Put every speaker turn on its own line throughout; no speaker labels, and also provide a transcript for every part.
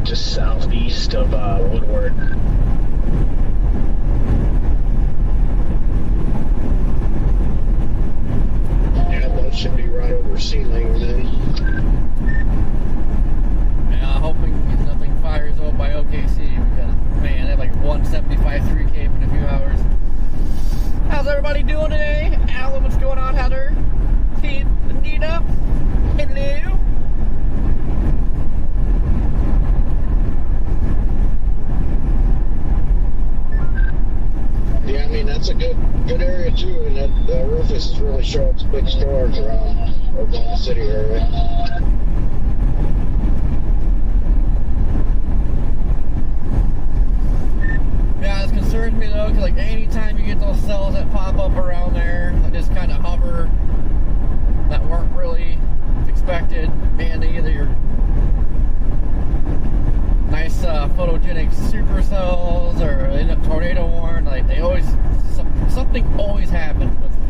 just southeast of Woodward.
Yeah, that should be right over Sealing then.
Yeah, hoping nothing fires out by OKC because, man, they have like 175 3 cape in a few hours. How's everybody doing today? Alan, what's going on? Heather, Keith, Anita, hello.
Yeah, I mean, that's a good area too, and that Rufus is really showing some big stores around Oklahoma City area.
Yeah, it concerns me though, because like anytime you get those cells that pop up around there, that just kind of hover, that weren't really expected, man, they either your nice photogenic supercells or end up tornado warned. Like they always, something always happens with them.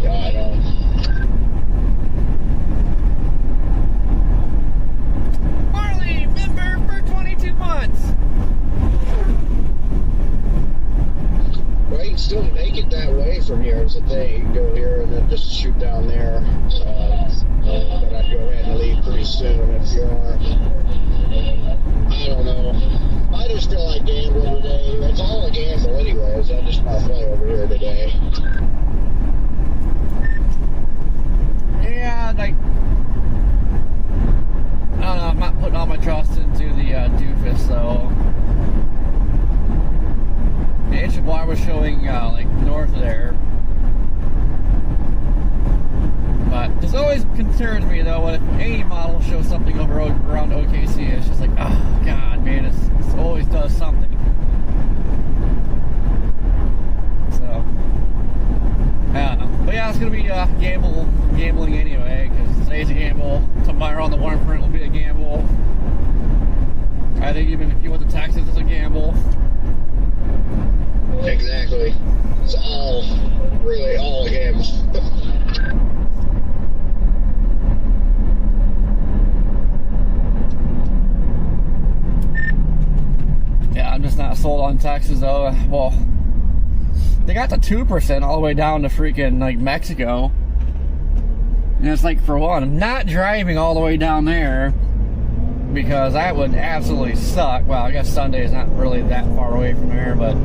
Yeah, I know.
Marley, member for 22 months.
Well, you can still make it that way from here is the thing. You can go here and then just shoot down there. But I'd go ahead and leave pretty soon if you are. I don't know. I just feel like gambling today. That's all I gamble anyways. I just want to play over here today.
Yeah, like, I don't know, I'm not putting all my trust into the doofus, so. The ancient bar was showing, like, north of there. But this always concerns me, though, when any model shows something over around OKC, it's just like, oh, God, man, it always does something. So, I don't know. But yeah, it's going to be gambling anyway, because today's a gamble. Tomorrow on the warm front will be a gamble. I think even if you went to Texas, it's a gamble.
Exactly. It's all, really all a gamble.
Yeah, I'm just not sold on Texas, though. Well, they got the 2% all the way down to freaking, like, Mexico. And it's like, for one, I'm not driving all the way down there because that would absolutely suck. Well, I guess Sunday is not really that far away from there, but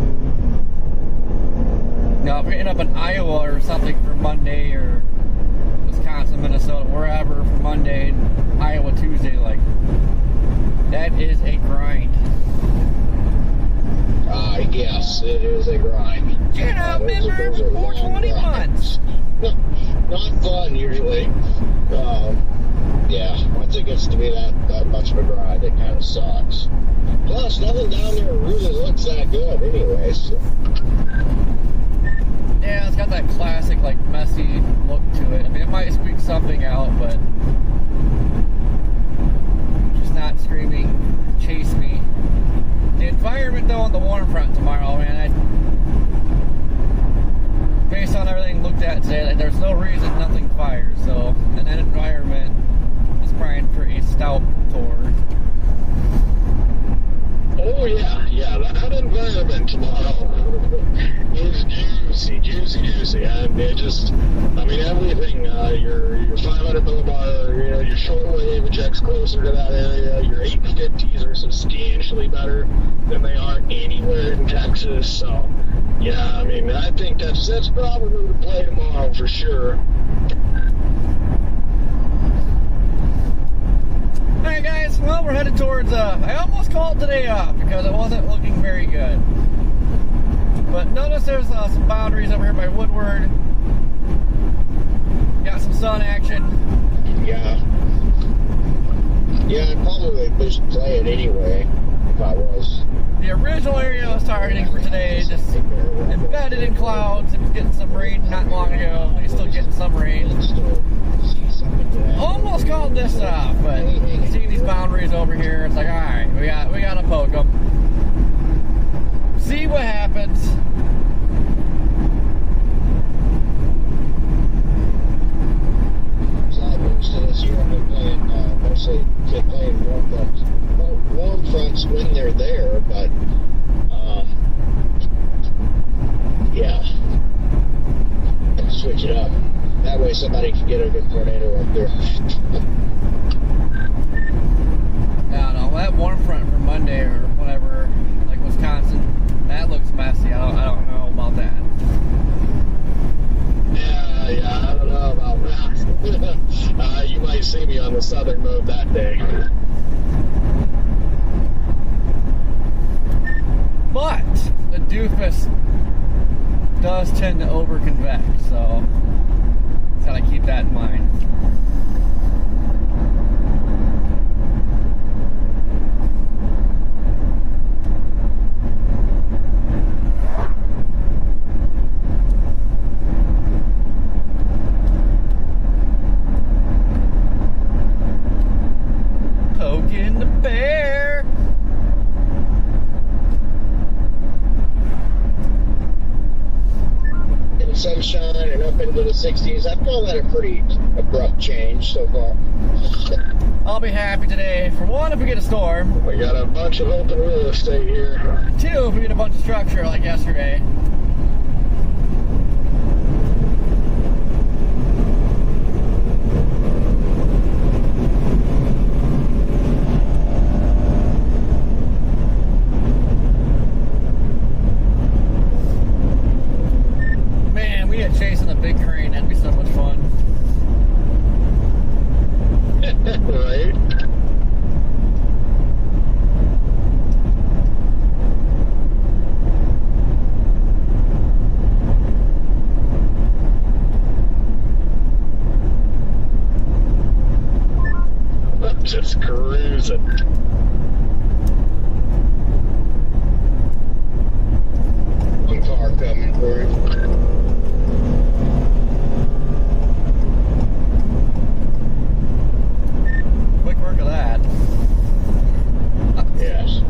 you know, if we end up in Iowa or something for Monday, or Wisconsin, Minnesota, wherever for Monday, Iowa Tuesday, like, that is a grind.
Yes, it is a grind.
Get up, member, for 20 months.
Not fun, usually. Yeah, once it gets to be that much of a grind, it kind of sucks. Plus, nothing down there really looks that good anyway, so.
Yeah, it's got that classic, like, messy look to it. I mean, it might squeak something out, but just not screaming, chase me. The environment, though, on the warm front tomorrow, man, based on everything looked at today, like, there's no reason nothing fires. So, and that environment is prime for a stout tour.
Oh yeah, that environment tomorrow is juicy, and it just, I mean, everything, your 500 millibar, you know, your shortwave ejects closer to that area, your 850s are substantially better than they are anywhere in Texas, so, yeah, I mean, I think that's probably the play tomorrow for sure.
Alright guys, well, we're headed towards, I almost called today off because it wasn't looking very good. But notice there's some boundaries over here by Woodward. Got some sun action.
Yeah. Yeah, I'd probably just play it anyway if I was.
The original area I was targeting for today, just embedded in clouds. It was getting some rain not long ago. It's still getting some rain. Almost called this off, but seeing these boundaries over here, it's like, all right, we gotta poke them. See what happens.
So most of this year I've been playing mostly been playing warm fronts when they're there, but yeah, switch it up. That way somebody can get a good tornado up there.
No, that warm front for Monday or whatever, like Wisconsin, that looks messy. I don't know about that.
Yeah, I don't know about that. You might see me on the southern mode that day.
But the doofus does tend to over-convect, so gotta keep that in mind. Poking the bear.
Sunshine and up into the 60s. I call that a pretty abrupt change so far.
I'll be happy today. For one, if we get a storm.
We got a bunch of open real estate here.
Two, if we get a bunch of structure like yesterday. Chasing a big crane, that'd be so much fun.
Right? Just cruising.
One car coming through.
Quick work of that.
Yes.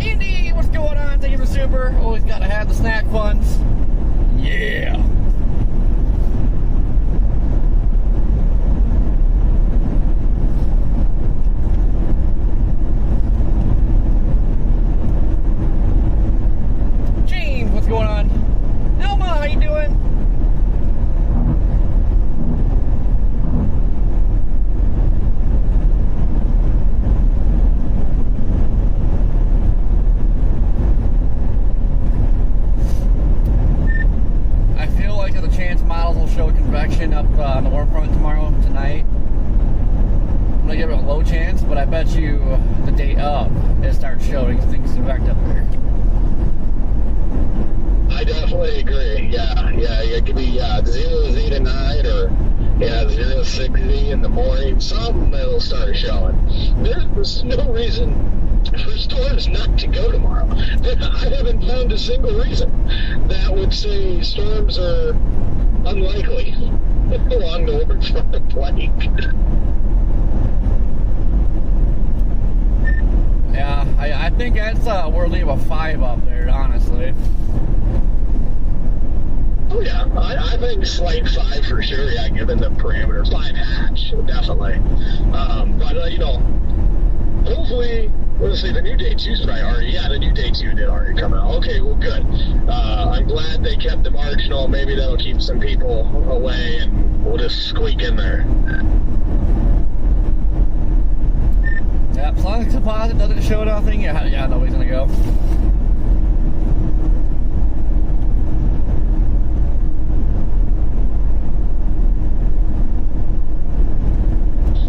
Andy, what's going on? Thank you for super. Always gotta have the snack funds. Yeah. James, what's going on? Elma, how you doing? Models will show convection up on the warm front tonight. I'm gonna give it a low chance, but I bet you the day up it starts showing things convect up there.
I definitely agree. Yeah, it could be 0Z tonight or 060 in the morning. Some it'll start showing. There's no reason for storms not to go tomorrow. I haven't found a single reason that would say storms are unlikely along the waterfront plank.
Yeah, I think that's worthy of a 5 up there, honestly.
Oh yeah, I think slight 5 for sure. Yeah, given the parameter, 5 hatch definitely. But hopefully. Let's see, the new day 2's probably already, the new day 2 did already come out. Okay, well, good. I'm glad they kept the marginal. Maybe that'll keep some people away, and we'll just squeak in there.
Yeah, as long as composite doesn't show nothing, yeah, nobody's gonna go.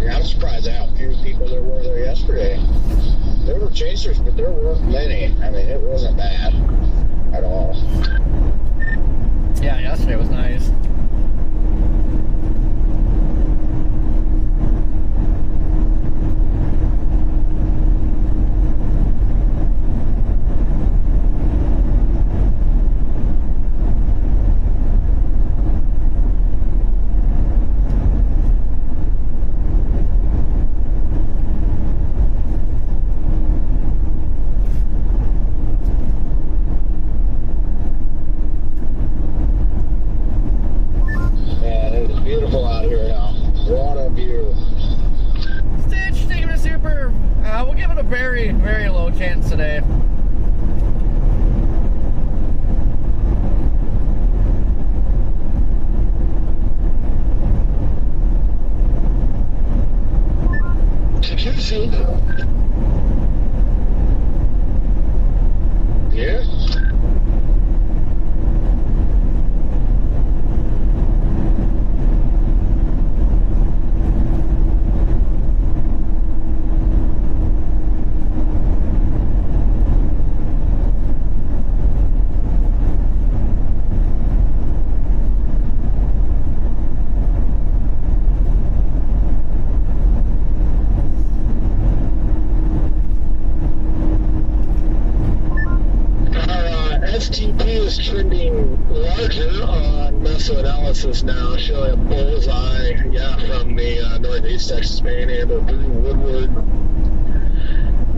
Yeah, I'm surprised at how few people there were there yesterday. There were chasers, but there weren't many. I mean, it wasn't bad at all.
Yeah, yesterday was nice. give it a very, very low chance today.
Juicy. Yeah. STP is trending larger on mesoanalysis now, showing a bullseye, from the northeast Texas Panhandle through Woodward,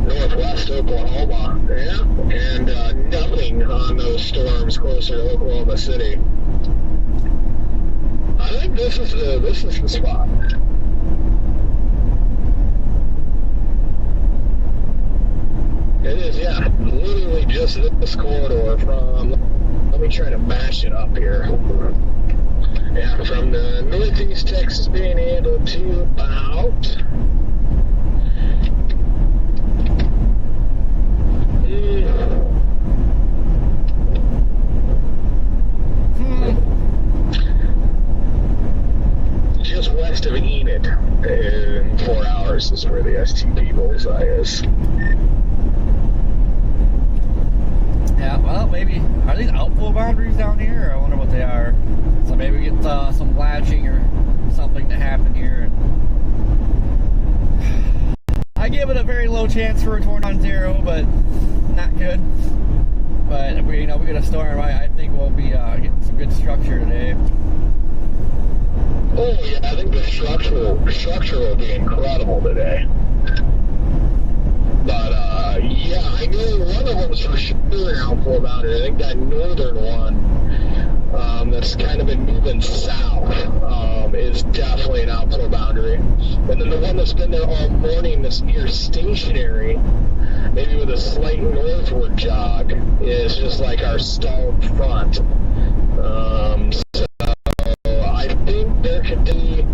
northwest Oklahoma, and nothing on those storms closer to Oklahoma City. I think this is the spot. It is, literally just this corridor from, let me try to match it up here. Yeah, from the northeast Texas Panhandle to about, just west of Enid in 4 hours is where the STP bullseye is.
Yeah, well, maybe. Are these outflow boundaries down here? I wonder what they are. So maybe we get some latching or something to happen here. I give it a very low chance for a tornado on 0, but not good. But if we get a storm, I think we'll be getting some good structure today.
Oh yeah, I think the structure will be incredible today. But I know one of them is for sure an outflow boundary. I think that northern one that's kind of been moving south is definitely an outflow boundary. And then the one that's been there all morning that's near stationary, maybe with a slight northward jog, is just like our stalled front. So I think there could be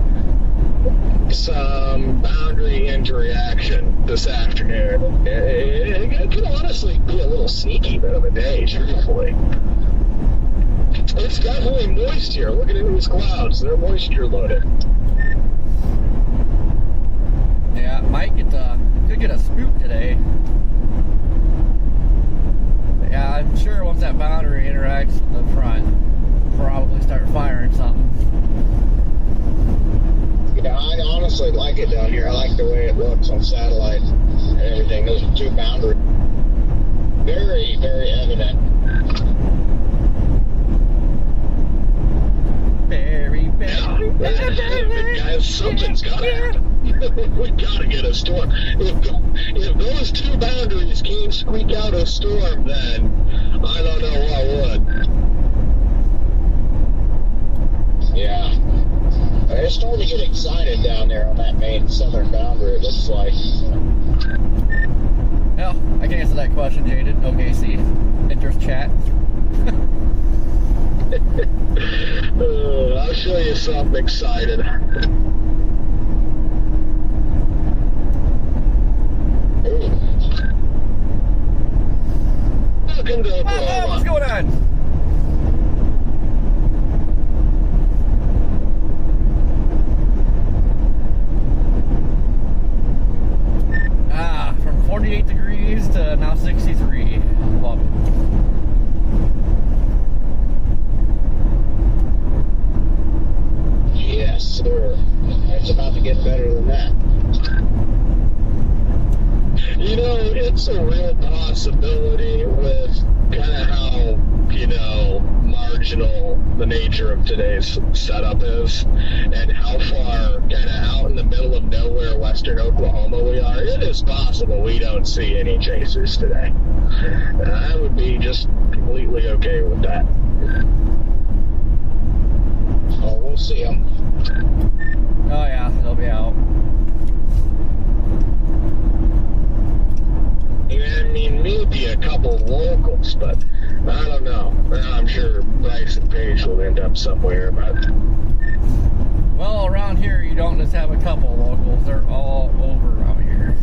some boundary interaction this afternoon. It could honestly be a little sneaky bit of a day, truthfully. It's definitely moist here. Looking into these clouds, they're moisture loaded.
Yeah, could get a spook today. But yeah, I'm sure once that boundary interacts with the front, probably start firing something.
Yeah, I honestly like it down here. I like the way it looks on satellite and everything. Those are two boundaries. Very, very evident.
Very, very,
guys, something's got to happen. We got to get a storm. If those two boundaries can't squeak out a storm, then I don't know what would. Yeah. It's starting to get excited down there on that main southern boundary, it looks like.
Well, I can answer that question, Jaden. OKC. Interest chat.
I'll show you something excited. Welcome to Oklahoma.
What's going on? From 48 degrees to now 63. Love it.
Yes, sir. It's about to get better than that.
You know, it's a real possibility with kind of how, marginal the nature of today's setup is and how far kind of out in the middle of nowhere western Oklahoma we are. It is possible we don't see any chasers today. I would be just completely okay with that.
Oh, we'll see them.
Oh yeah, they'll be out.
mean, maybe a couple locals, but I don't know. I'm sure Bryce and Paige will end up somewhere, but...
Well, around here, you don't just have a couple locals. They're all over out here.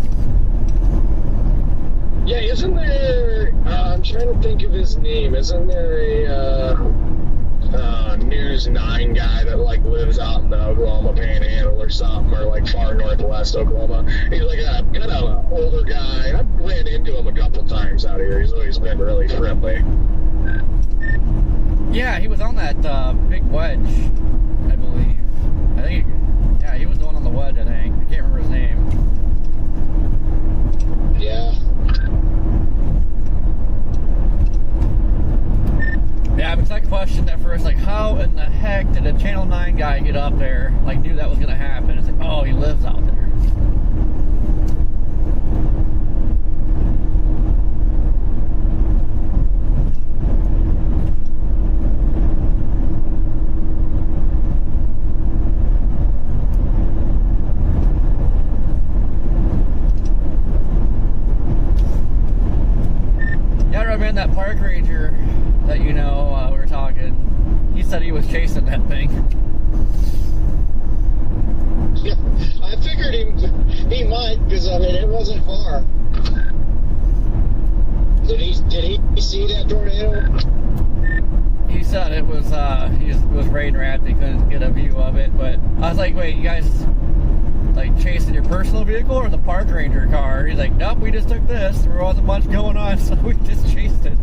Yeah, isn't there... I'm trying to think of his name. Isn't there a News 9 guy that, like, lives out in the Oklahoma Panhandle or something, or, like, far northwest Oklahoma? He's, like, a kind of an older guy. I've ran into him a couple times out here. He's always been really friendly.
Yeah, he was on that big wedge, I believe. I think, yeah, he was the one on the wedge, I think. I can't remember his name.
Yeah.
Yeah, because I questioned at first, like, how in the heck did a Channel 9 guy get up there, like, knew that was going to happen? It's like, oh, he lives out there. Yeah, I recommend that park ranger that you know, we were talking. He said he was chasing that thing.
Yeah, I figured he might, because I mean it wasn't far. Did he see that tornado?
He said it was rain wrapped. He couldn't get a view of it, but I was like, wait, you guys like chasing your personal vehicle or the park ranger car? He's like, nope, we just took this. There wasn't much going on, so we just chased it.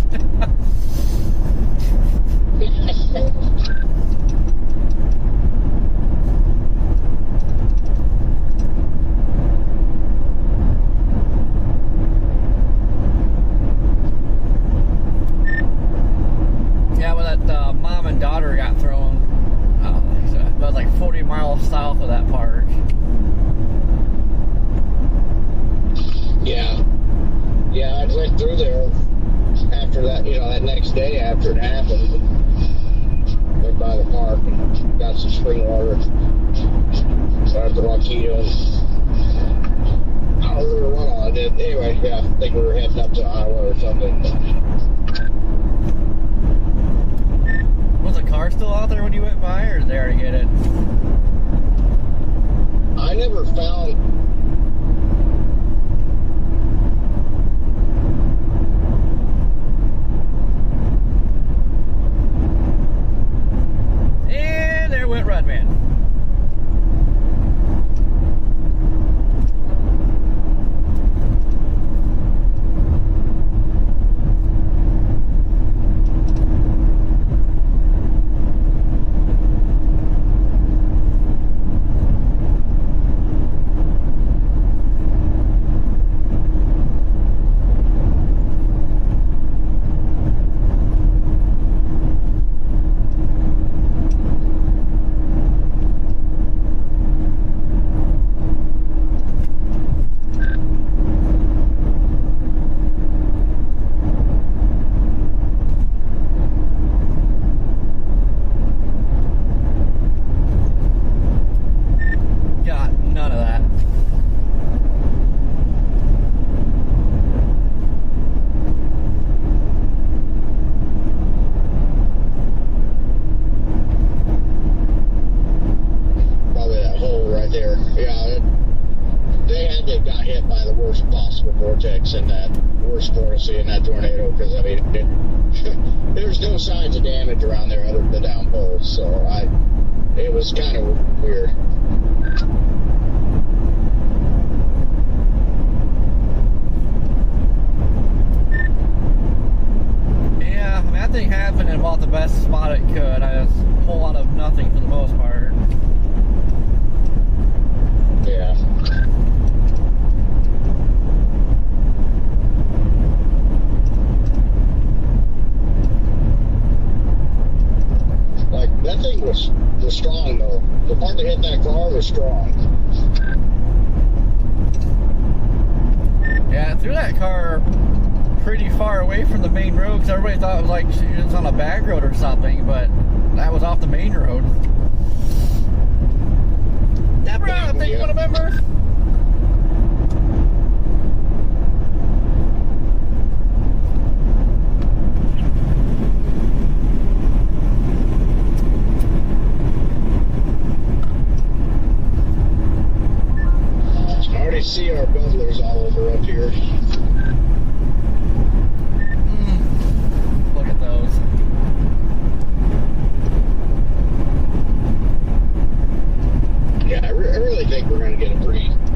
Yeah, well, that mom and daughter got thrown about like 40 miles south of that park.
Yeah. Yeah, I went through there after that, you know, that next day after it happened. Went by the park and got some spring water. Got the Rockito. I don't remember what all I did. Anyway, yeah, I think we were heading up to Iowa or something.
Was the car still out there when you went by, or did they already get it?
I never found...
And there went Redman.
In that worst vortex in that tornado, because I mean there's no signs of damage around there other than the down poles, so it was kind of weird.
Yeah, I mean, that thing happened in about the best spot it could. I was a whole lot of nothing for the most part.
Yeah. That thing was strong, though. The part that hit that car was strong.
Yeah, it threw that car pretty far away from the main road, because everybody thought it was like it was on a back road or something, but that was off the main road. Deborah, I think you want a member?
here.
Look at those.
Yeah, I really think we're going to get a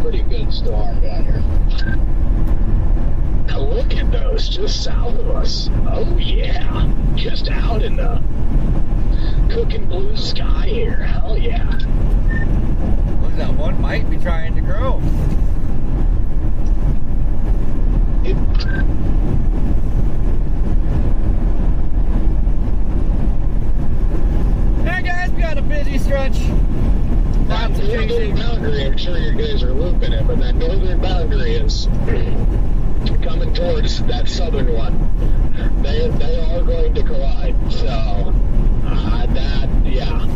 pretty good storm down here.
Now look at those just south of us. Oh yeah, just out in the cooking blue sky here. Hell yeah.
Look at that one might be trying to grow. Hey guys, we got a busy stretch.
That northern boundary, I'm sure you guys are looping it, but that northern boundary is coming towards that southern one. They are going to collide. So yeah.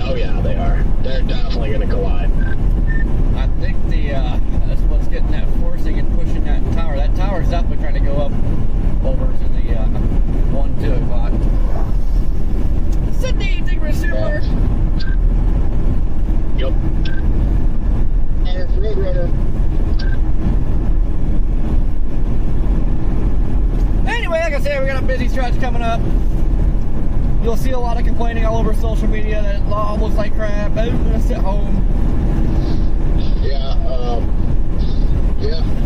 Oh yeah, they are. They're definitely going to collide.
I think that's what's getting that forcing and pushing that tower. That tower's definitely trying to go up over to the 1-2 o'clock. Sydney, think we're super.
Yep.
Roadrunner.
Anyway, like I said, we got a busy stretch coming up. You'll see a lot of complaining all over social media that it looks like crap. I'm gonna sit home.
Yeah,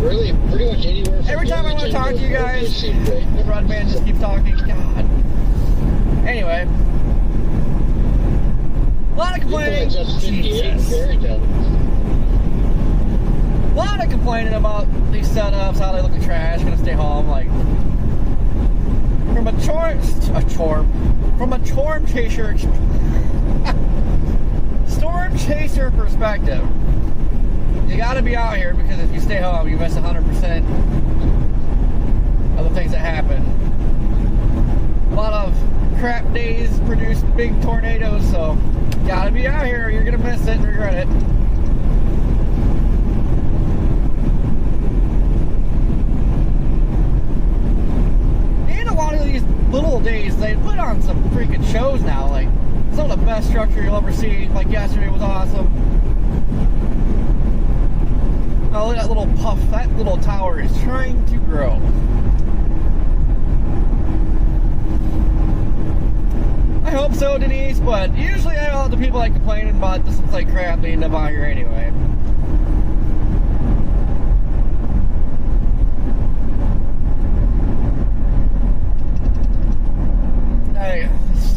really, pretty much anywhere.
Every time I want to talk to you guys, the broadband just keeps talking. God. Anyway, a lot of complaining. Jesus. A lot of complaining about these setups, how they look like trash. Gonna stay home, like from a storm chaser perspective. You gotta be out here because if you stay home, you miss 100% of the things that happen. A lot of crap days produce big tornadoes, so gotta be out here or you're gonna miss it and regret it. And a lot of these little days, they put on some freaking shows now, like some of the best structure you'll ever see. Like yesterday was awesome. Oh, look at that little puff. That little tower is trying to grow. I hope so, Denise, but usually all the people like complaining about this looks like crap, they end up out here anyway.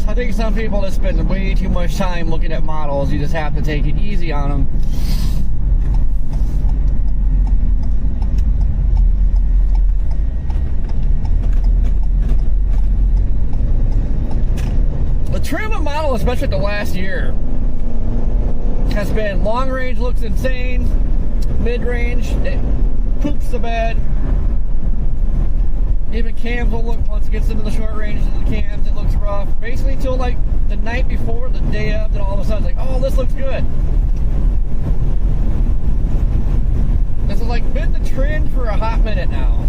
I think some people that spend way too much time looking at models, you just have to take it easy on them. The trim of model, especially the last year, has been long range looks insane, mid range it poops the bed. Even cams will look, once it gets into the short range of the cams, it looks rough. Basically till like the night before, the day of, then all of a sudden it's like, oh, this looks good. This has like been the trend for a hot minute now.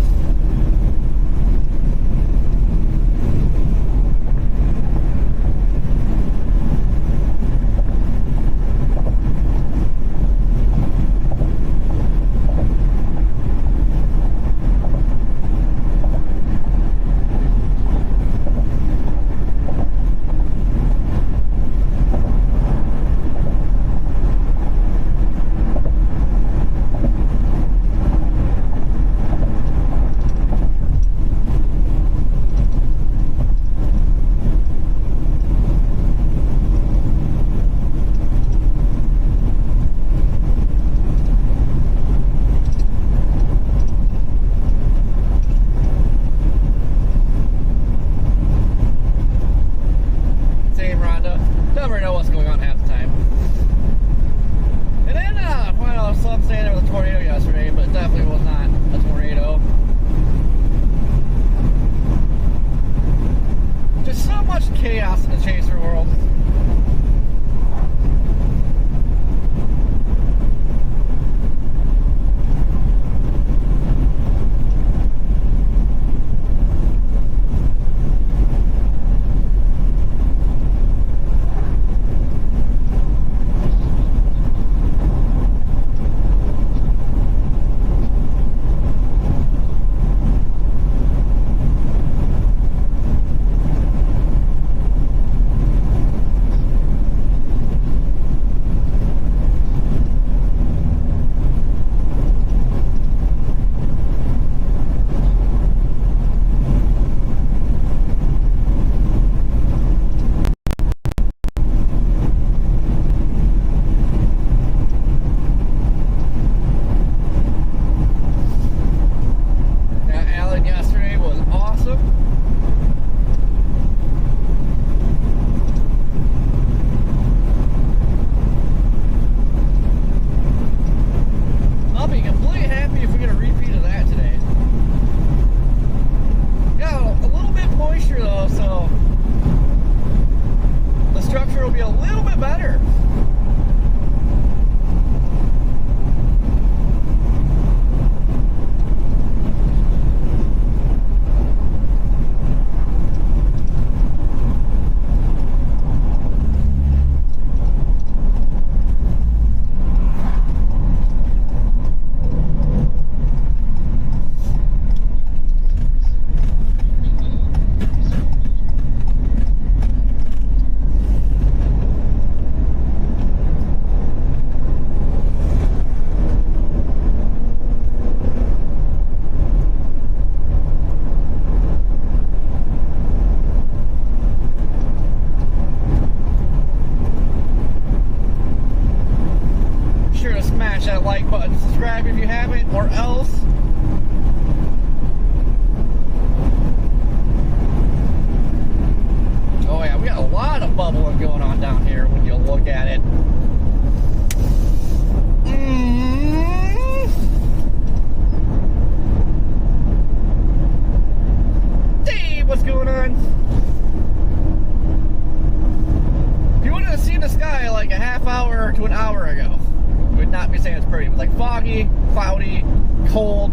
not be saying it's pretty, but like foggy, cloudy, cold.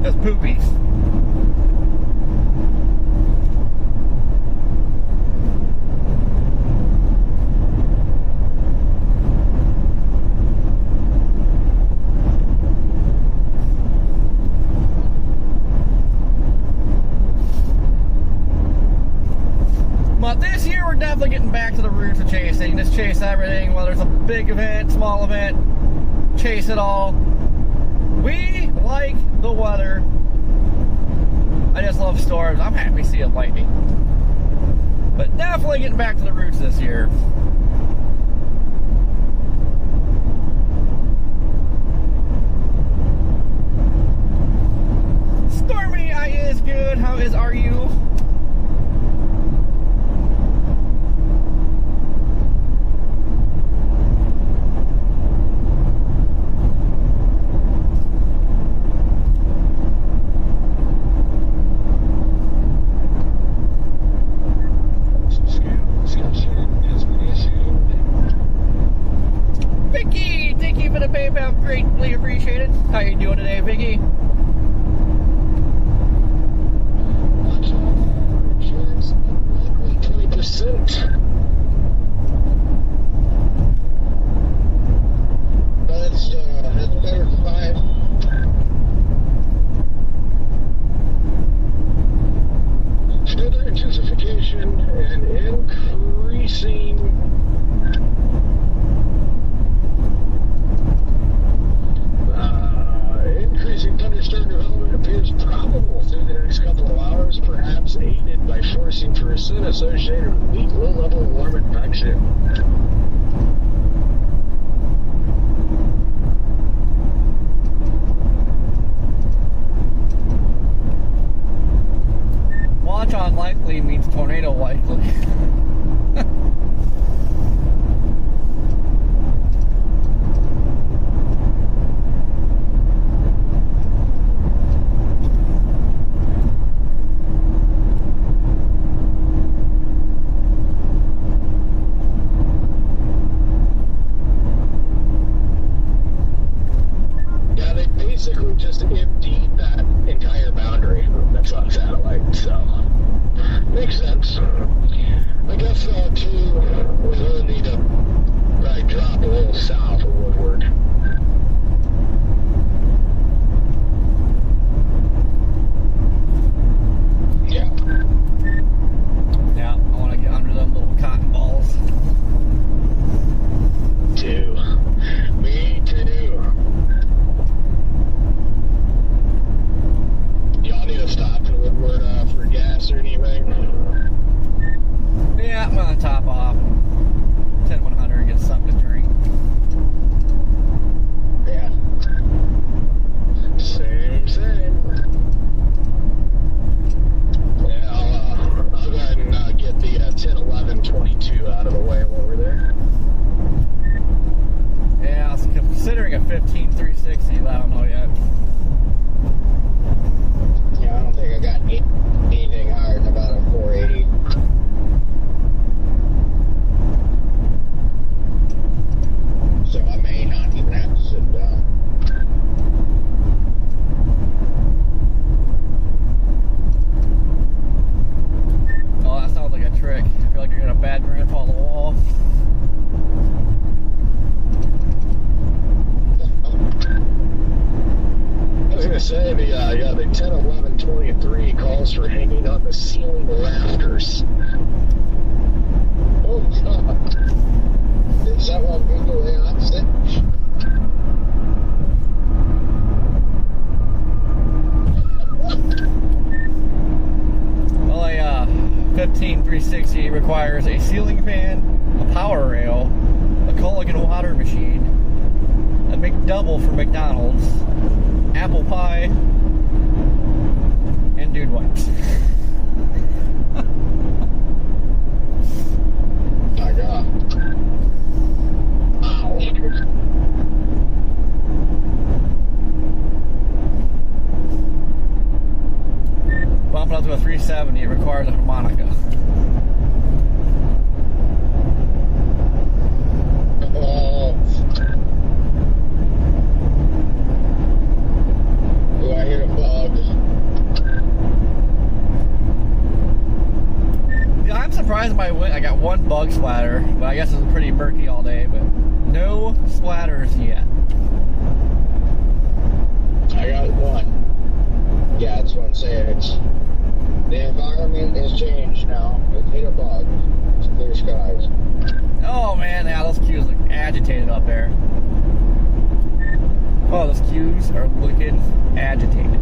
Just poopies. But this year we're definitely getting back to the roots of chasing. Just chase everything, whether it's a big event, small event, chase it all. We like the weather. I just love storms. I'm happy seeing lightning. But definitely getting back to the roots this year. Stormy, I is good. How are you? Greatly appreciated. How you doing today, Vicky?
Insurance likely 20%.
That's better than 5.
Further intensification and increasing thunderstorm development appears probable through the next couple of hours, perhaps aided by forcing percent associated with weak low-level warm advection.
Watch on likely means tornado likely.
Basically just emptied that entire boundary that's on satellite, so makes sense. I guess too, we really need to probably drop a little south of Woodward.
Yeah.
Yeah, I want to get under them little cotton balls.
Too. Me too. Y'all need to stop in Woodward for gas or anything?
Yeah, I'm gonna top off 10-100 and get something to drink.
Yeah.
Same. Yeah, I'll go ahead and get the 10, 11, 22 out of the way while we're there.
Yeah, I was considering a 15-360, but I don't know yet.
Yeah, I don't think I got anything higher than about a 480. So I may not even have to sit down.
Oh, that sounds like a trick. I feel like you're getting a bad grip on the wall.
I was going to say the 10, 11, 23 calls for hanging on the ceiling rafters.
Oh, God. Is that what Google AI said?
Well, a 15-360 requires a ceiling fan, a power rail, a Culligan water machine, a McDouble for McDonald's, apple pie, and dude wipes.
My God.
Wow.
Bumping up to a 370, it requires a harmonica.
Oh,
surprised by I got one bug splatter, but I guess it was pretty murky all day, but no splatters yet.
I got one. Yeah, that's what I'm saying. The environment has changed now. It's hit a bug. It's clear skies.
Oh man, yeah, those cues look agitated up there. Oh, those cues are looking agitated.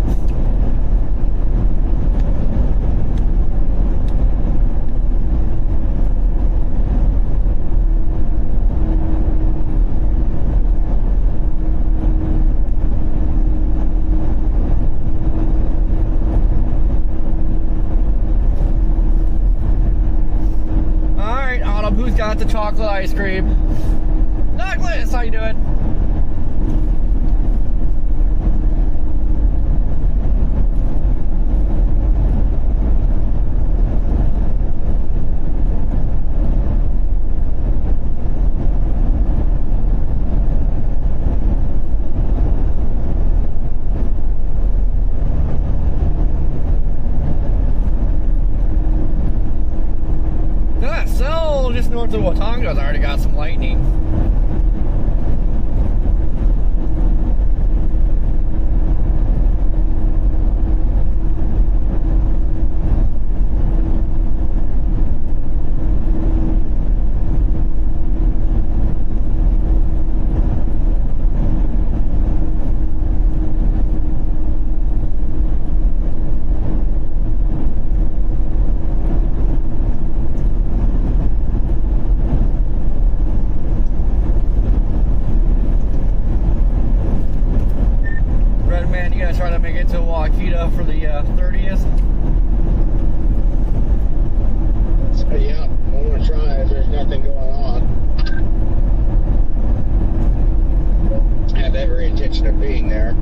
Who's got the chocolate ice cream? Douglas, how you doing? Just north of Watonga's already got some lightning. Try to make it to Waukita for the 30th.
So, yeah, I'm gonna try if there's nothing going on. I have every intention of being there.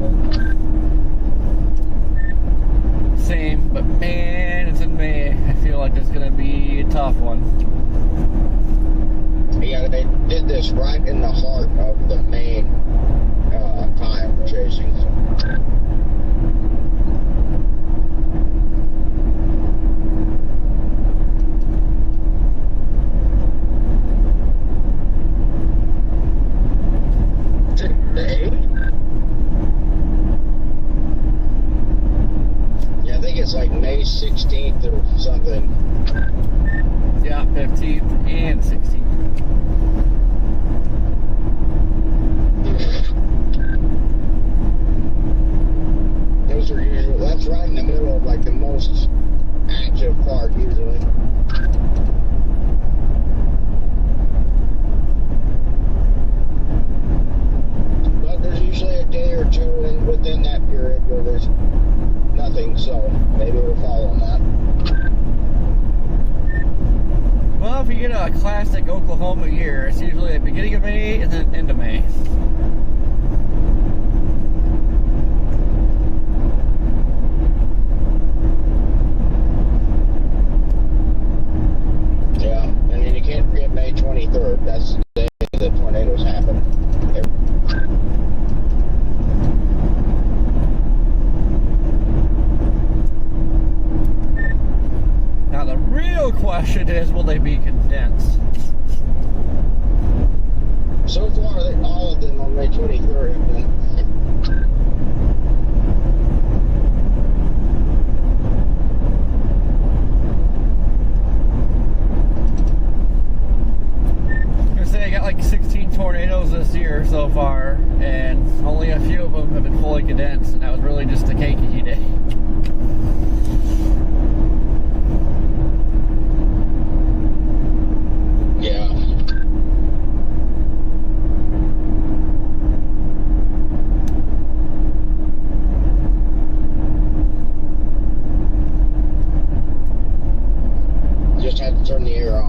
Same, but man, it's in May. I feel like it's gonna be a tough one.
Yeah, they did this right in the heart of the main time for chasing. It's like May 16th or something.
Yeah, 15th and 16th.
Those are usually, that's right in the middle of like the most active part usually. But there's usually a day or two within that period where there's nothing, so maybe we'll follow on that.
Well, if you get a classic Oklahoma year, it's usually at the beginning of May and then end of May.
Yeah, and then you can't forget May 23rd. That's the day the tornadoes happen.
Now the real question is, will they be condensed?
So far, all of them on May 23rd have been.
I say I got like 16 tornadoes this year so far, and only a few of them have been fully condensed, and that was really just a cakey day.
Yeah. Just had to turn the air on.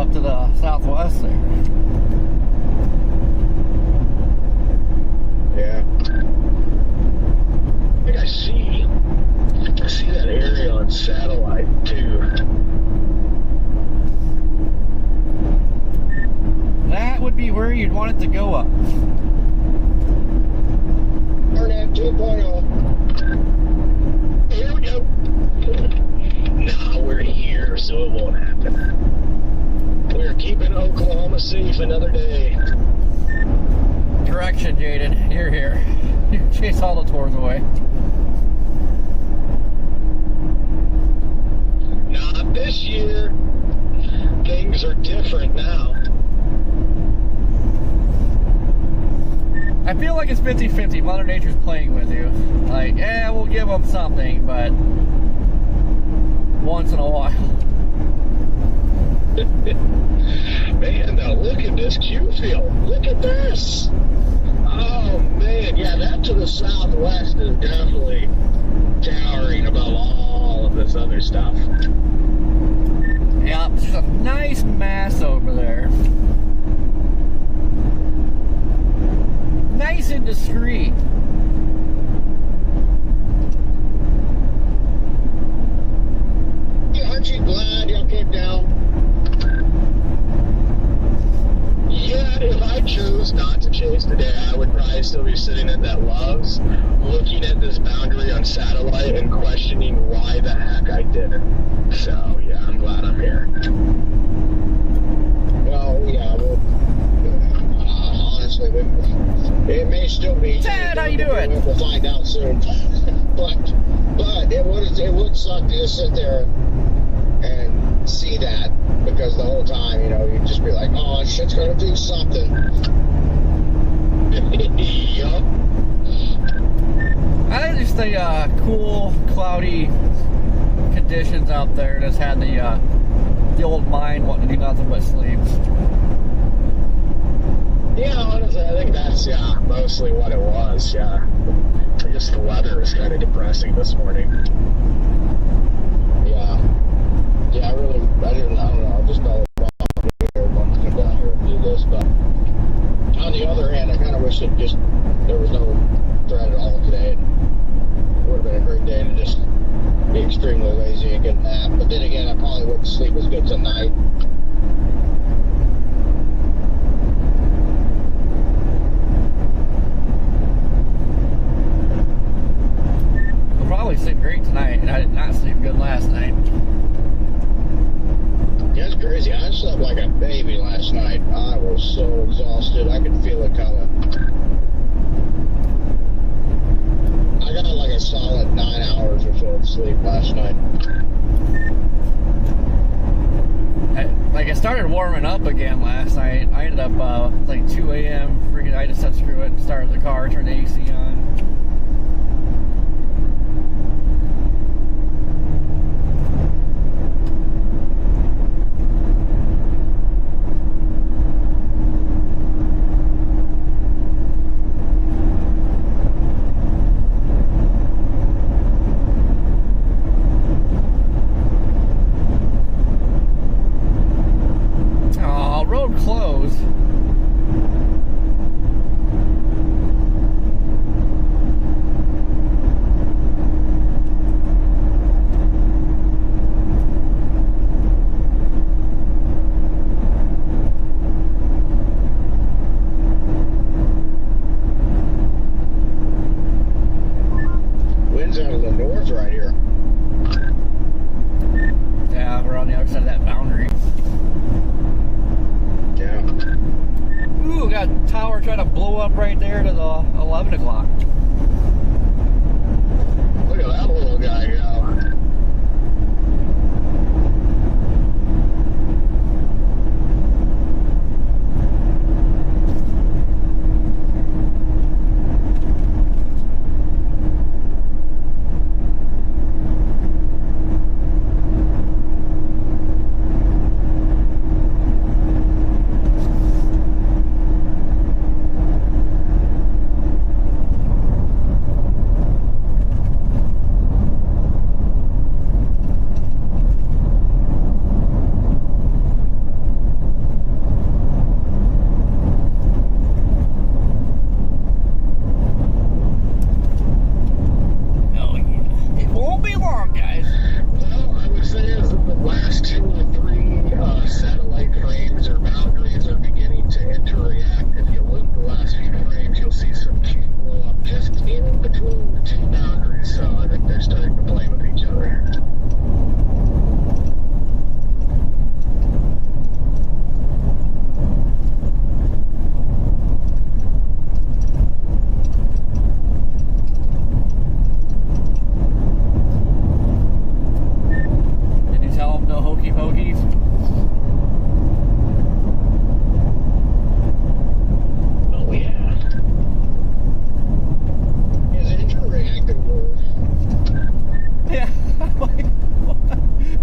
up to the southwest there.
Yeah.
I think I see that area on satellite too.
That would be where you'd want it to go up.
Arnett 2.0.
Here we go. Nah, we're here, so it won't happen. We're keeping Oklahoma safe another day.
Correction, Jaden. You're here. You can chase all the tours away.
Not this year. Things are different now.
I feel like it's 50-50. Mother Nature's playing with you. Like, we'll give them something, but once in a while.
Man, now look at this Q field. Look at this. Oh, man. Yeah, that to the southwest is definitely towering above all of this other stuff.
Yeah, there's a nice mass over there. Nice and discreet.
Aren't you glad y'all came down?
Yeah, if I chose not to chase today, I would probably still be sitting at that Love's, looking at this boundary on satellite and questioning why the heck I didn't. So, yeah, I'm glad I'm here.
Well, yeah, honestly, it may still be.
Ted, how you doing?
We'll find out soon. but it would suck to just sit there and see that, because the whole time, you'd just be like, oh, shit's gonna do something.
Yup.
I think just the cool, cloudy conditions out there just had the old mind wanting to do nothing but sleep.
Yeah, honestly, I think that's, mostly what it was, yeah. I guess the weather was kind of depressing this morning.
Yeah, I don't know, I just felt like here wanting to come down here and do this, but on the other hand, I kind of wish there was no threat at all today. It would have been a great day to just be extremely lazy and get a nap, but then again, I probably wouldn't sleep as good tonight.
I'll probably sleep great tonight, and I did not sleep good last night.
Yeah, it's crazy. I slept like a baby last night. I was so exhausted. I could feel it coming. I got like a solid 9 hours or so of sleep last night.
I started warming up again last night. I ended up like 2 a.m. Freaking, I just said screw it. Started the car, turned the AC on. Road closed.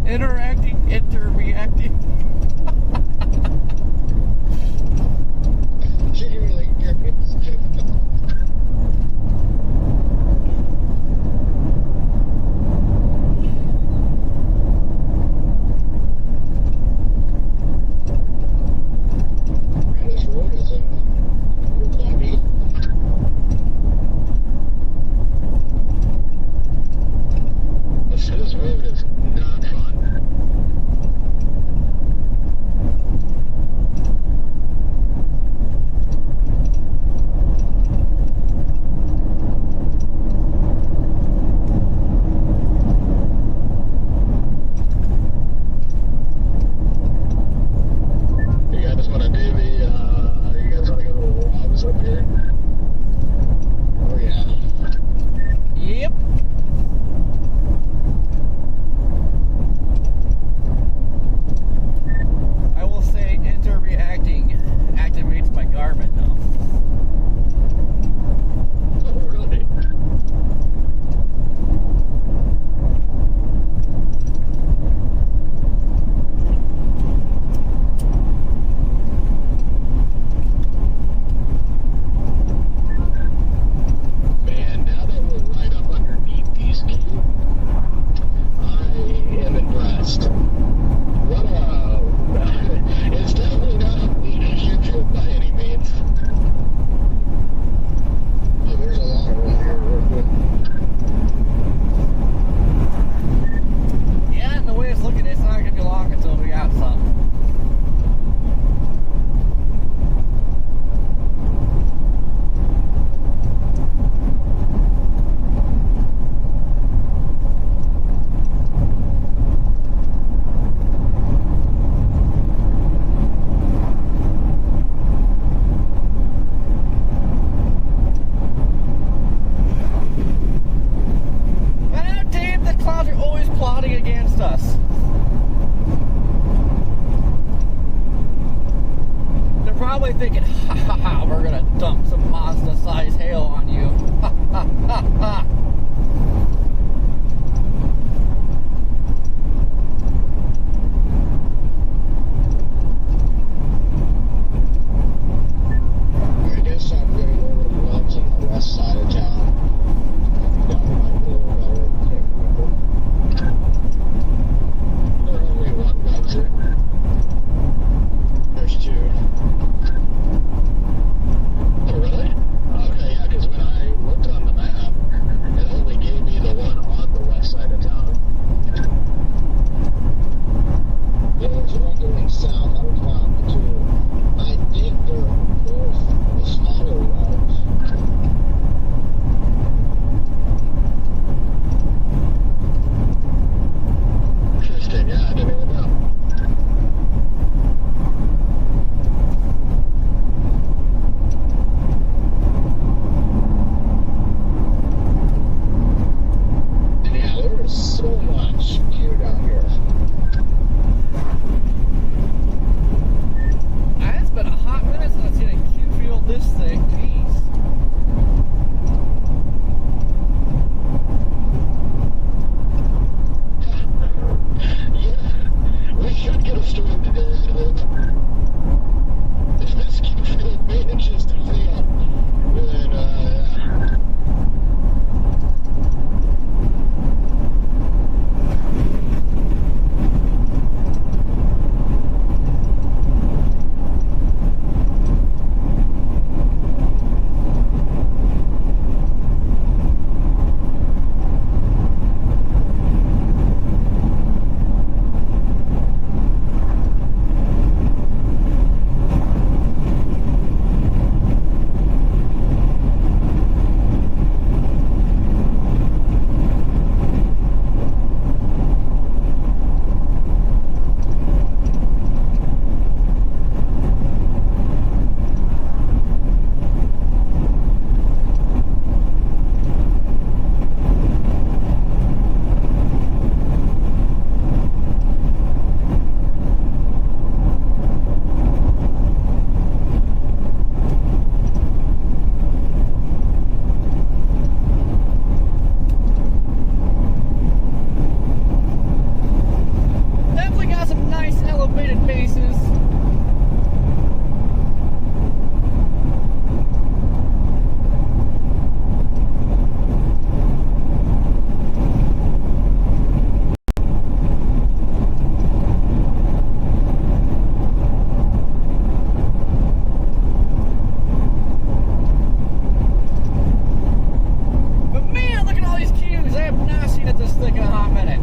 Interacting, interreacting.
Genuinely curious. This road is bumpy.
This road is not fun. You guys want to do the, you guys want to go to the logs up here?
Oh yeah.
Yep. I will say interreacting activates my Garmin now.
Oh, really? Man, now that we're right up underneath these cubes, I am impressed. What a... It's definitely not a lean field by any means.
Oh, there's a lot of room here real quick.
Yeah, and the way it's looking, it's not gonna be long until we got some. Ah, damn, the clouds are always plotting against us. They're probably thinking, ha ha ha, we're gonna dump some Mazda-sized hail on you. Ha ha ha ha.
I guess I'm going over the runs on the west side of town. That might be a little better. Can't remember.
There are only one logs here.
There's two.
Oh, really? Okay, yeah, because when I looked on the map, it only gave me the one on the west side of town.
Yeah, there's one going south out of town, too. I think they're both the smaller roads.
Interesting, yeah, I didn't even know.
Yeah, there is so much queue down here.
It's been a hot minute since I've seen a Q-field this thick. Jeez.
Yeah, we should get a storm today. If this field manages to fail, then,
bases. But man, look at all these cues. I have not seen it this thick in a hot minute.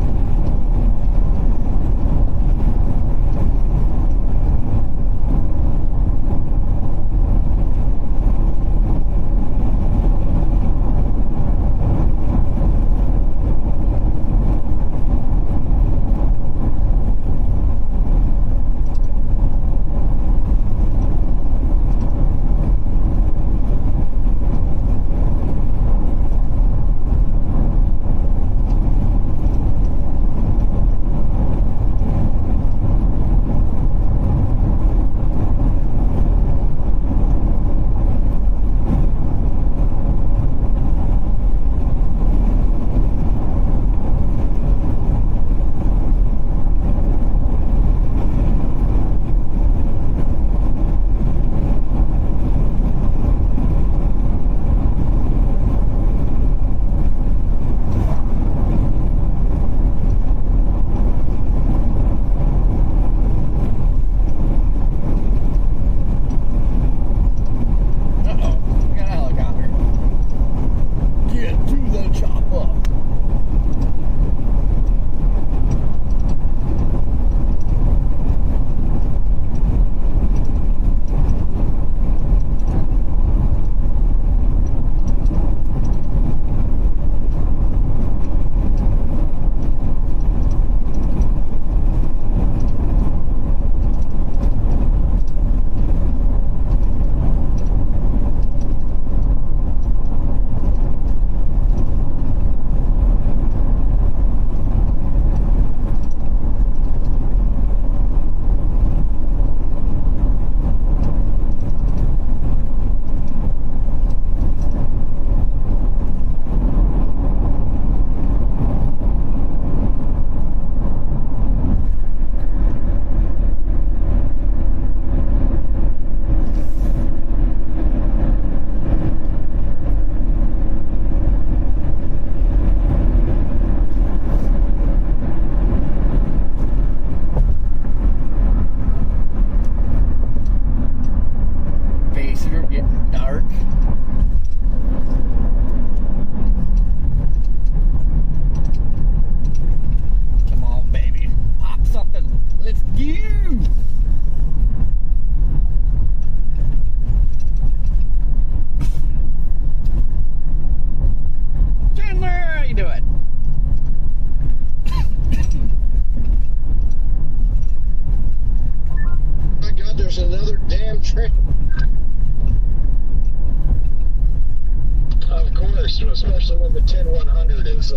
especially when the 10-100 is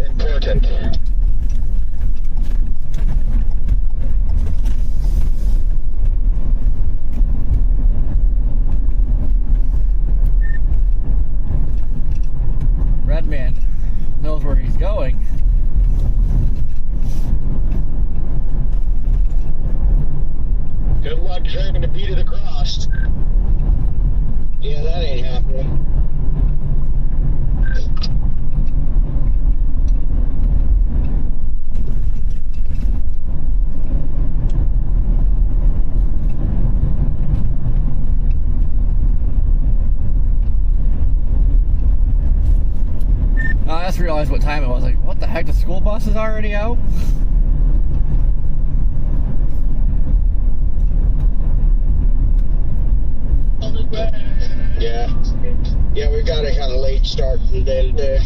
important.
Redman knows where he's going.
Good luck trying to beat it across.
Yeah, that ain't happening.
I just realized what time it was. Like, what the heck? The school bus is already out?
Yeah, we got a kind of late start to the day today.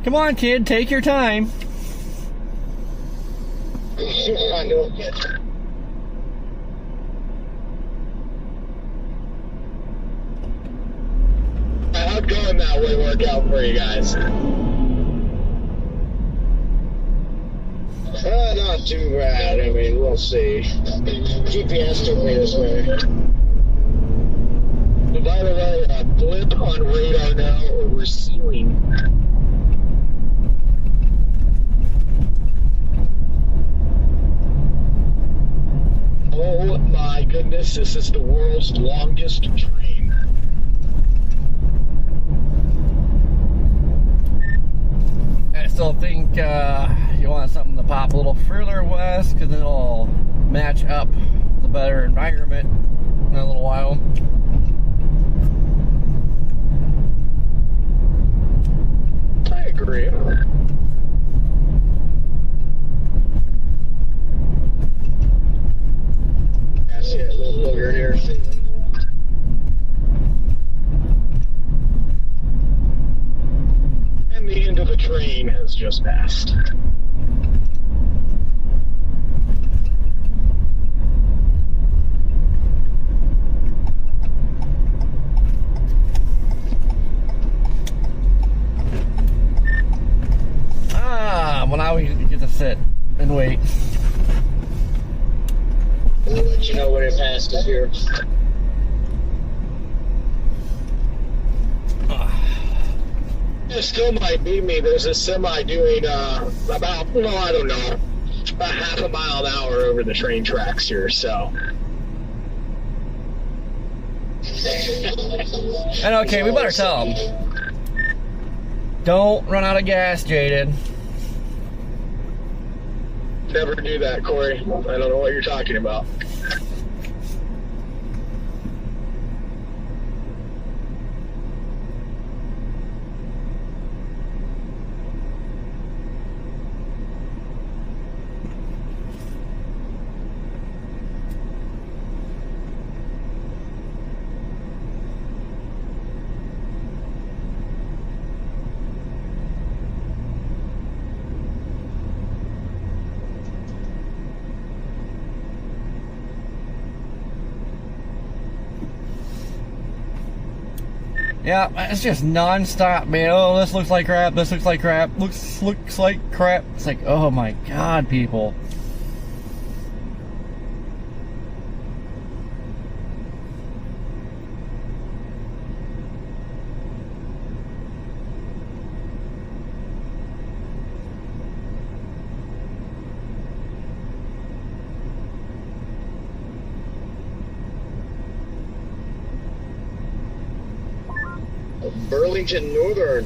Come on, kid, take your time.
I know.
that would work out for you guys.
Not too bad. I mean, we'll see. GPS took me this way.
By the way, a blip on radar now over ceiling. Oh my goodness, this is the world's longest train.
I still think you want something to pop a little further west because it'll match up the better environment in a little while.
I agree.
I see a little booger here.
And the end of the train has just passed.
Well, now we get to sit and wait.
We'll let you know when it passes here.
It still might be me. There's a semi doing about, well, I don't know, a half a mile an hour over the train tracks here, so.
And okay, we better tell them. Don't run out of gas, Jaden.
Never do that, Corey. I don't know what you're talking about.
Yeah, it's just non-stop, man. Oh, this looks like crap. This looks like crap. Looks like crap. It's like, oh my God, people.
Burlington Northern.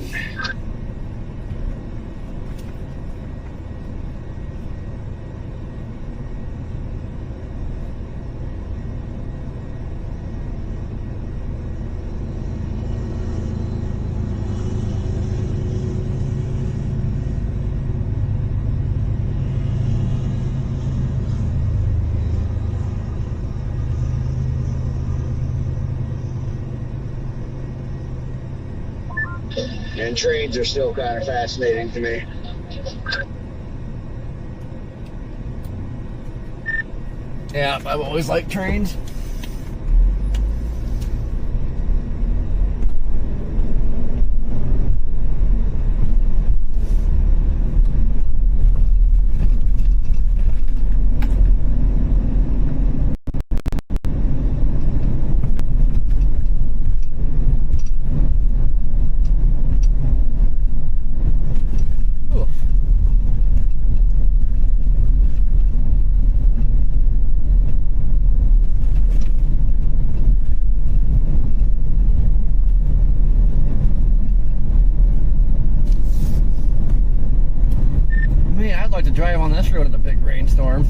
And trains are still kind of fascinating to me.
Yeah, I've always liked trains. I'd like to drive on this road in a big rainstorm.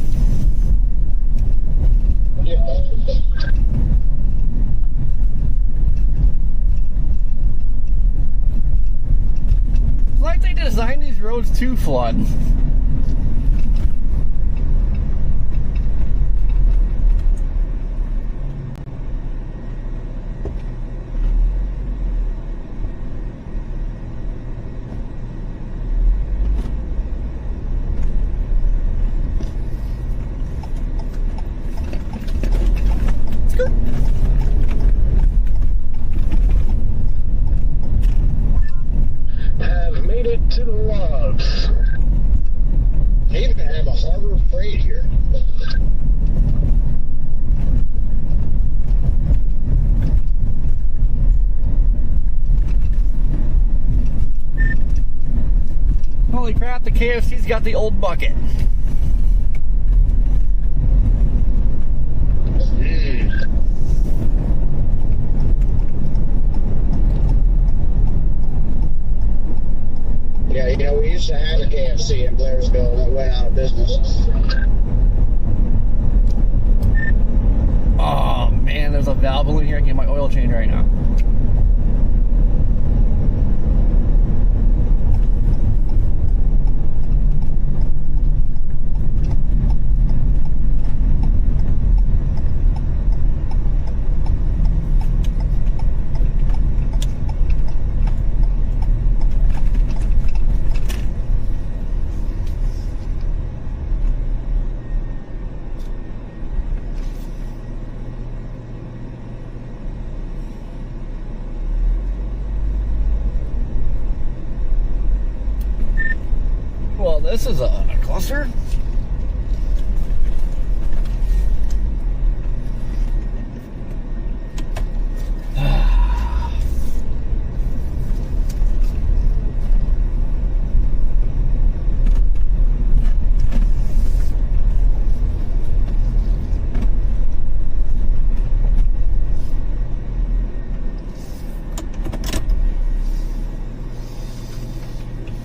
It's like they designed these roads to flood.
to love.
They even have a Harbor Freight here.
Holy crap, the KFC's got the old bucket.
Yeah, you know, we used to have a KFC in Blairsville that went out of business.
Oh man, there's a valve in here. I can get my oil change right now. Well, this is a cluster.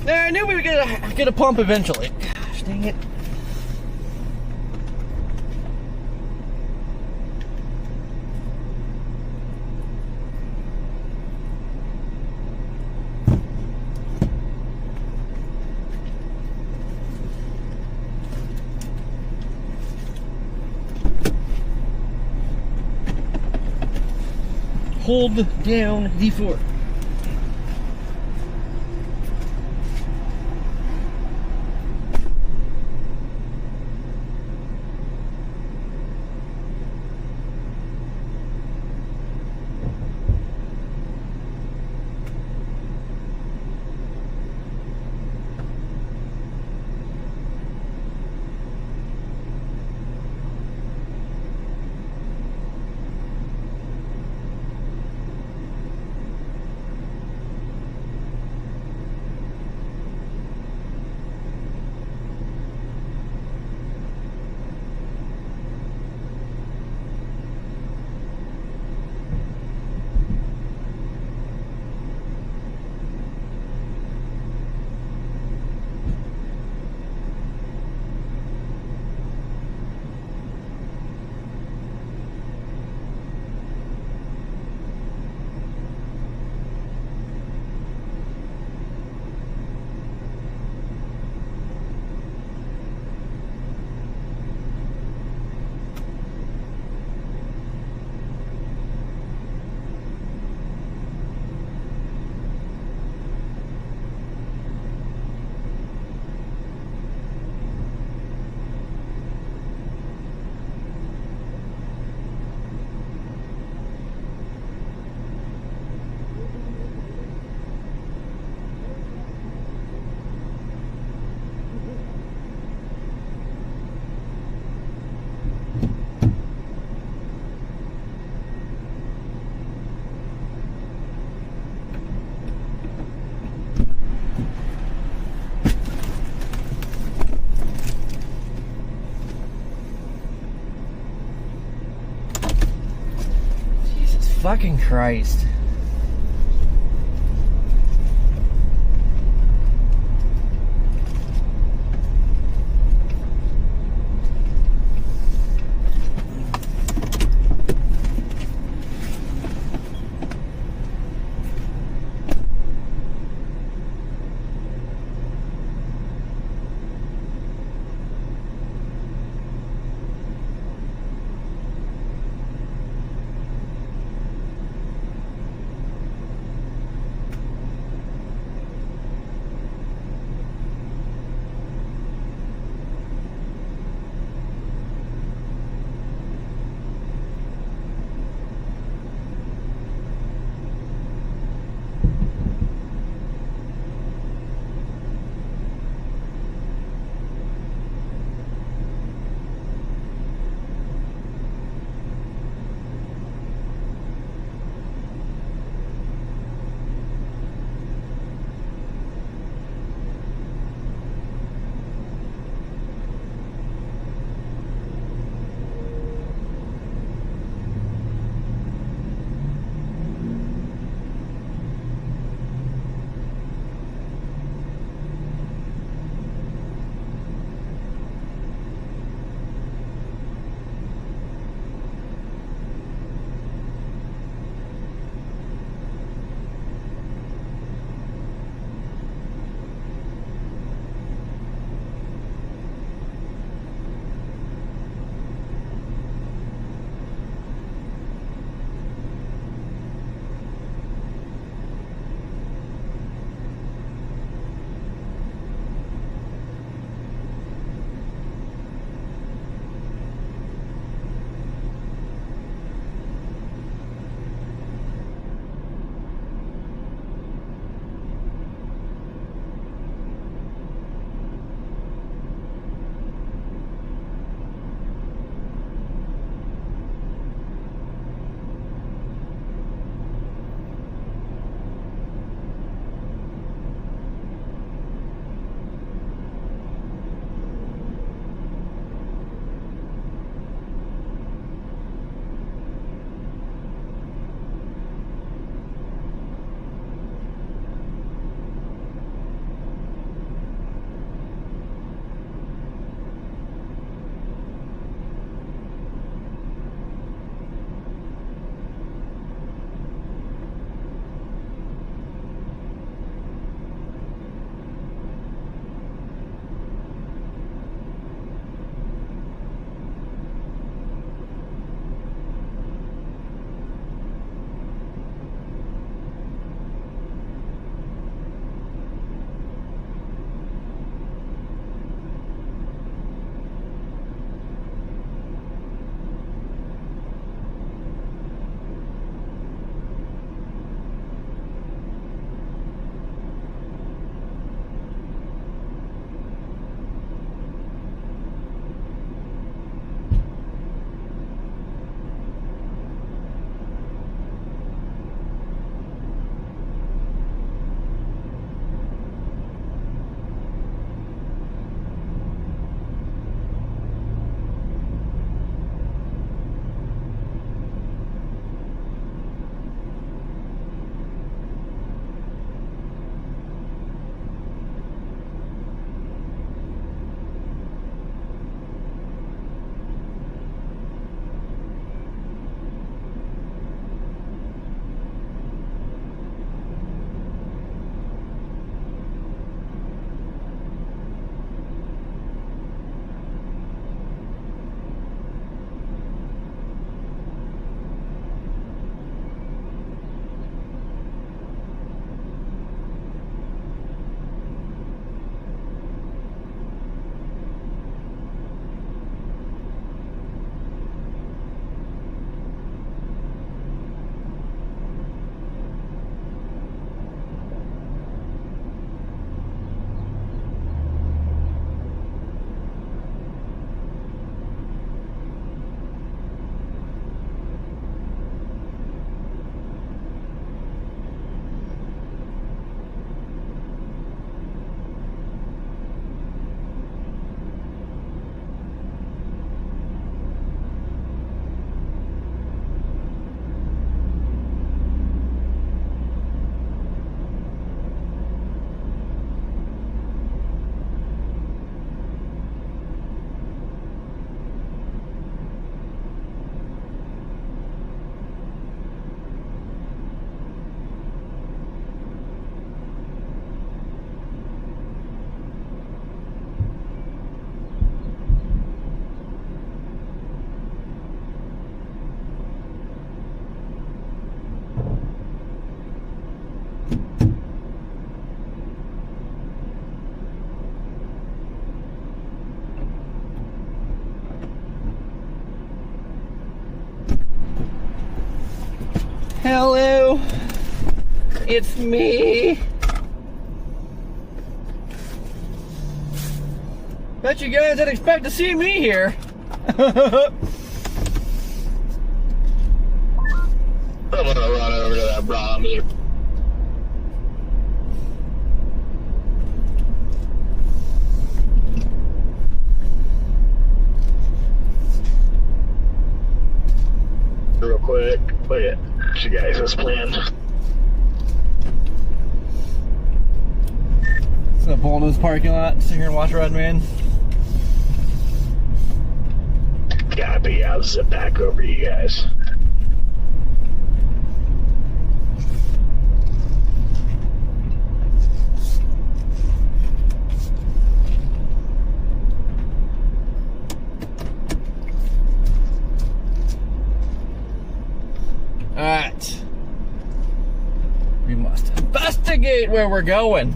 I knew we would get a pump eventually. Gosh, dang it. Hold down D4. Fucking Christ. Hello, it's me. Bet you guys didn't expect to see me here.
I'm gonna run over to that Brahms. Real quick, look at you guys' this plan.
So pull into this parking lot, sit here and watch Red Man.
Gotta be, I'll zip back over to you guys.
Alright. We must investigate where we're going.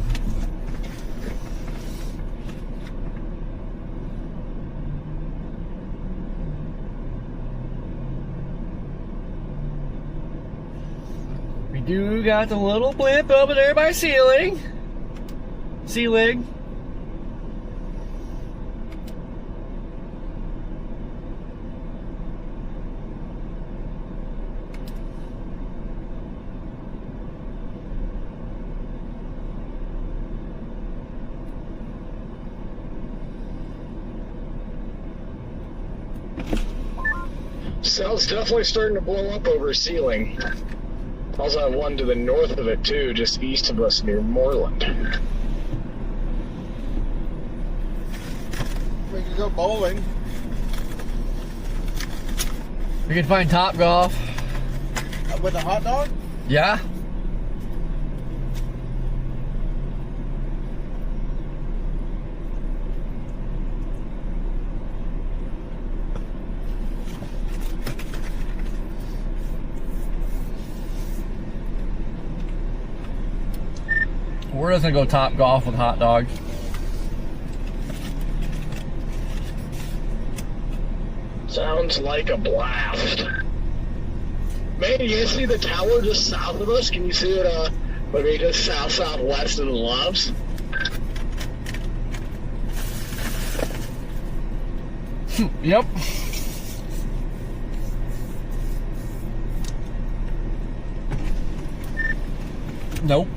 We do got the little blimp over there by Sealing. Sealing.
Cell's definitely starting to blow up over Ceiling. Also have one to the north of it too, just east of us near Moreland.
We can go bowling.
We can find Top Golf.
With a hot dog?
Yeah. We're just gonna go Top Golf with hot dogs.
Sounds like a blast. Man, you guys see the tower just south of us? Can you see it, maybe just southwest of the Loves?
Yep. Nope.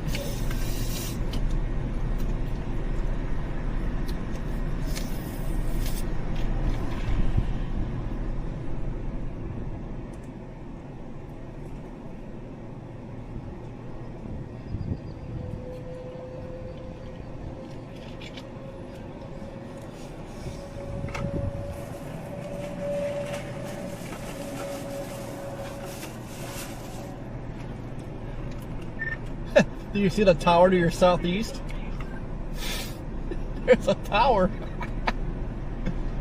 Do you see the tower to your southeast? There's a tower.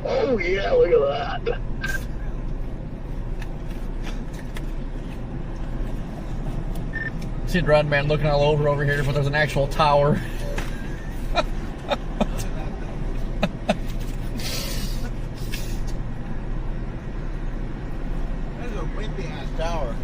Oh yeah, look at that.
See the Red Man looking all over here, but there's an actual tower.
There's a wimpy ass tower.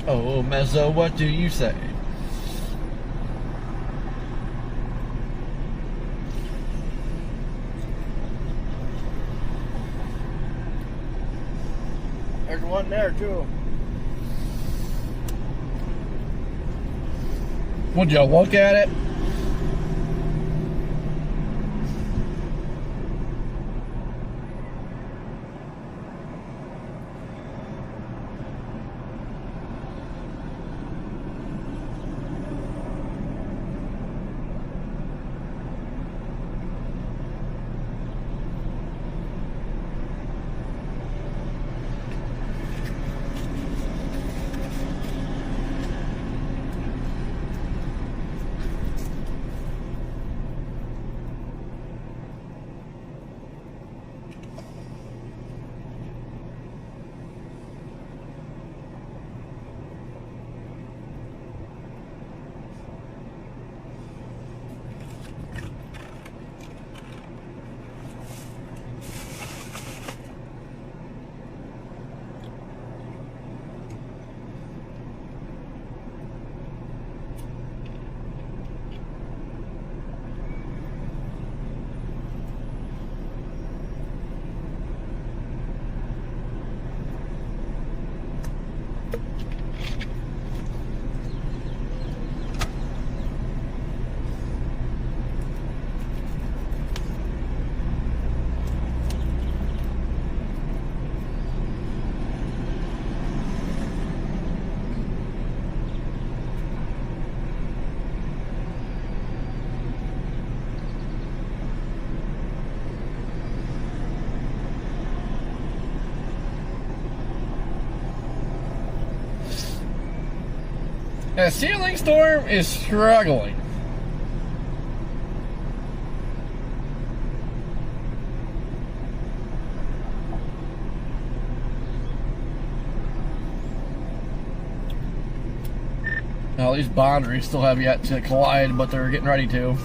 Oh, Mezzo, what do you say?
There's one there too.
Would you look at it? The ceiling storm is struggling. Now these boundaries still have yet to collide, but they're getting ready to.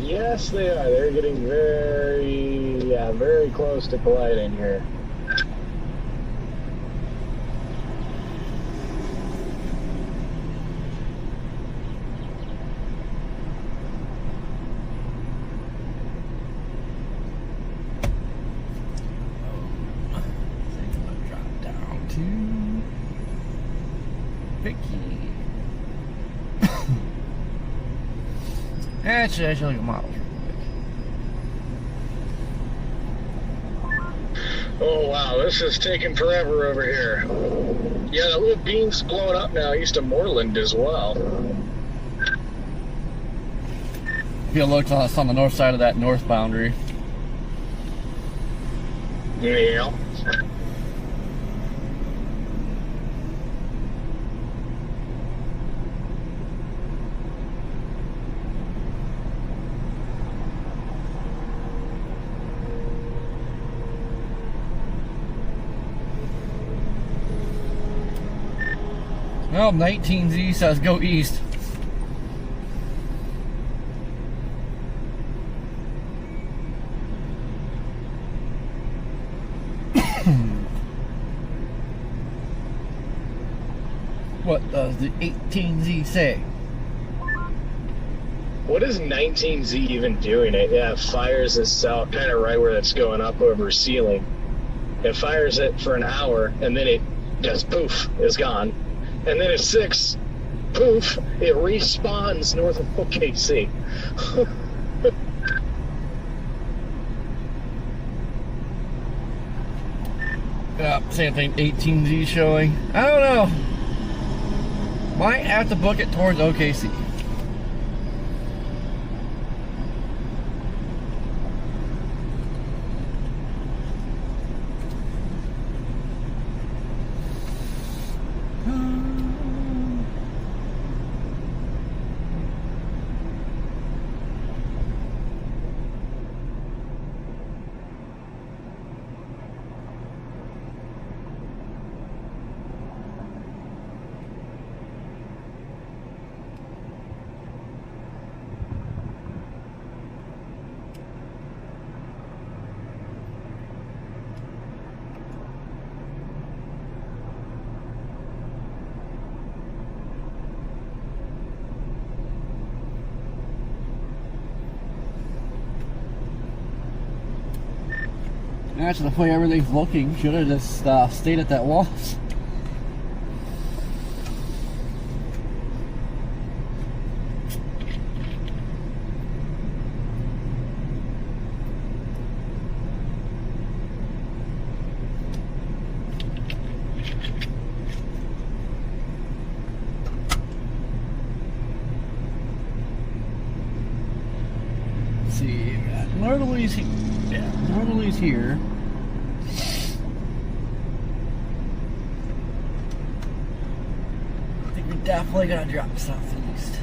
Yes, they are. They're getting very close to colliding here.
Actually, I should look at models real quick.
Oh wow, this is taking forever over here. Yeah, that little beam's blowing up now east of Moreland as well.
If you look, it's on the north side of that north boundary.
Yeah.
Well, 19Z says go east. What does the 18Z say?
What is 19Z even doing? It fires this out kind of right where it's going up over ceiling. It fires it for an hour and then it just poof, is gone. And then at 6, poof, it respawns north of OKC.
Yeah, same thing, 18Z showing. I don't know. Might have to book it towards OKC. Actually, the way everything's looking, should have just stayed at that was. Let's see, we got northerlies here. Yeah, northerlies here. I think we're definitely gonna drop southeast.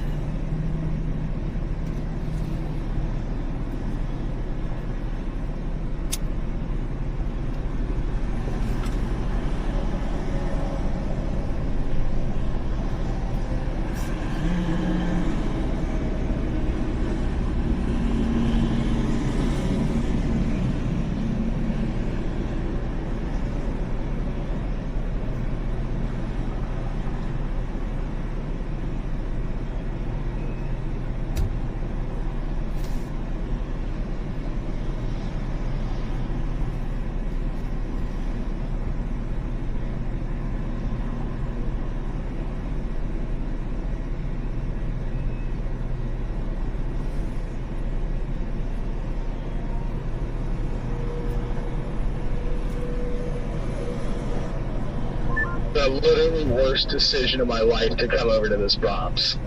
the literally worst decision of my life to come over to this props.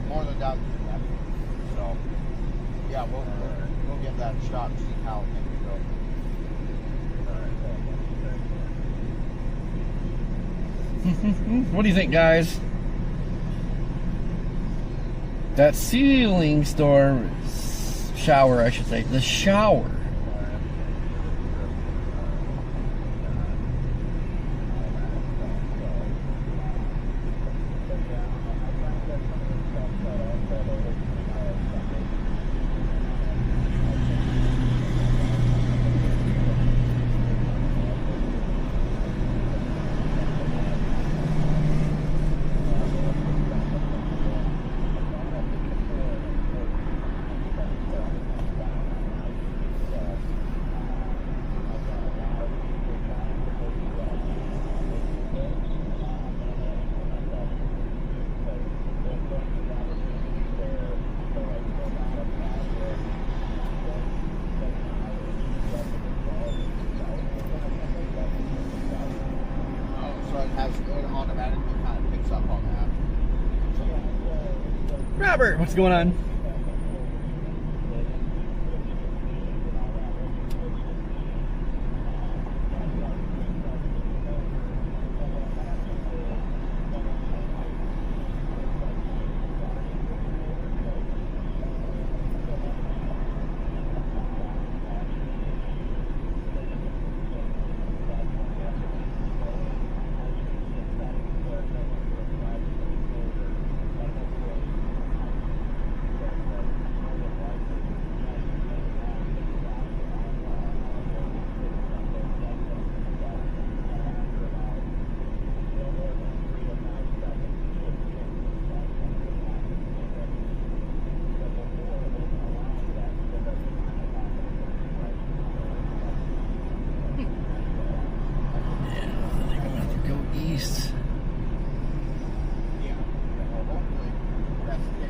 More than doubt that. So, yeah, we'll give that a shot and see how things go.
What do you think, guys? That ceiling storm shower, I should say, the shower. Robert, what's going on?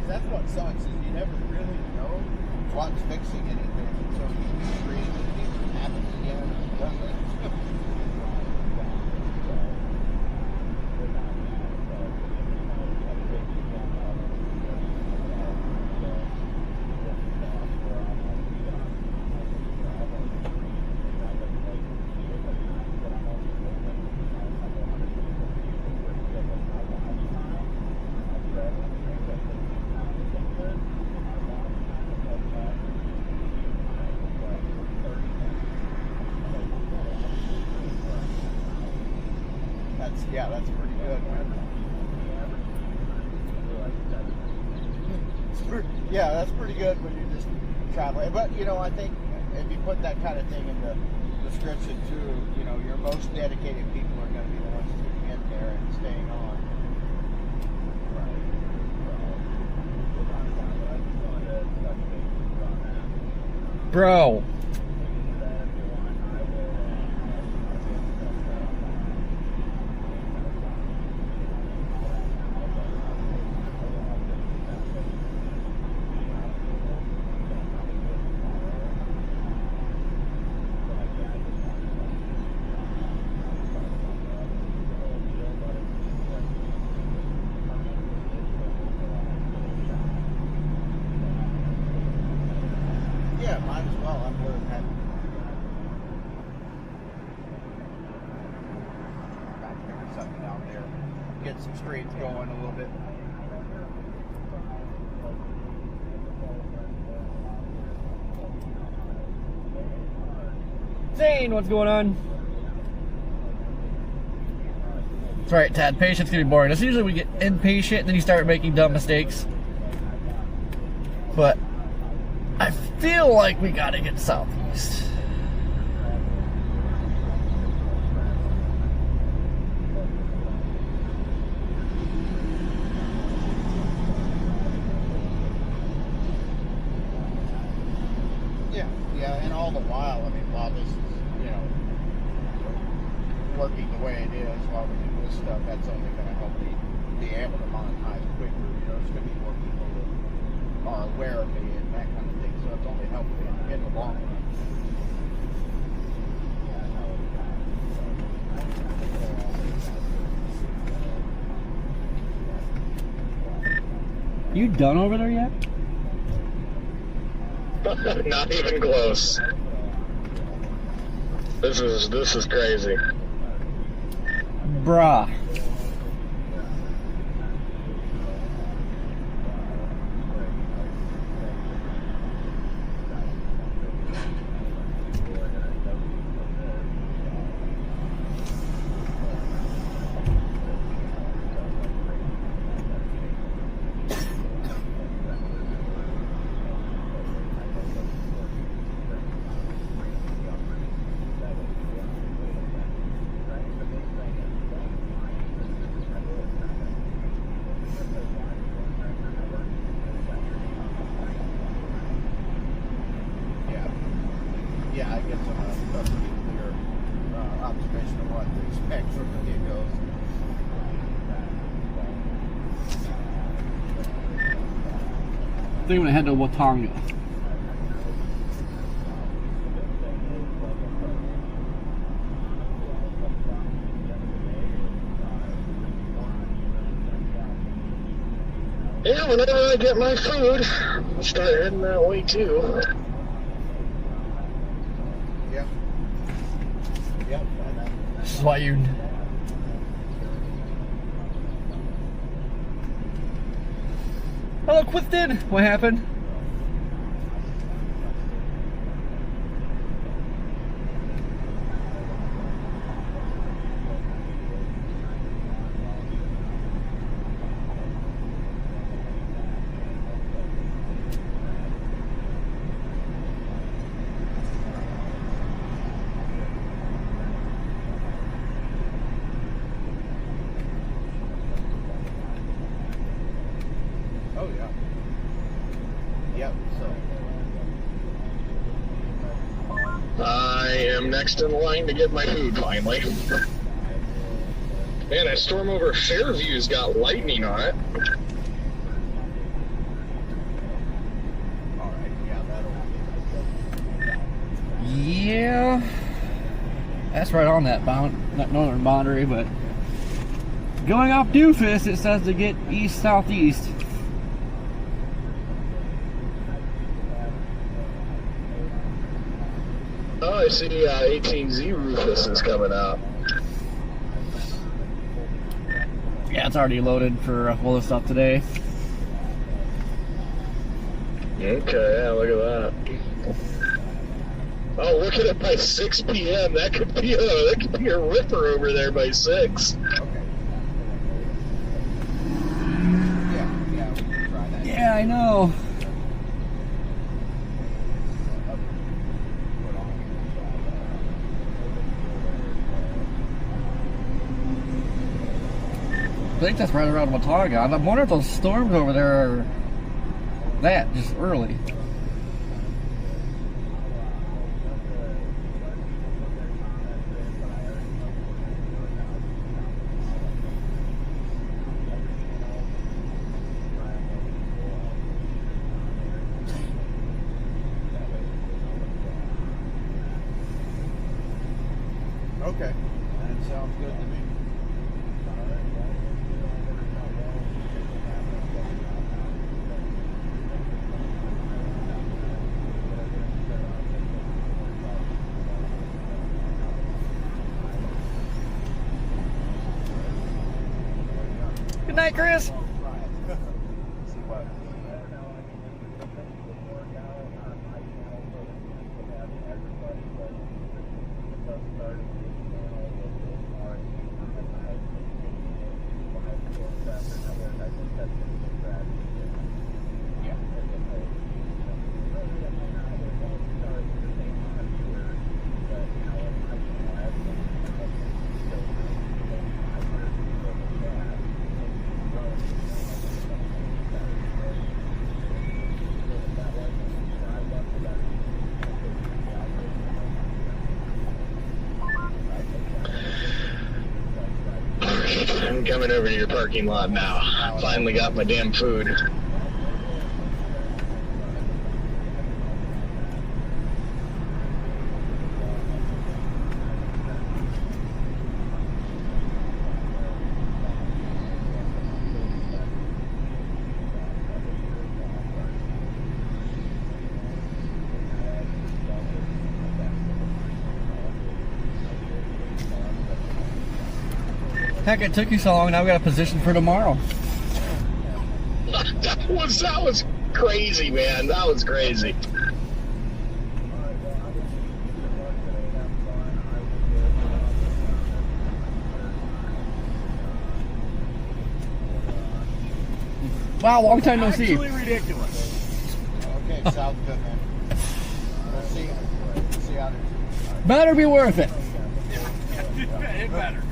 That's what sucks, is you never really know what's fixing anything until you create it happens again. Yeah, that's pretty good. Yeah, that's pretty good when you're just traveling. But, you know, I think if you put that kind of thing in the description too, you know, your most dedicated people are going to be the ones sitting in there and staying on.
Bro.
Yeah, might as well. I'm more than happy. Back figure something out there. Get some streets going a little bit.
Zane, what's going on? That's right, Tad. Patience can be boring. It's usually we get impatient, then you start making dumb mistakes. But I feel like we gotta get southeast.
working the way it is while we do this stuff, that's only going to help me be able to monetize quicker. You know, there's going to be more people that are aware of me and that kind of thing, so it's only helping me in the long run.
You done over there yet?
Not even close. This is crazy.
Bruh.
Yeah, I get some pretty clear observation of what to expect from the get-go.
I think I'm gonna head to Watanga.
Yeah, whenever I get my food, I'll start heading that way too.
Yep. Yep.
This is why you. Hello, Clifton. What happened?
Oh, yeah. Yep, so.
I am next in line to get my food finally. Man, that storm over Fairview's got lightning on it.
Alright, yeah, that'll.
Yeah. That's right on that northern boundary, but going off Doofus, it says to get east-southeast.
Oh, I see 18Z Rufus is coming out.
Yeah, it's already loaded for all this stuff today.
Okay, yeah, look at that. Oh, look at it by 6 p.m. That could be a ripper over there by 6.
Okay. Yeah, we can try that.
Yeah, I know. I think that's right around Watauga. I'm wondering if those storms over there are that, just early.
Okay, that sounds good to me.
Good night, Chris.
I'm coming over to your parking lot now. Finally got my damn food.
Heck, it took you so long. Now we got a position for tomorrow.
That was crazy, man. That was crazy.
Wow, long time no see.
Actually ridiculous. Okay, sounds good, man. Let's see how it is.
Better be worth it.
It better be.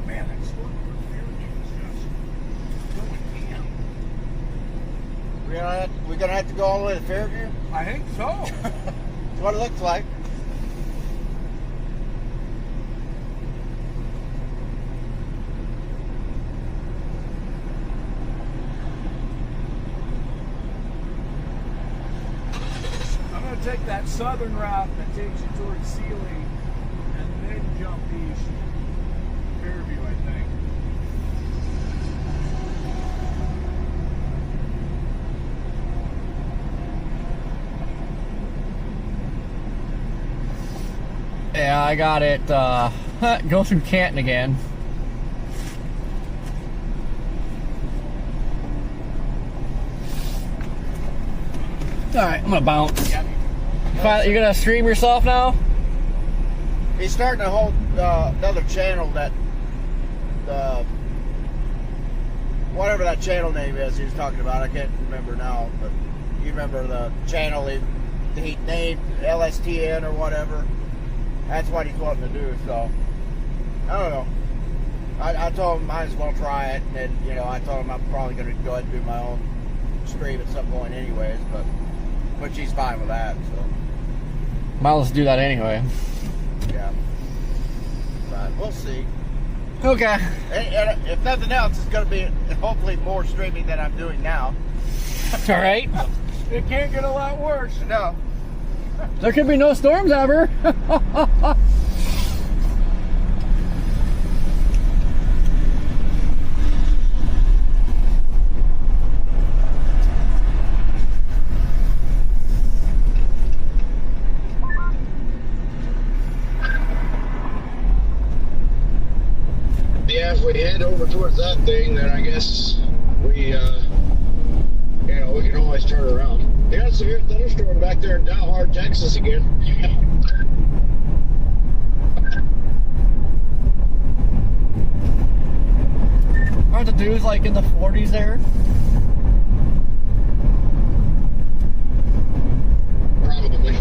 Man, that storm is just going ham. We're gonna have to go all the way to Fairview? I think so. That's what it looks like. Take that southern route that takes you towards Sealing and then jump east. Fairview, I think.
Yeah, I got it. Go through Canton again. Alright, I'm gonna bounce.
Yep.
You gonna stream yourself now?
He's starting to hold another channel that whatever that channel name is he was talking about. I can't remember now, but you remember the channel he named LSTN or whatever. That's what he's wanting to do. So I don't know. I told him might as well try it, and then I told him I'm probably going to go ahead and do my own stream at some point, anyways. But she's fine with that. So.
Might as well do that anyway.
Yeah. But we'll see.
Okay.
And if nothing else, it's going to be hopefully more streaming than I'm doing now.
All right.
It can't get a lot worse. No.
There could be no storms ever.
Yeah, if we head over towards that thing, then I guess we can always turn around. They got a severe thunderstorm back there in Dalhart, Texas again.
Aren't the dudes like in the 40s there?
Probably.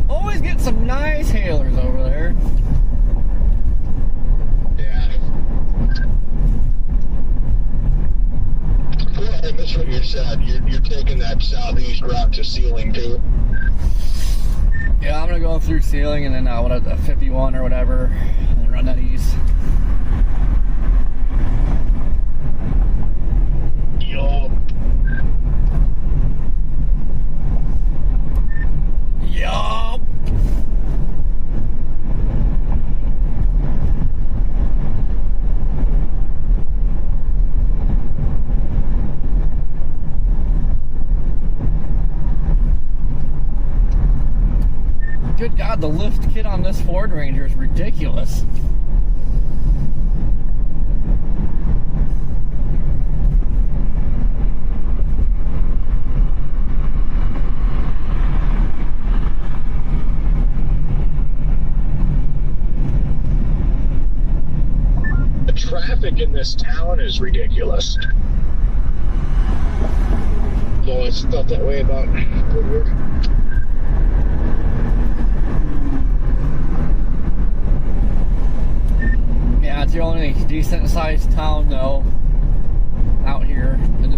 Always get some nice hailers over there.
Yeah.
Well, I missed what you said. You're taking that southeast route to Sealing too.
Yeah, I'm gonna go through Sealing and then 51 or whatever, and then run that east.
Yup.
Yup. Good God, the lift kit on this Ford Ranger is ridiculous.
The traffic in this town is ridiculous.
I've always felt that way about Woodward.
Yeah, it's the only decent sized town though out here in the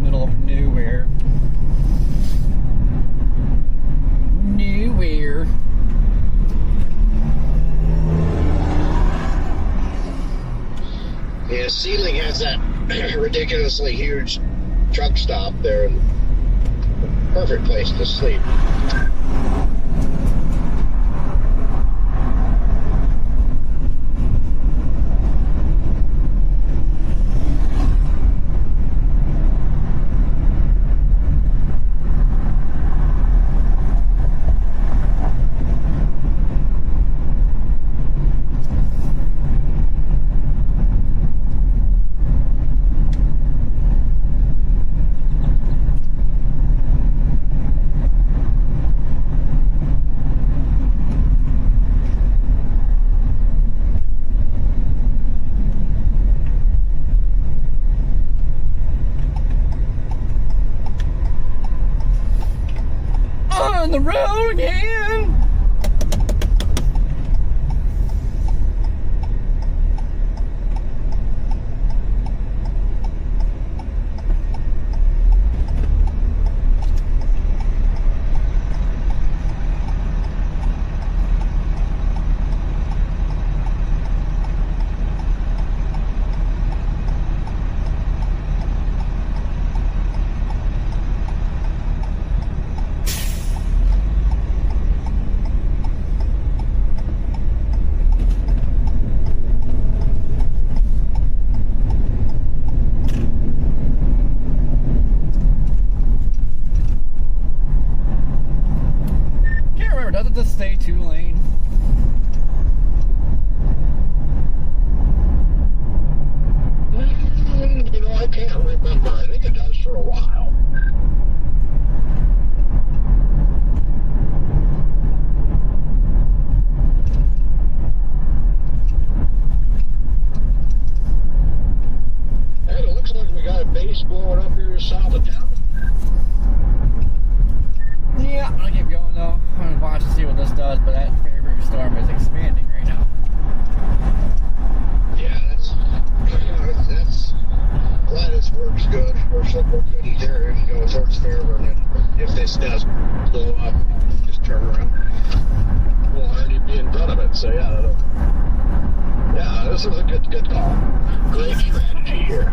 ridiculously huge truck stop there. Perfect place to sleep.
On the road again. Doesn't this stay 2-lane?
You know, I can't remember. I think it does for a while. Hey, it looks like we got a base blowing up here south of town.
Yeah, I'll keep going though. I'm gonna watch to see what this does, but that February storm is expanding right now.
Yeah, that's glad this works good. Works like we're good either. If you go towards Fairburn, and if this does blow up, just turn around.
We'll already be in front of it, so yeah, this is a good call. Great strategy here.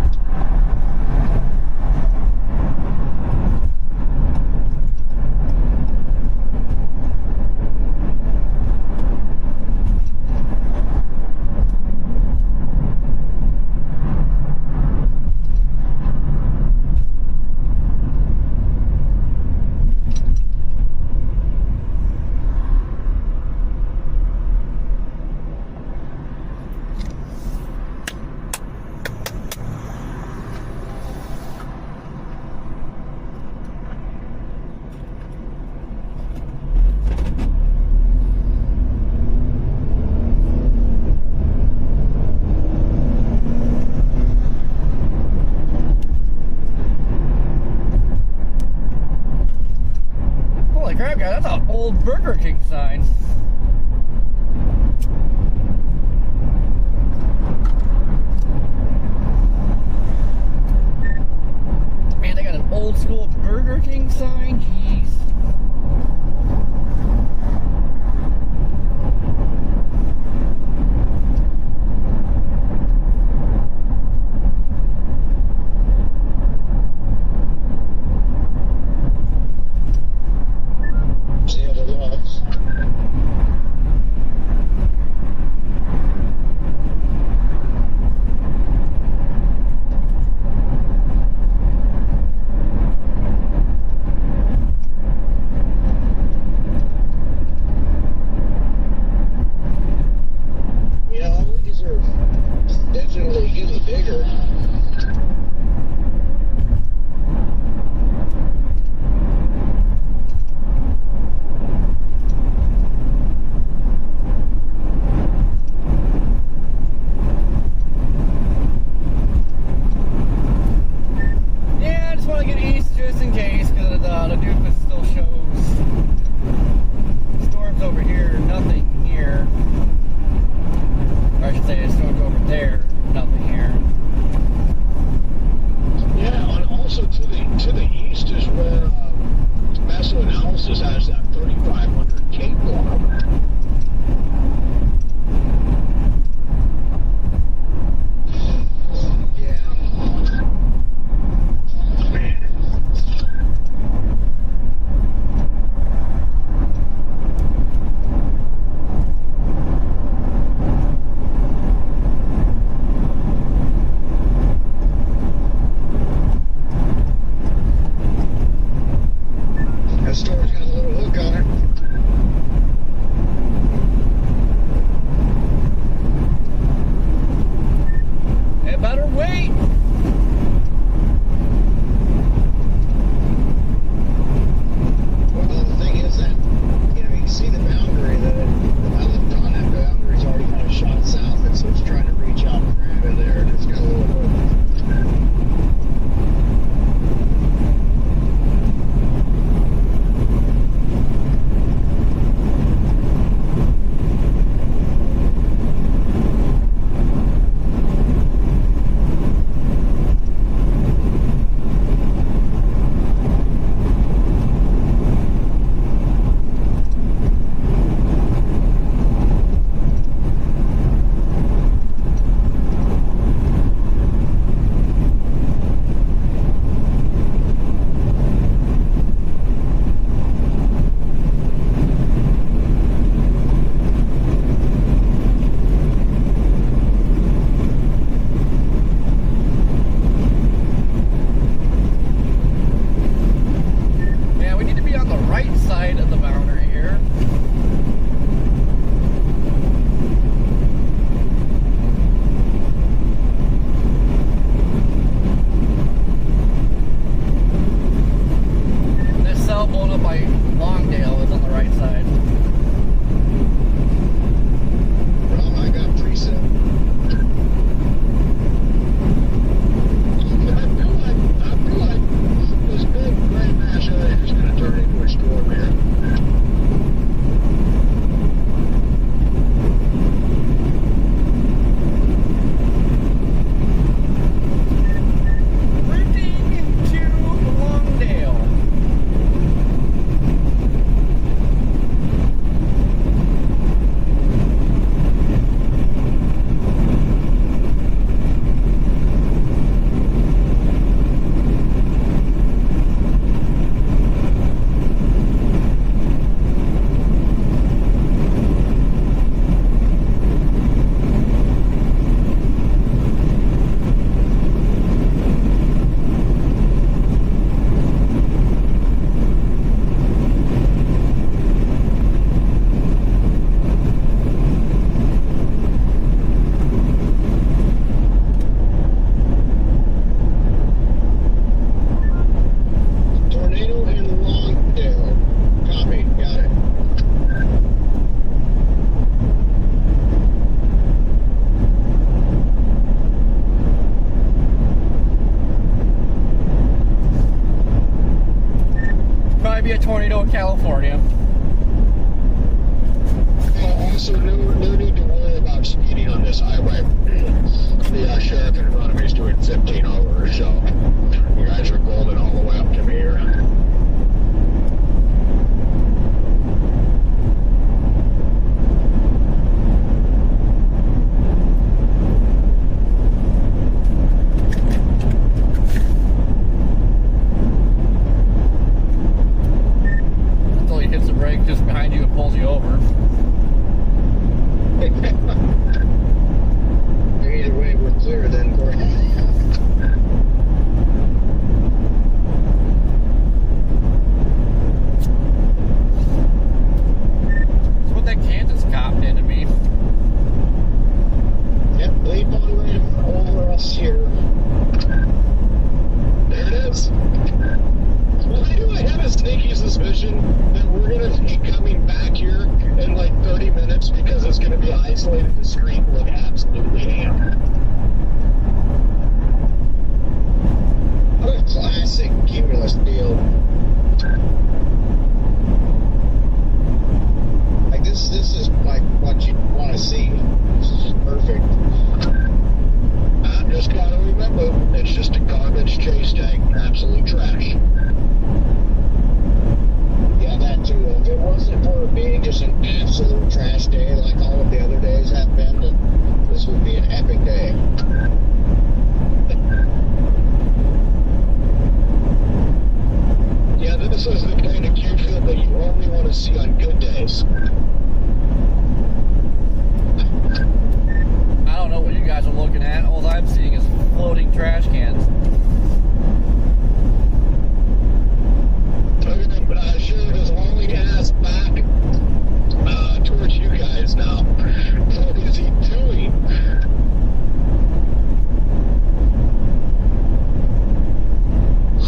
Holy crap, guy, that's an old Burger King sign. Man, they got an old school Burger King sign? Jeez.
Yeah, the lots. Yeah, all these are definitely getting bigger.
Yeah, I just want to get east just in case, because the Duke still shows storms over here, nothing here. Or I should say it storms over there, nothing here.
Yeah, and also to the east is where Messel Analysis has that 3500 Cape block.
Yeah.
be a tornado in California.
Also, no need to worry about speeding on this highway. The sheriff in front of me is doing 15 over, so you guys are golden all the way up to me here.
Until he hits the brake just behind you and pulls you over.
Either way, we're clear then, Corey.
That's what that Kansas cop did to me.
Yep, leap on right over us here.
There it is. Why do I have a sneaky suspicion that we're going to be coming back here in like 30 minutes because it's going to be isolated, discreet, and look absolutely hammered?
What a classic Cumulus deal. Like this is like what you want to see. This is just perfect.
I just got to remember, it's just a garbage chase tank, absolute trash.
Yeah, that too. If it wasn't for it being just an absolute trash day like all of the other days have been, then this would be an epic day.
Yeah, this is the kind of cute field that you only want to see on good days.
I don't know what you guys are looking at. All I'm seeing is floating trash cans.
Sheriff is hauling ass back towards you guys now. What is he doing?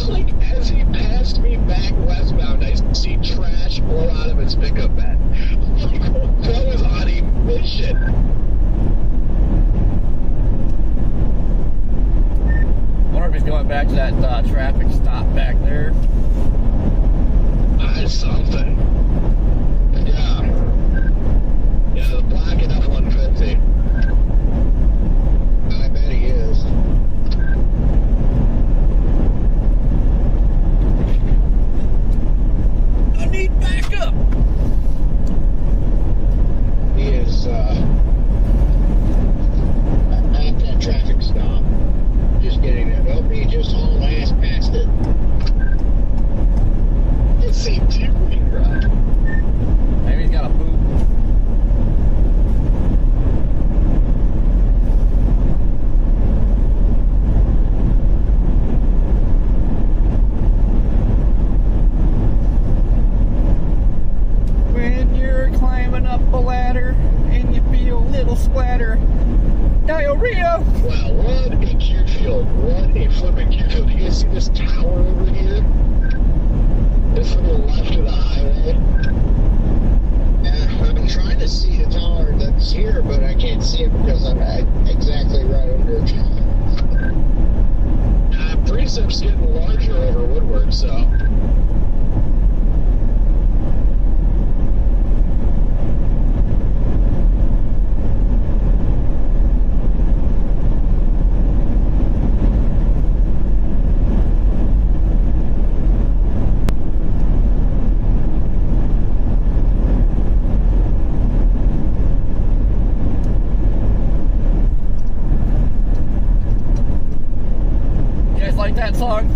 Like, as he passed me back westbound, I see trash blow out of his pickup bed. Like, what was on him mission?
I wonder if he's going back to that traffic stop back there.
Something. Yeah. Yeah, the black and F-150.
I bet he is.
I need backup.
He is at that traffic stop. Just getting it. Oh, he just hauled ass past it.
What's he doing, bro?
Maybe he's got a poop. When you're climbing up a ladder and you feel a little splatter, diarrhea.
Wow, what a cute field. What a flipping cute field. Do you guys see this tower over here? It's to the left of the highway.
Yeah, I'm trying to see the tower that's here, but I can't see it because I'm exactly right under it.
Precept's getting larger over Woodward, so.
Like that song?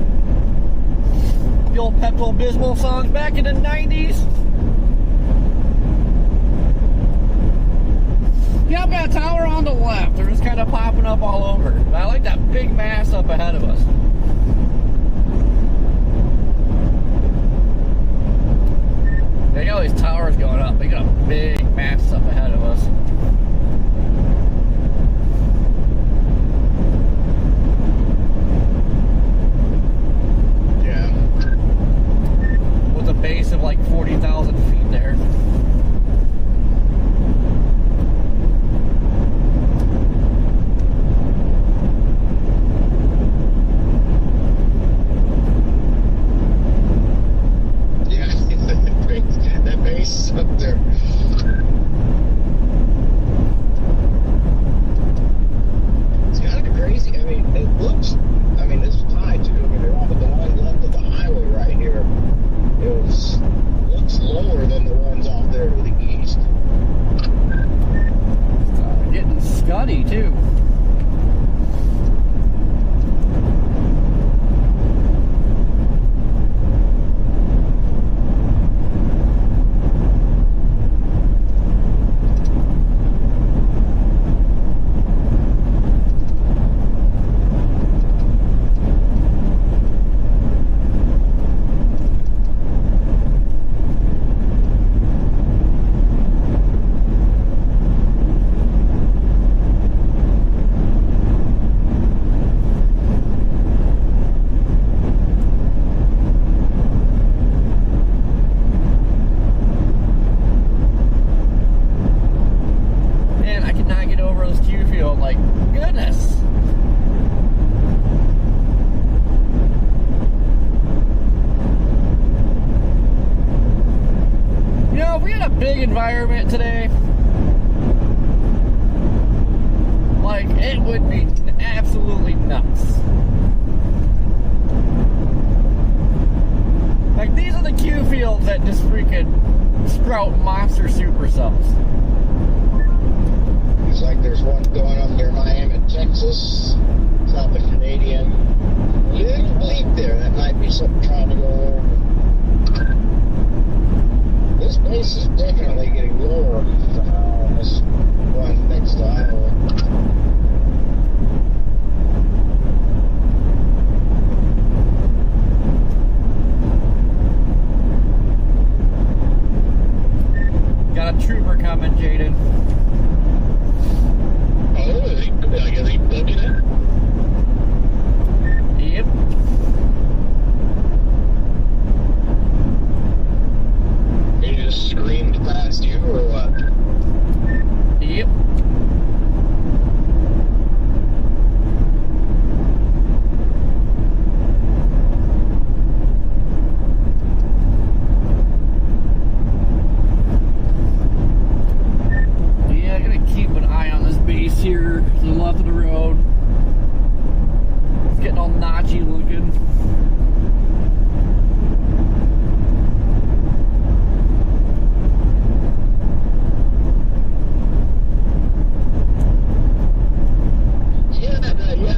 The old Pepto-Bismol song back in the 90s? Yeah, I've got a tower on the left. They're just kind of popping up all over. But I like that big mass up ahead of us. They got all these towers going up. They got a big mass up ahead of us. With a base of like 40,000 feet there. big environment today, like, it would be absolutely nuts. Like, these are the Q fields that just freaking sprout monster super subs.
It's like there's one going up near Miami, Texas, South of Canadian. Little bleak there. That might be something trying to go over. This base is definitely getting lower on this one next to Iowa.
Got a trooper coming, Jaden.
Oh, is he booking it?
Yep.
He just screamed past you, or what?
Yep. Yeah, I gotta keep an eye on this base here to the left of the road. It's getting all notchy looking.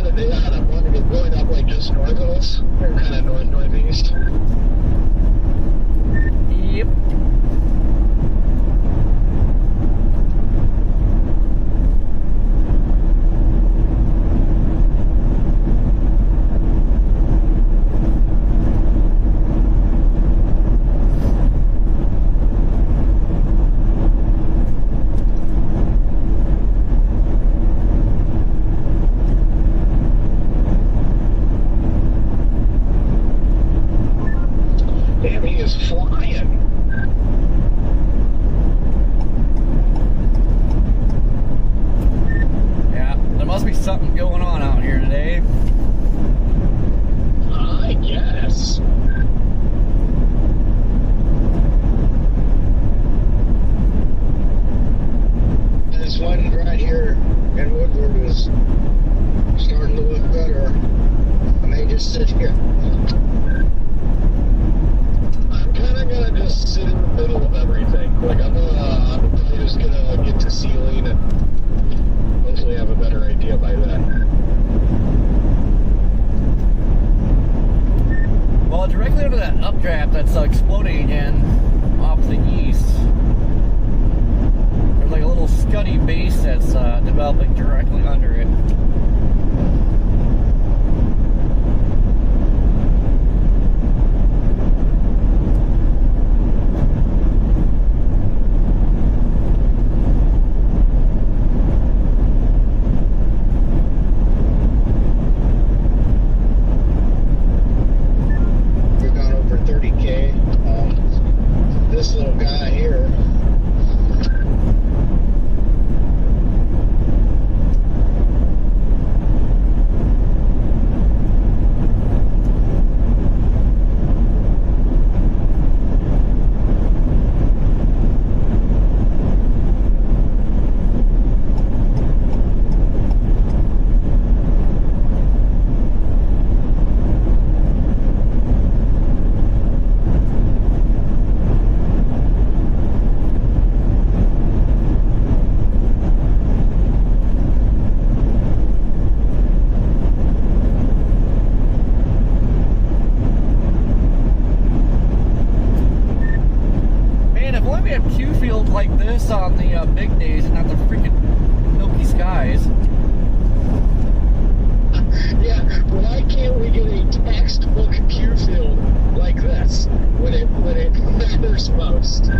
The day out, I'm wondering if going up like just north of us, or kind of northeast.
Yep.
Damn, he is flying.
Yeah, there must be something going on out here today.
I guess.
This one right here in Woodward is starting to look better. I may just sit here.
I'm kind of gonna just sit in the middle of everything. Like I'm probably just gonna get to ceiling and hopefully have a better idea by then.
Well, directly under that updraft that's exploding again off to the east. There's like a little scuddy base that's developing directly under it.
We've gone over 30K. This little guy here.
Man, if only we had Q fields like this on the big days and not the freaking milky skies.
Yeah, why can't we get a textbook Q field like this when it matters most?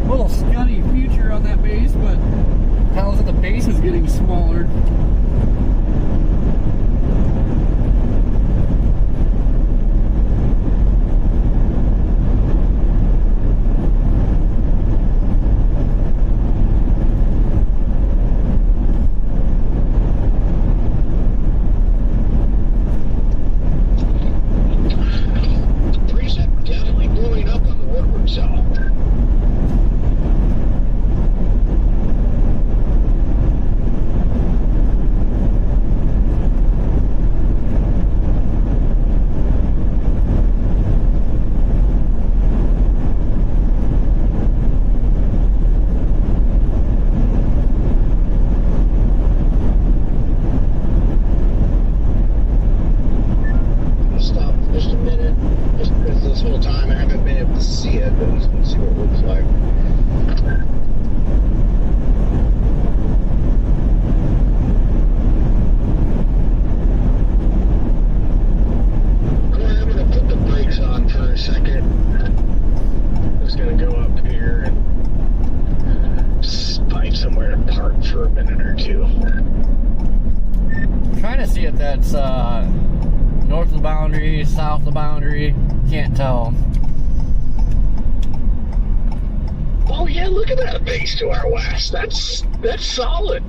Little scuddy future on that base, but how is it the base is getting smaller?
this whole time. I haven't been able to see it, but let's see what it looks like.
I'm going to put the brakes on for a second. I'm just going to go up here and just find somewhere to park for a minute or two.
I'm trying to see if that's north of the boundary, south of the boundary. Can't tell.
Oh yeah, look at that base to our west. That's solid.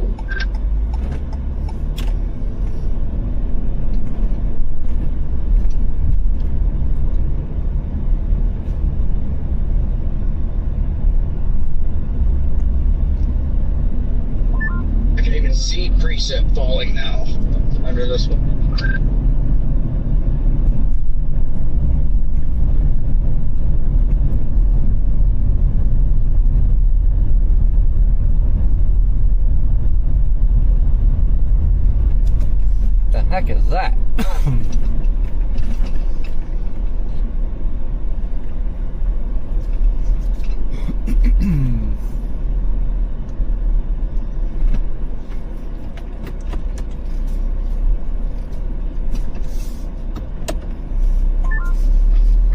I can even see precip falling now under this one.
The heck is that?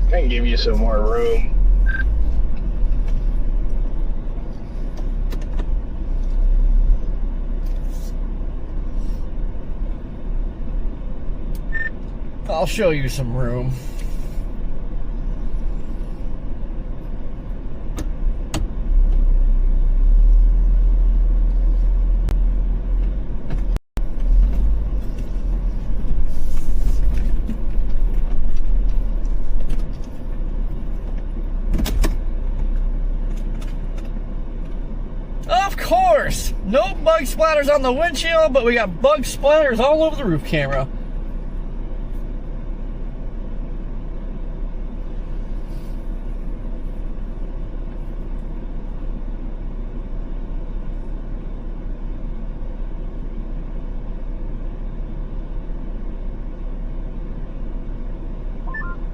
I can give you some more room.
I'll show you some room. Of course! No bug splatters on the windshield, but we got bug splatters all over the roof camera.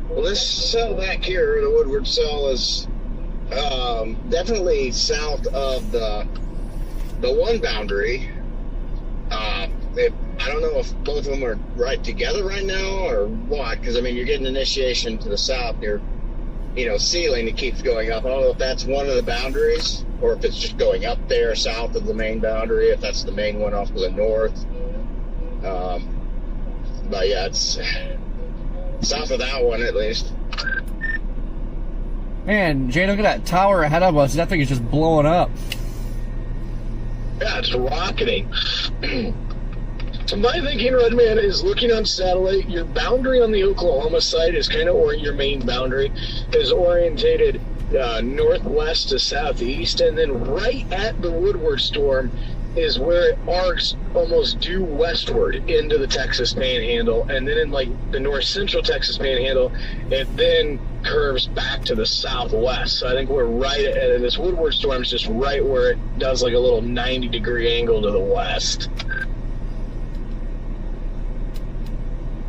Well, this cell back here, the Woodward cell, is definitely south of the one boundary. I don't know if both of them are right together right now or what, because I mean you're getting initiation to the south. You're, ceiling that keeps going up. I don't know if that's one of the boundaries or if it's just going up there south of the main boundary. If that's the main one off to the north. But yeah, it's south of that one at least.
Man, Jay, look at that tower ahead of us. That thing is just blowing up.
Yeah, it's rocketing. So my thinking, Redman, is looking on satellite, your boundary on the Oklahoma side is kind of, or your main boundary is orientated northwest to southeast, and then right at the Woodward storm is where it arcs almost due westward into the Texas Panhandle, and then in like the north central Texas Panhandle, it then curves back to the southwest. So I think we're right at this Woodward storm is just right where it does like a little 90-degree angle to the west.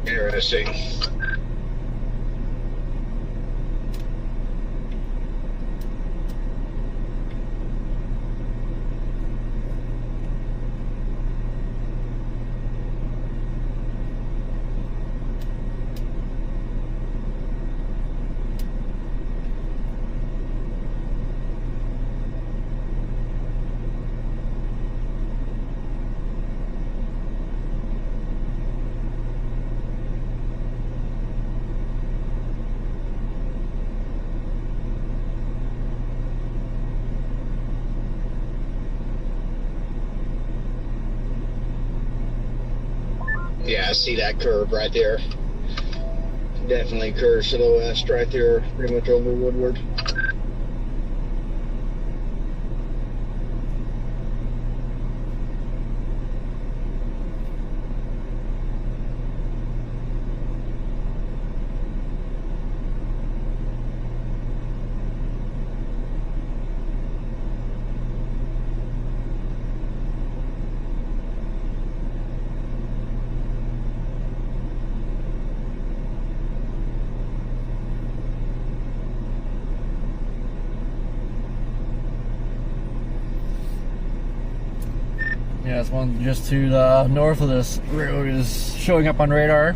Interesting. Yeah, I see that curve right there. Definitely curves to the west right there, pretty much over Woodward.
Yeah, this one just to the north of this road is showing up on radar.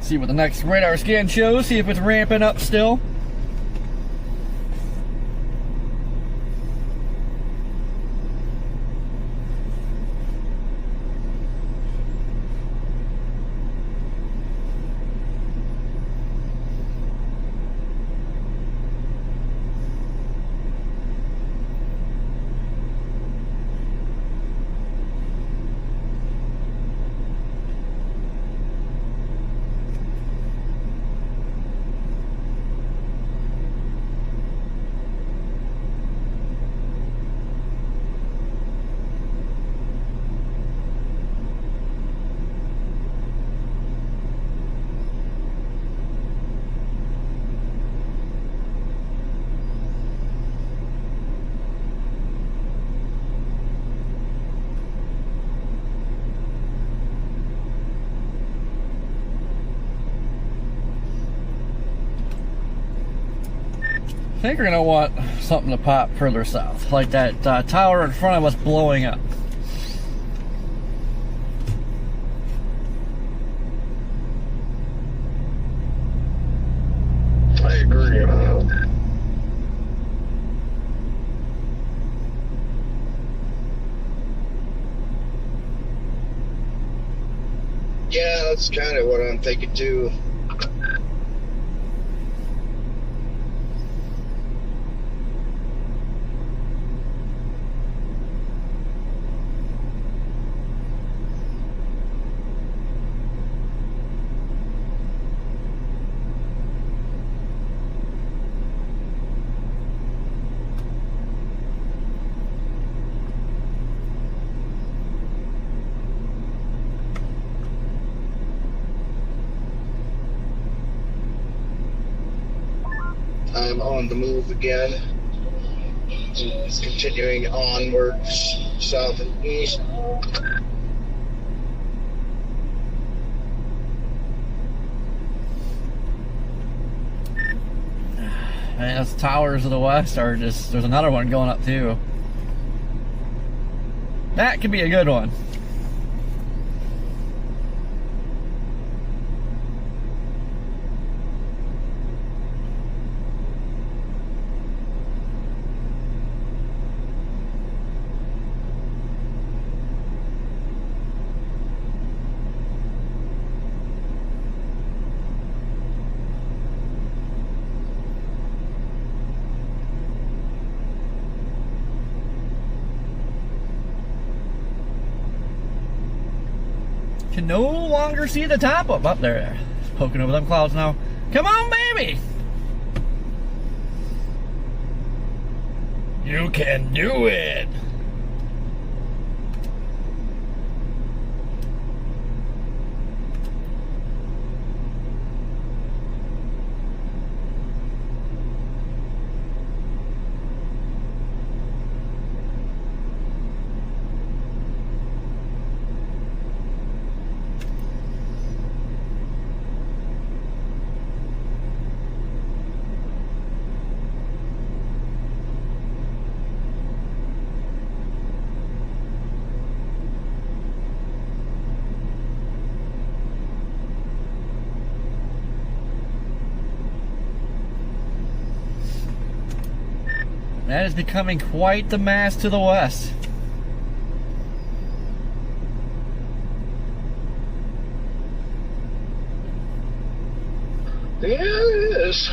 See what the next radar scan shows, see if it's ramping up still. I think we're gonna want something to pop further south, like that tower in front of us blowing up.
I agree.
Yeah, that's kind of what I'm thinking too. I'm on the move again. It's continuing onwards, south and east.
Man, those towers of the west are just, there's another one going up too. That could be a good one. Can no longer see the top of up there. Poking over them clouds now. Come on, baby! You can do it! That is becoming quite the mass to the west.
Yeah, it is.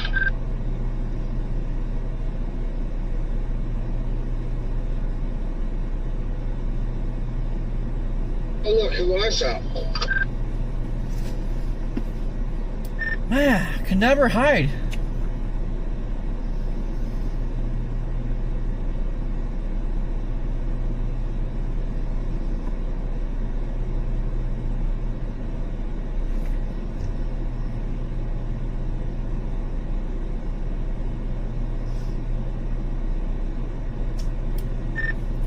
Oh, look who I found.
Man, can never hide.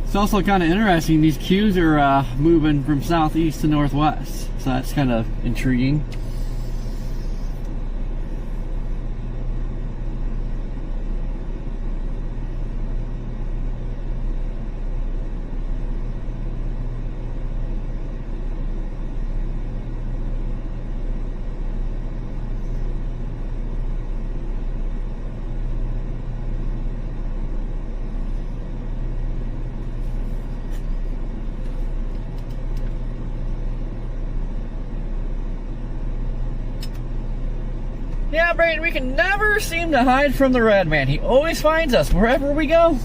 It's also kind of interesting, these queues are moving from southeast to northwest, so that's kind of intriguing. Yeah, Brayden, we can never seem to hide from the red man. He always finds us wherever we go.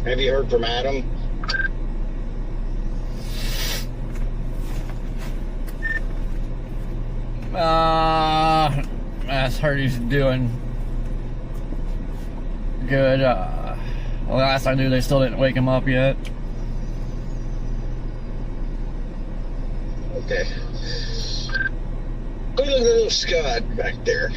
Have you heard from Adam?
That's heard he's doing good. Well, last I knew, they still didn't wake him up yet.
Okay. Look at the little Scud back there.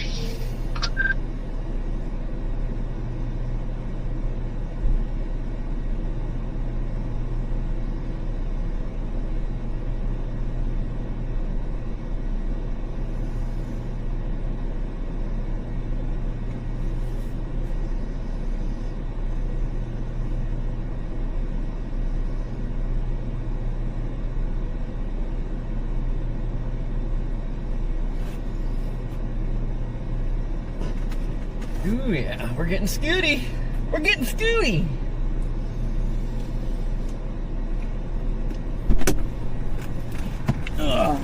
Ooh, yeah, we're getting scooty. We're getting scooty. Ugh.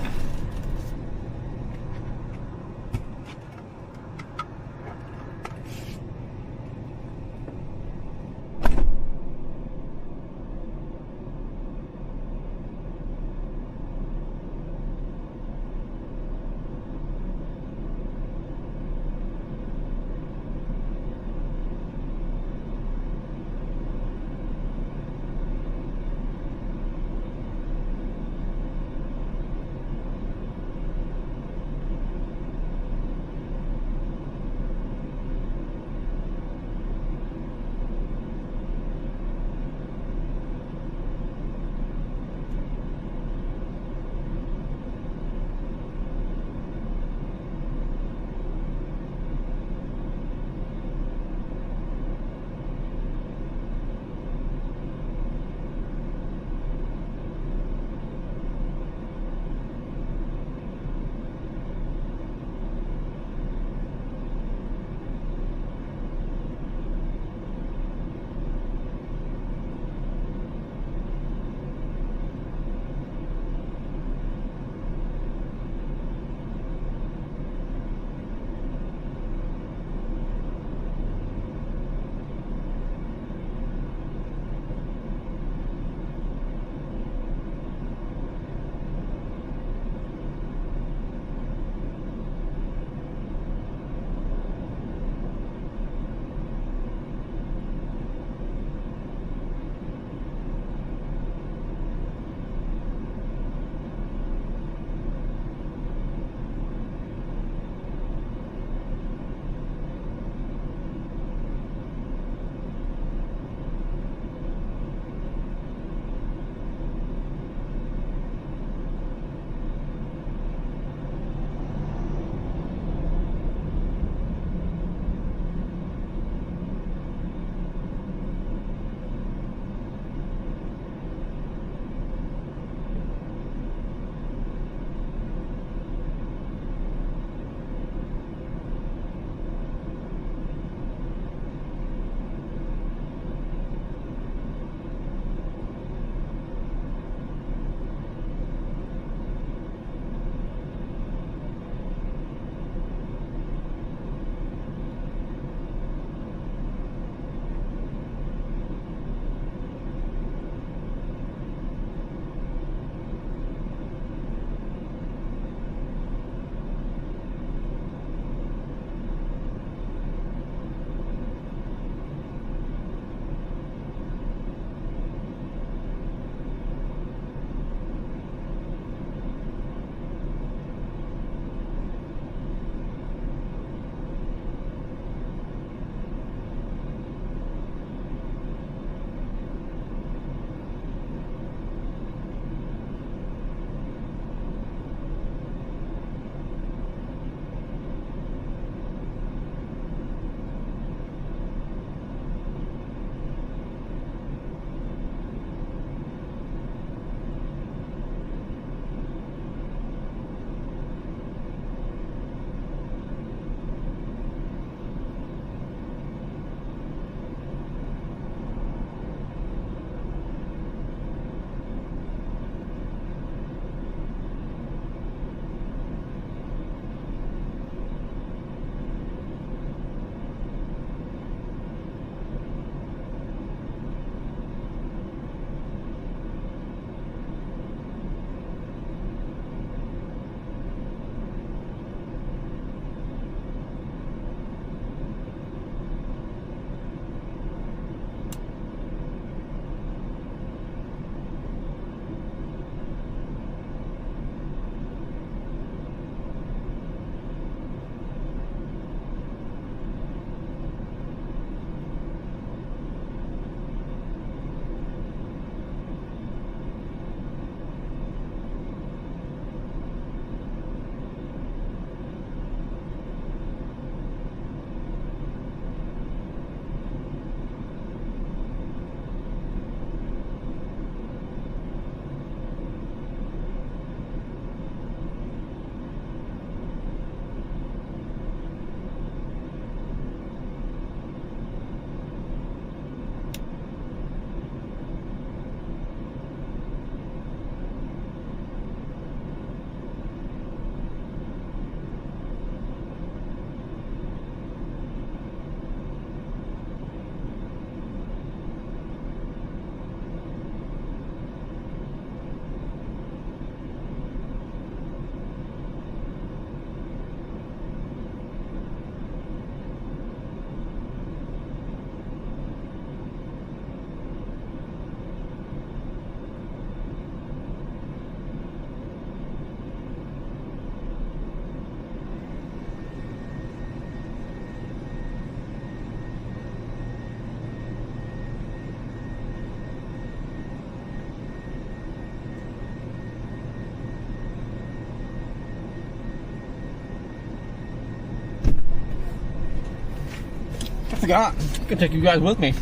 forgot. I could take you guys with me.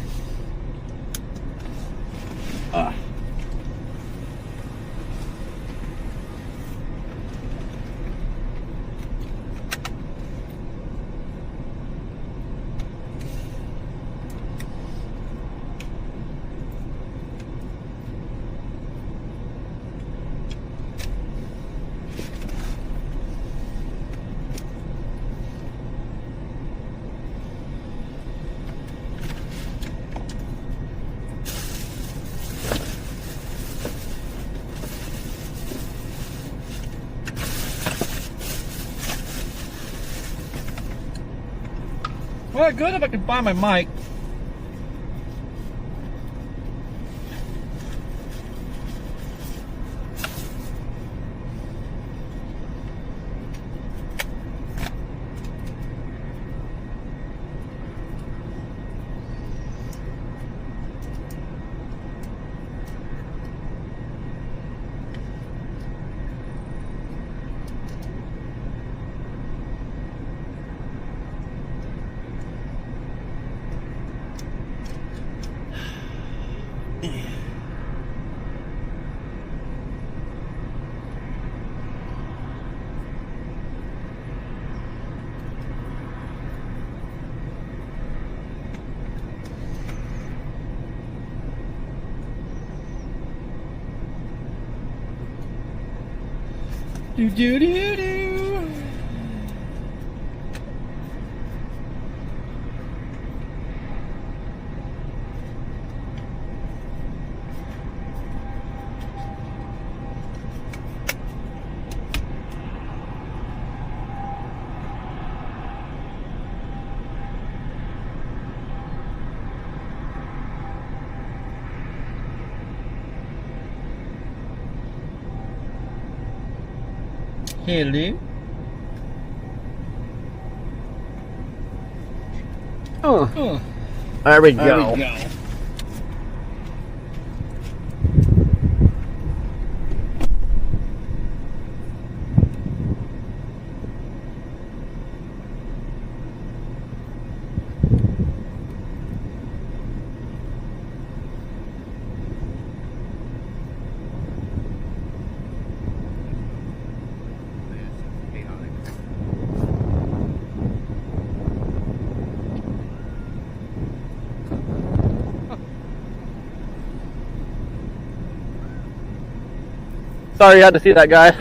Well, good if I can find my mic. Do do do do. Hello. Oh.
There we
There
go.
we go.
Sorry you had to see that, guy.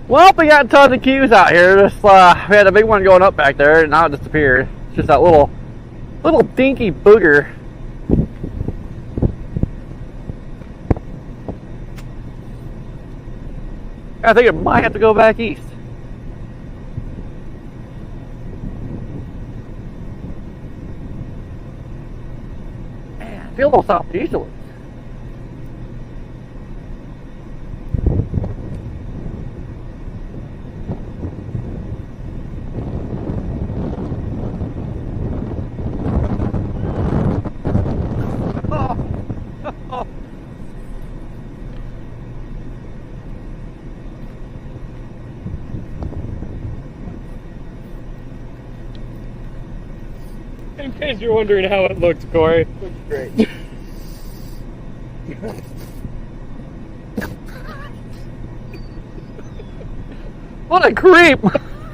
Well, we got tons of queues out here. Just, we had a big one going up back there, and now it disappeared. It's just that little dinky booger. I think it might have to go back east. Man, I feel a little southeasterly.
In case you're wondering how it looks, Corey.
Looks great.
What a creep!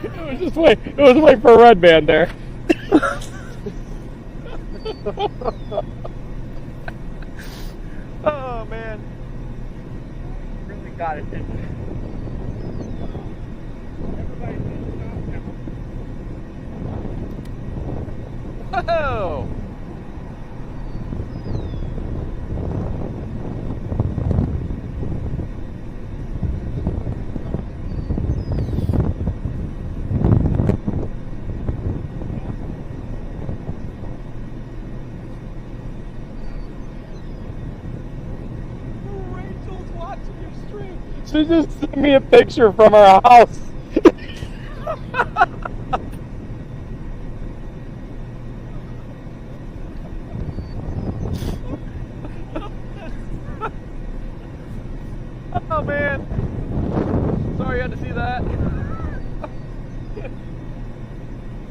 It was waiting for a red band there.
Oh man, really got it, didn't we? Whoa!
Rachel's watching your stream. She just sent me a picture from her house.
Oh man. Sorry you had to see that.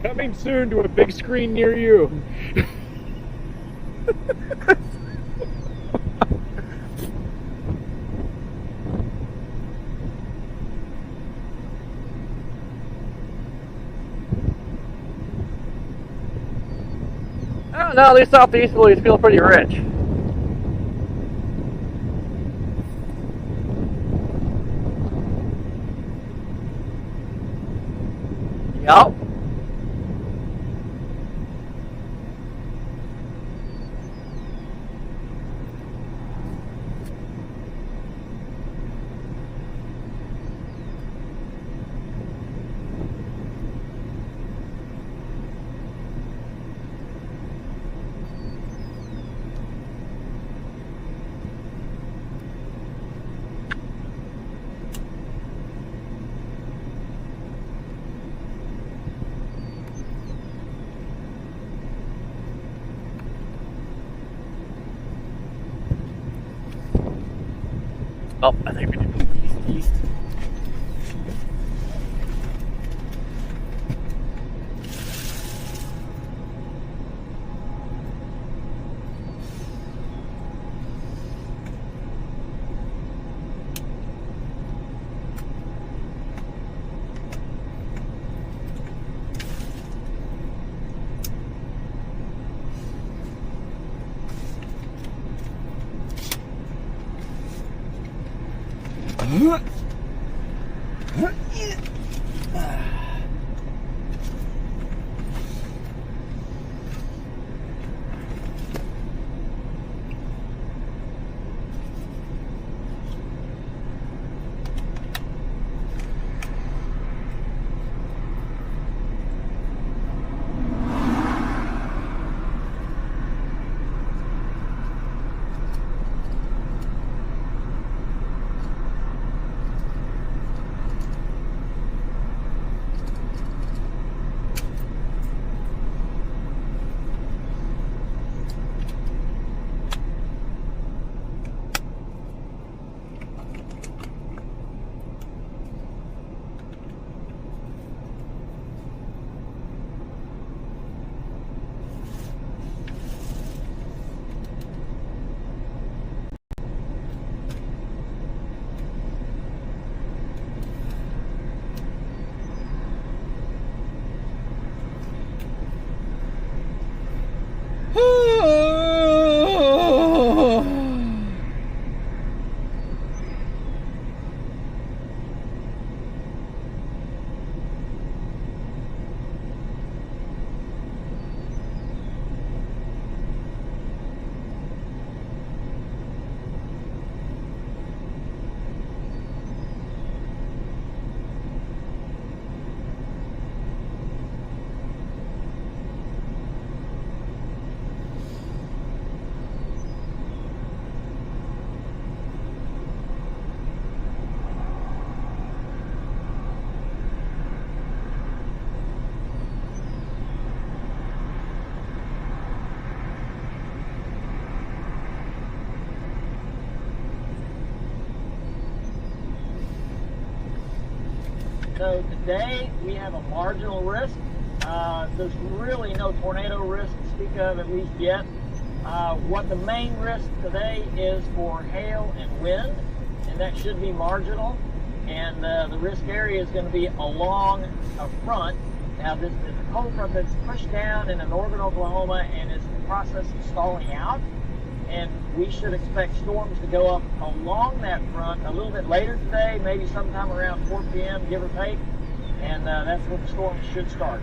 Coming soon to a big screen near you.
I don't know, these southeasterlies feel pretty rich. Yup. Oh, I think we did east.
So today we have a marginal risk. There's really no tornado risk to speak of, at least yet. What the main risk today is for hail and wind, and that should be marginal. And the risk area is going to be along a front. Now, this is a cold front that's pushed down in northern Oklahoma and is in the process of stalling out. And we should expect storms to go up along that front a little bit later today, maybe sometime around 4 p.m., give or take. And that's when the storms should start.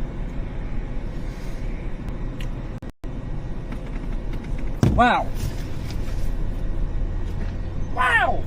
Wow. Wow.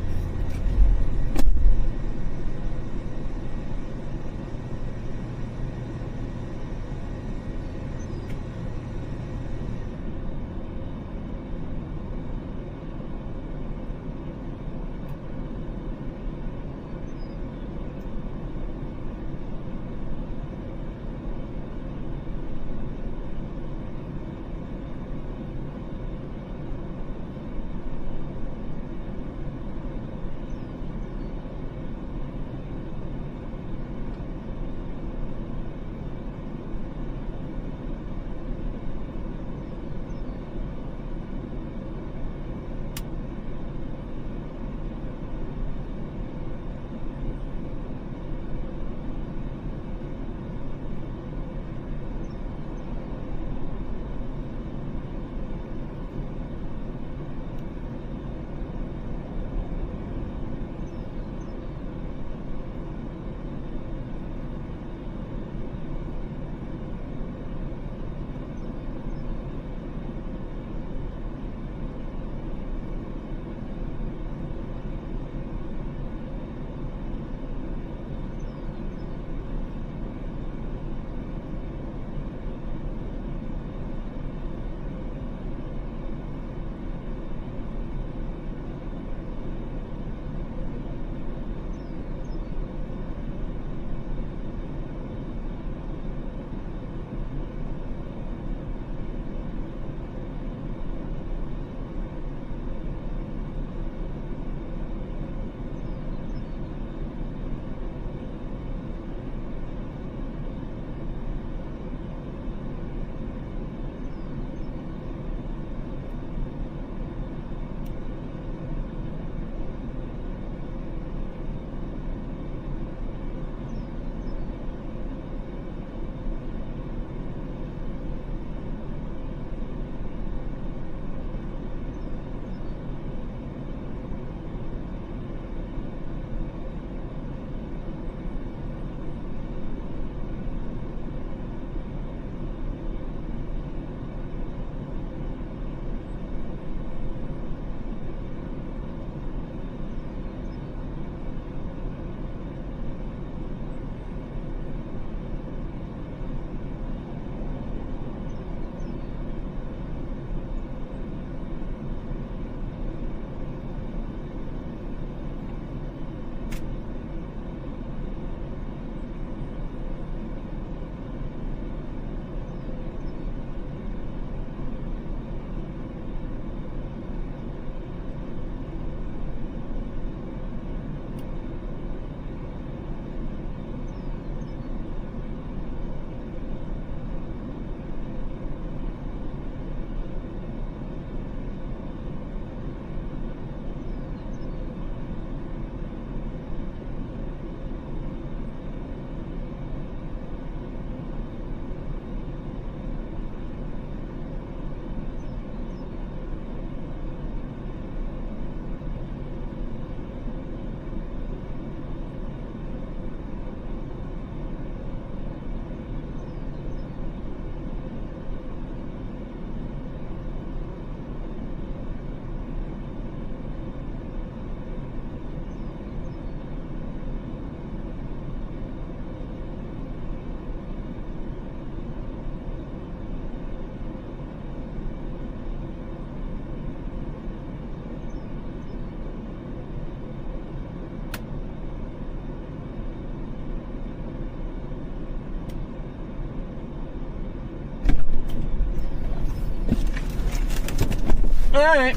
right.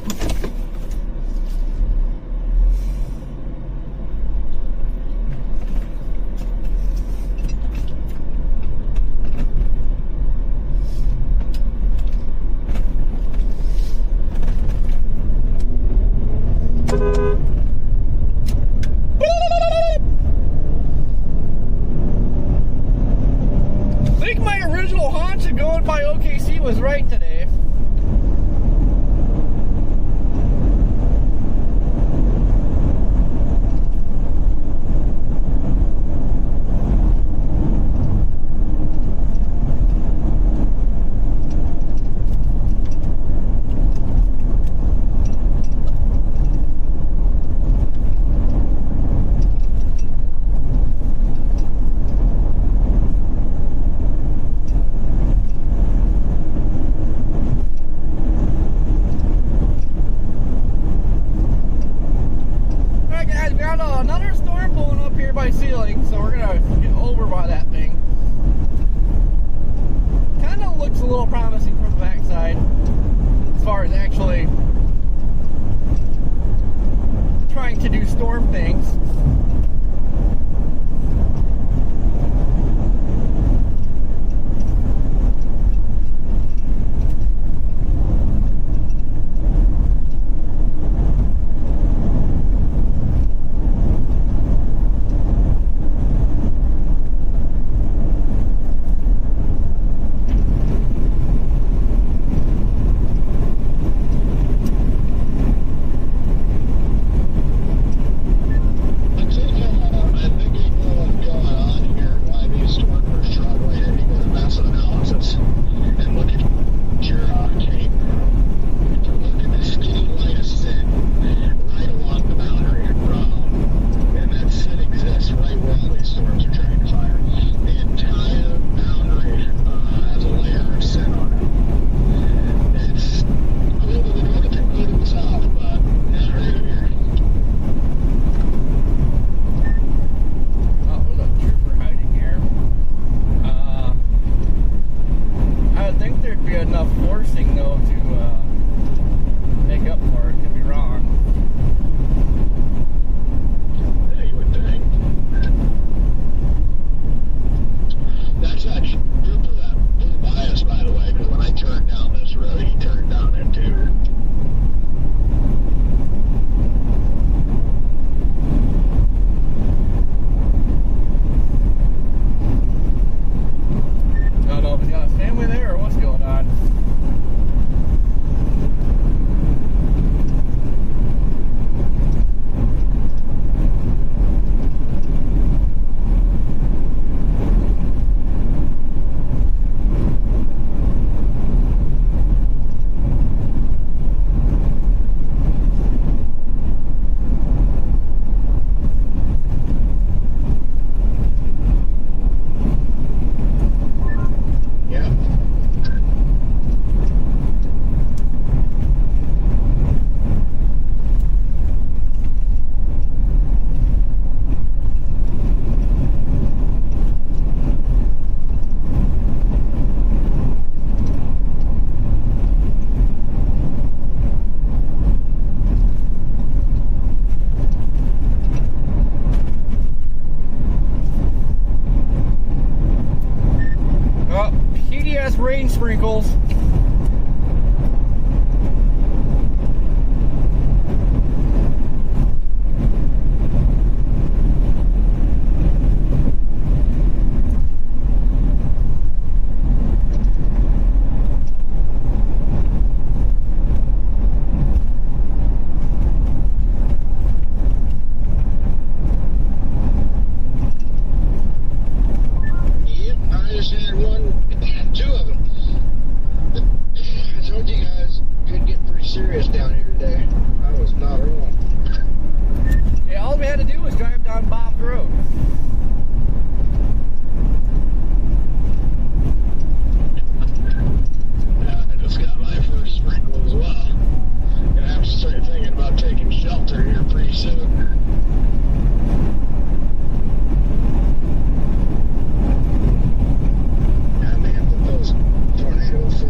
I think my original hunch of going by OKC was right today. Another storm blowing up here by Ceiling, so we're gonna get over by that thing. Kind of looks a little promising from the backside as far as actually trying to do storm things. Rain sprinkles.
Yep, I just had two of them. I told you guys it could get pretty serious down here today. I was not wrong.
Yeah, all we had to do was drive down Bob's Road.
I just got my first sprinkle as well. Gonna have to start thinking about taking shelter here pretty soon.
Those tornadoes,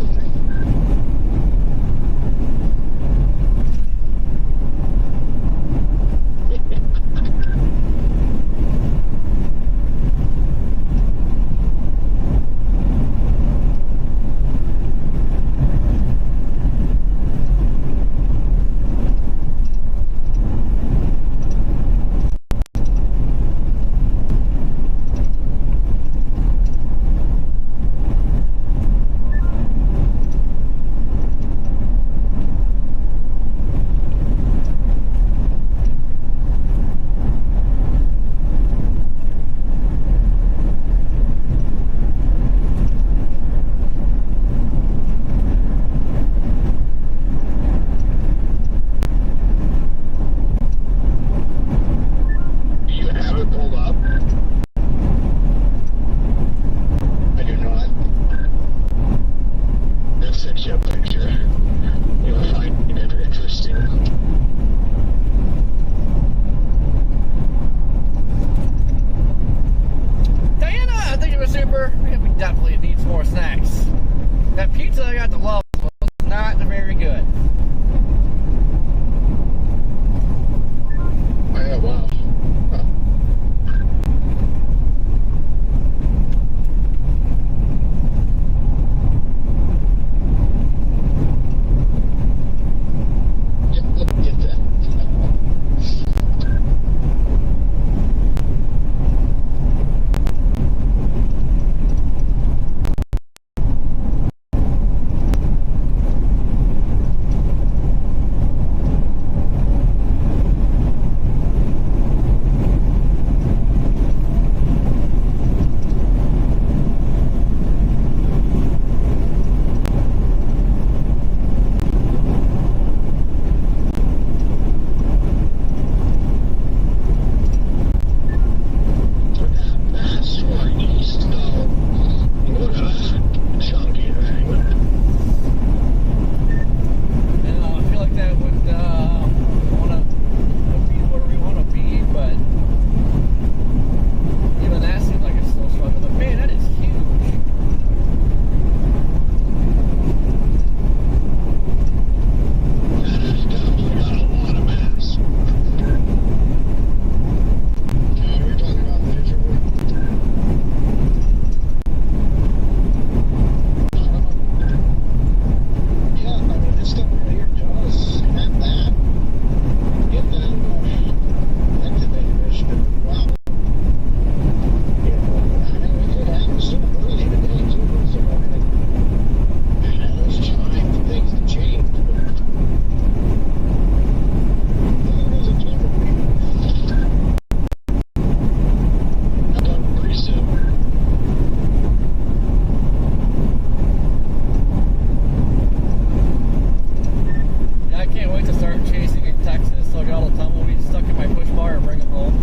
bring them home.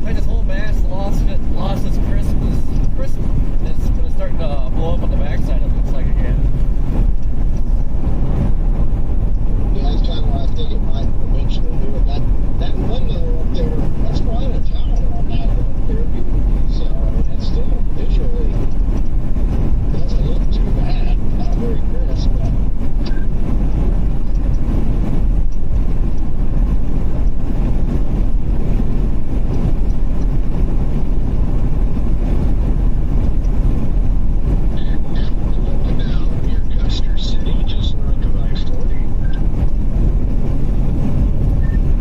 Like this whole mass lost its crispness, but it's starting to blow up on the backside. It looks like again.
Yeah, that's kind of what I think it might eventually do. That window up there, that's quite a tower on that up there. So that's still visually doesn't look too bad. Not very crisp, but
now near Custer City, just north of I-40.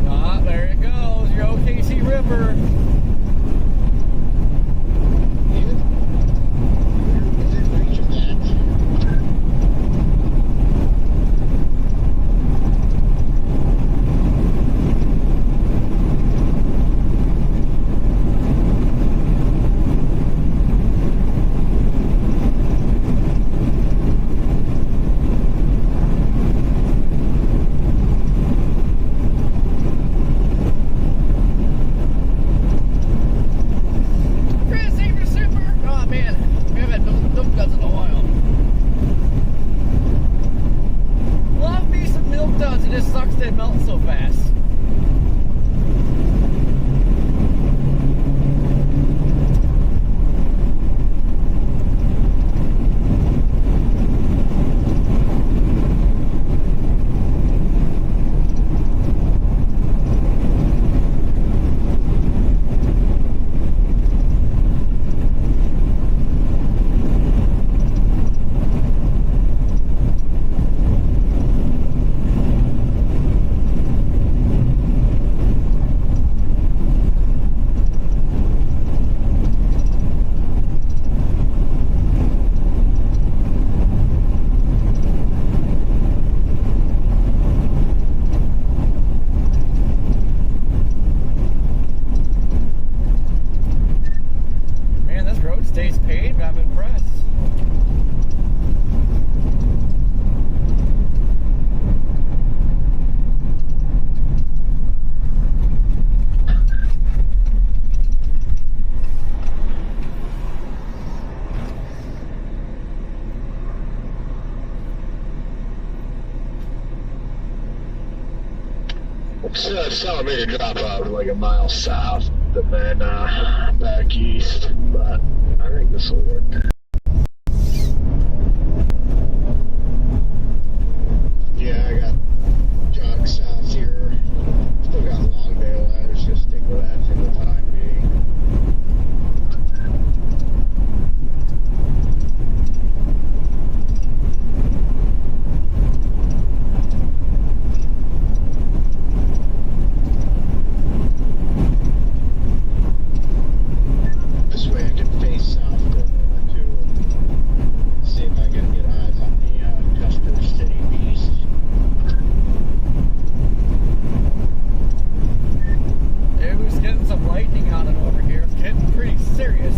Ah, there it goes, your OKC River.
within reach of that.
Receiver super. Oh man, we haven't had milk duds in a while. Love me some milk duds. It just sucks they melt so fast. Man, this road stays paved. I'm impressed.
So it's telling me to drop out like a mile south and then back east, but I think this will work.
Yeah, I got jog south here. Still got Longdale out. Let's just stick with that for the time being. This way I can face south for a moment too. See if I can get eyes on the Custer City Beast.
Dude, who's getting some lightning on it over here? It's getting pretty serious.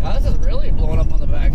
Now, this is really blowing up on the back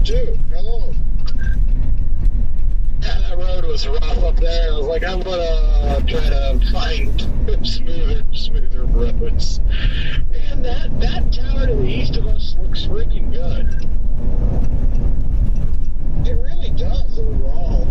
too. Hello.
Yeah, that road was rough up there. I was like, I'm gonna try to find smoother roads. Man, that tower to the east of us looks freaking good.
It really does overall.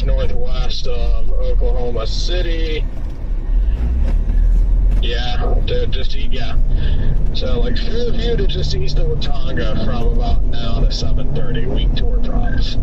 northwest of Oklahoma City. Yeah, So like Fairview to just east of Watauga from about now to 7:30. Week tour drive.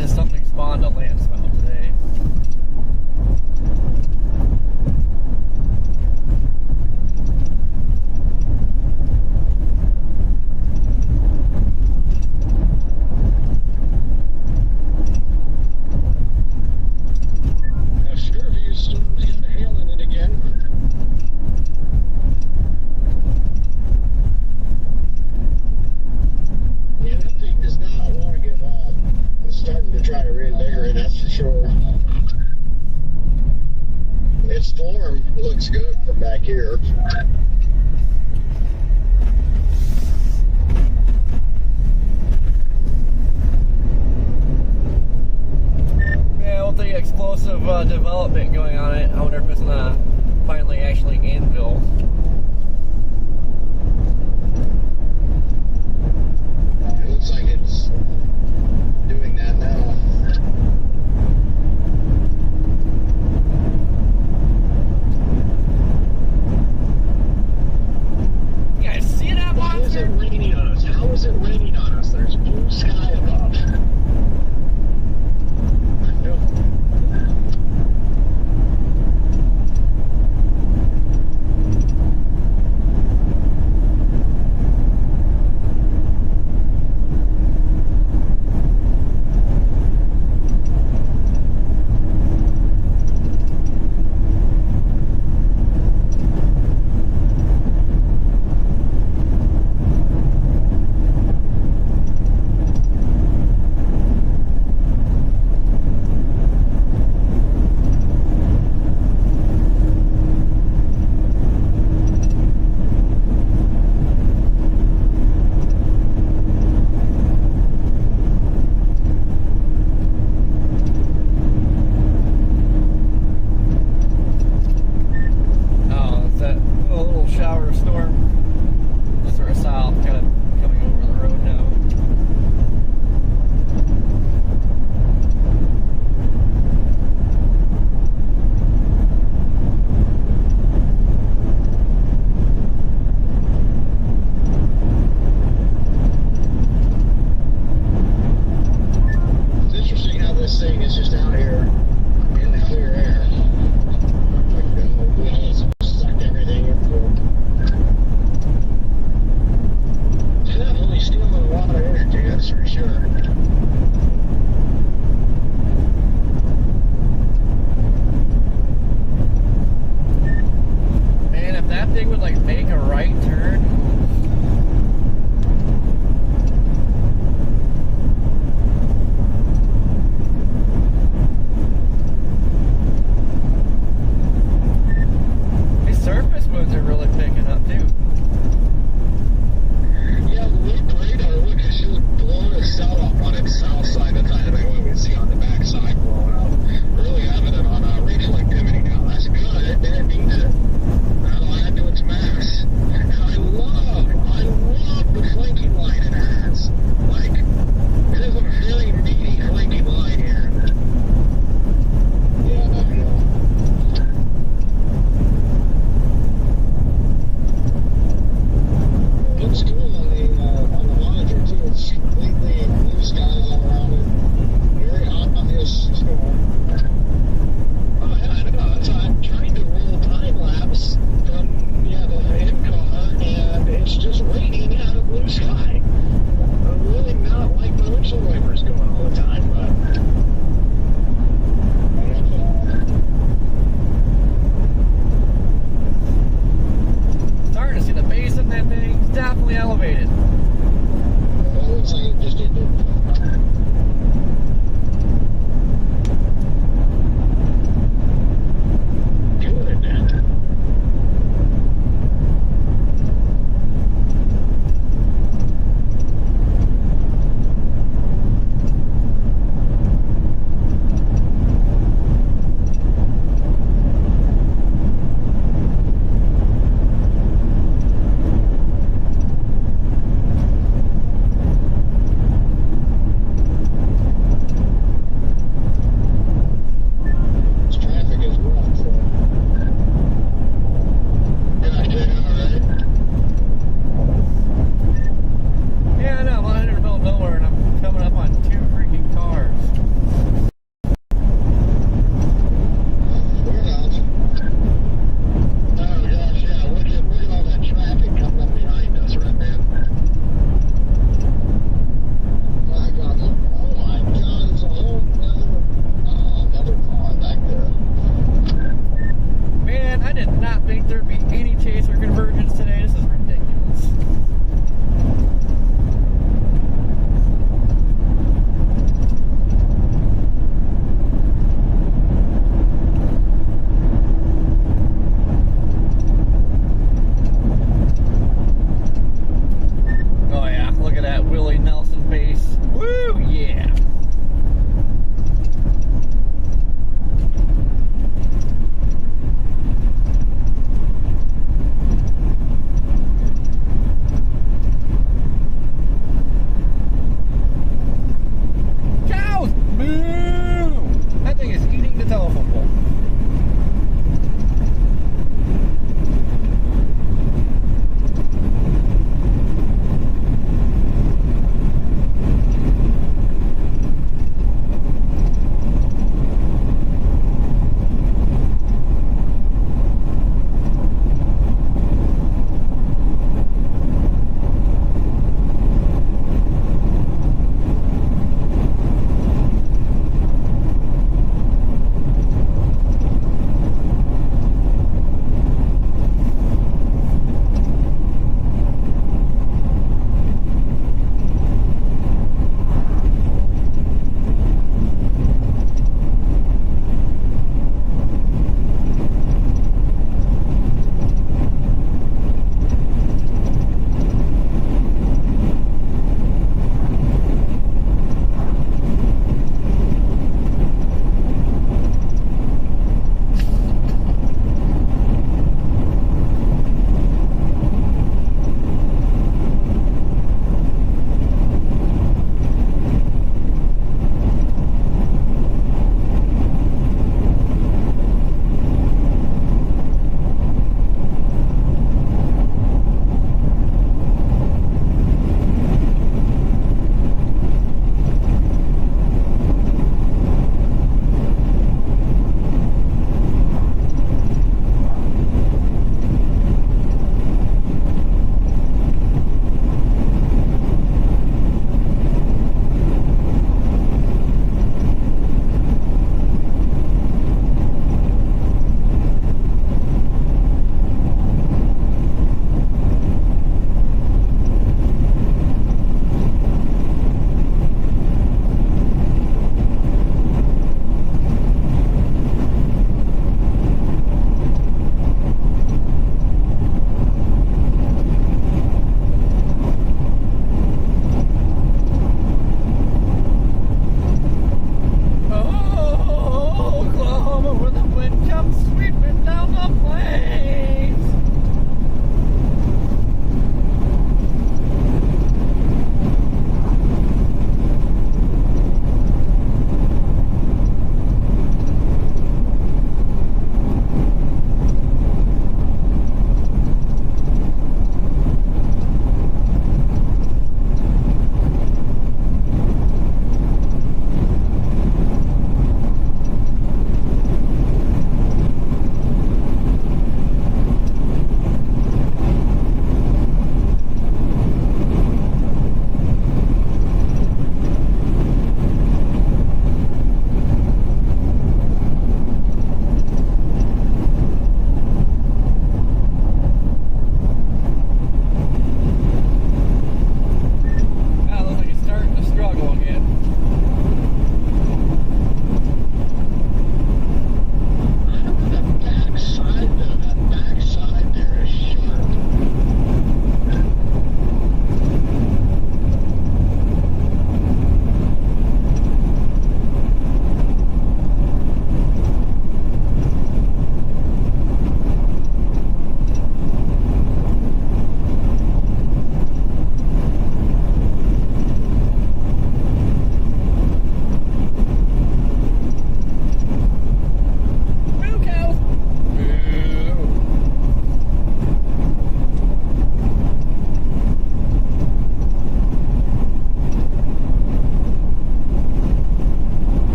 If something spawned a landspout today.
Fairview's still got a hail in it again.
Yeah, that thing does not want to give up. It's starting to try to reinvigorate, that's for sure. Its form looks good from back here.
Yeah, with the explosive development going on it, I wonder if it's gonna finally actually infill.
It looks like it's doing that now.
You guys see that
Why is it
monster?
raining on us? How is it raining on us? There's blue sky above. sure.
Man, if that thing would like make a right turn. These surface winds are really picking up too.
Yeah, the loop radar, look, it's just blowing itself up on its south side. That's what we see on the back side blowing up. Really evident on reflectivity now. That's good. It needs it. That'll add to its mass. And I love the flanking line it has. Like, it is a very meaty flanking line here.
Yeah, I know. Looks cool on the monitor too. It's completely blue skies all around it. Very obvious storm.
Oh yeah, I know. That's why I'm trying to roll time lapse from the in-car, and it's just raining out of blue sky. I'm really not like my windshield wipers going all the time, but
Starting to see the base of that thing. It's definitely elevated.
Well, it looks like it just did.
good.
This traffic is rough. So.
Yeah, I know. I'm on 100 middle of nowhere and I'm coming up on two freaking cars.
We're not.
Oh gosh, yeah, look at all that traffic coming up behind us right there.
My God, oh my God, there's a whole another car back there.
Man, I did not think there'd be any chaser convergence today. This is ridiculous.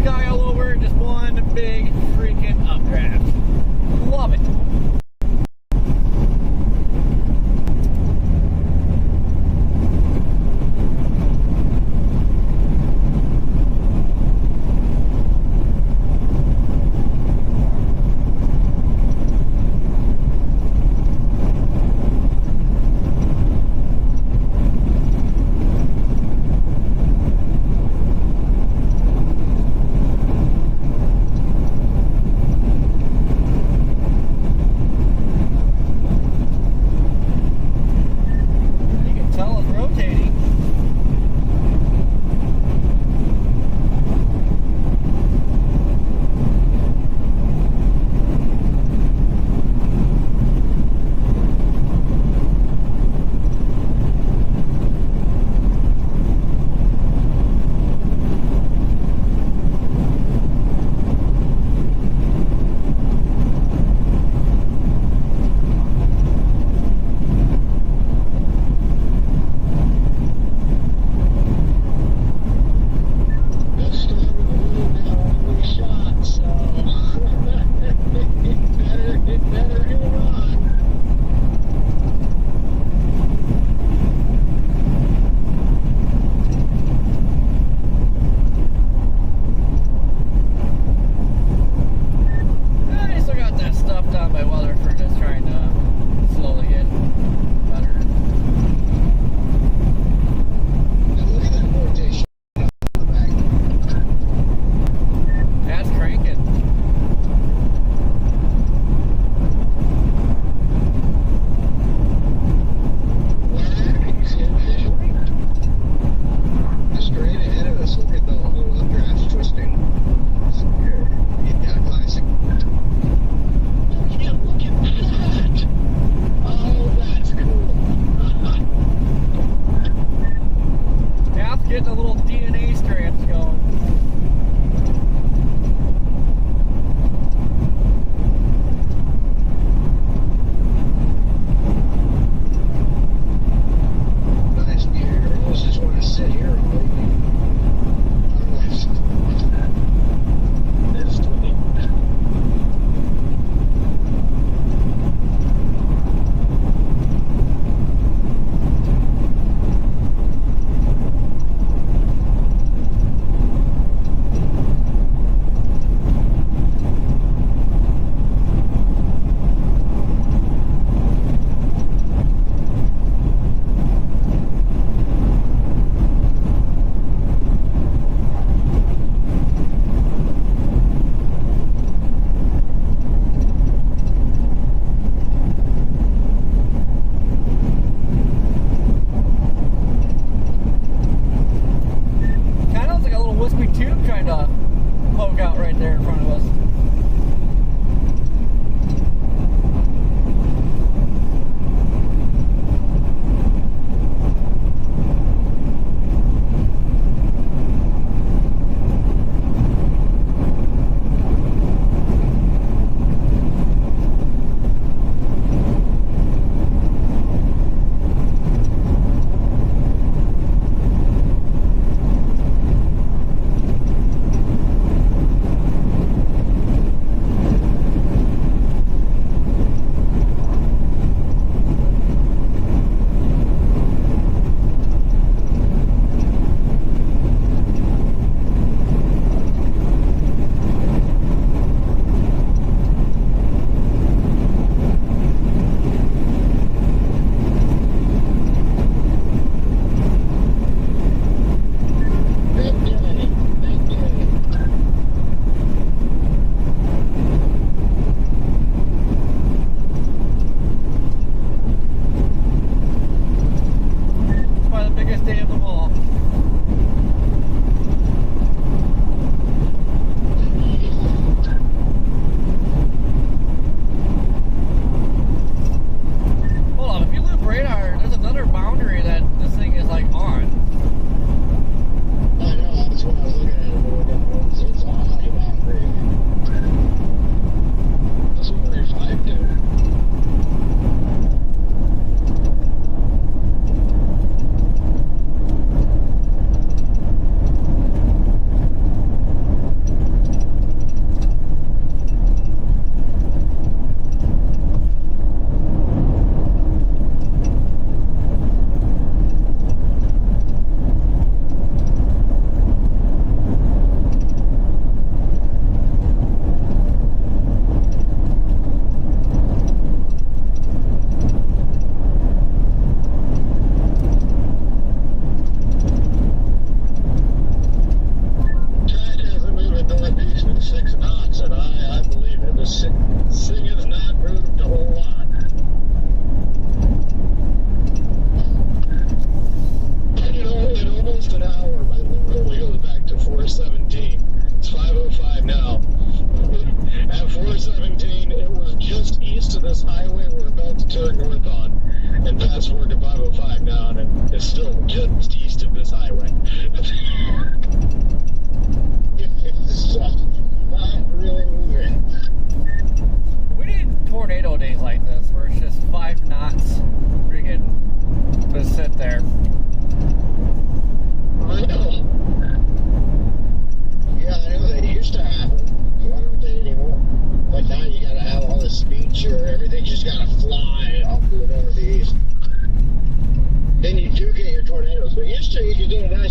sky all over, just one big freaking updraft. Love it.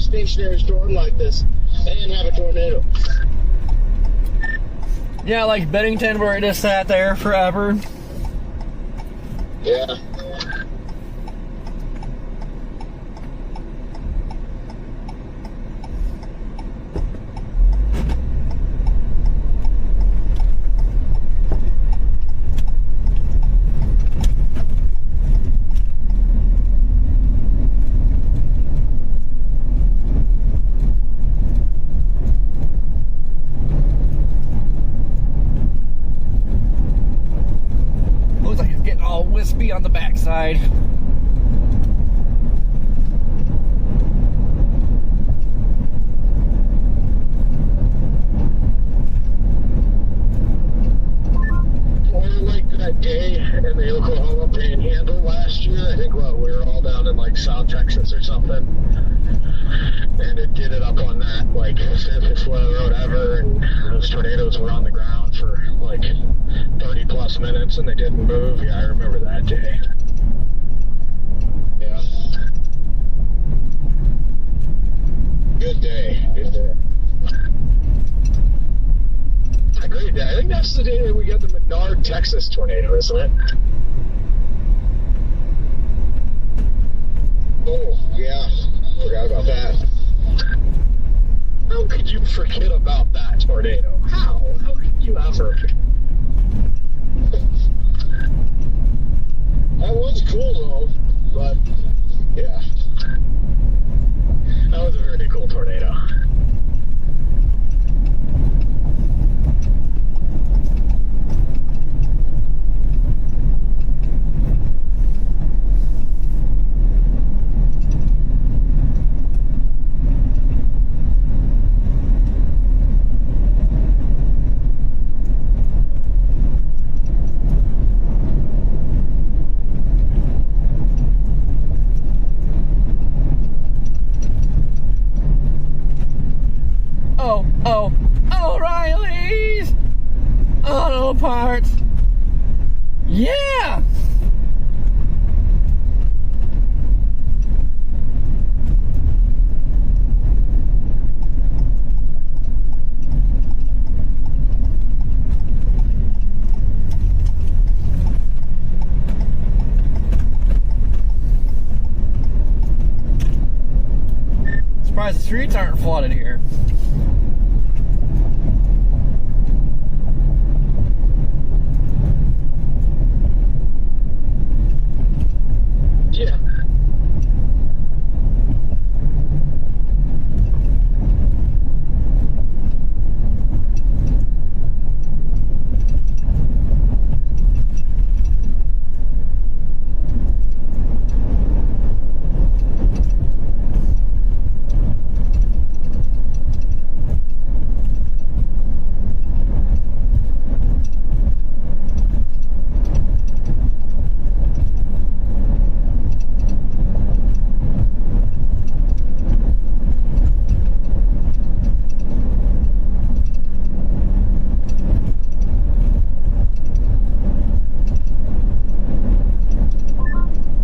stationary storm like this and have a tornado.
Yeah, like Bennington, where it just sat there forever.
Yeah.
Looks like it's getting all wispy on the backside.
Or like that day in the Oklahoma Panhandle last year, I think we were all down in like South Texas or something, and it did it up on that like safest road ever, and those tornadoes were on the ground for like 30 plus minutes and they didn't move. Yeah, I remember that day.
Yeah. Good day. Good day.
A great day. I think that's the day that we got the Menard, Texas tornado, isn't it?
Oh, yeah. Forgot about that.
How could you forget about that tornado? How could you ever?
That was cool though, but yeah.
That was a very cool tornado.
O'Reilly's Auto Parts. Yeah! Surprised the streets aren't flooded here.
Yeah.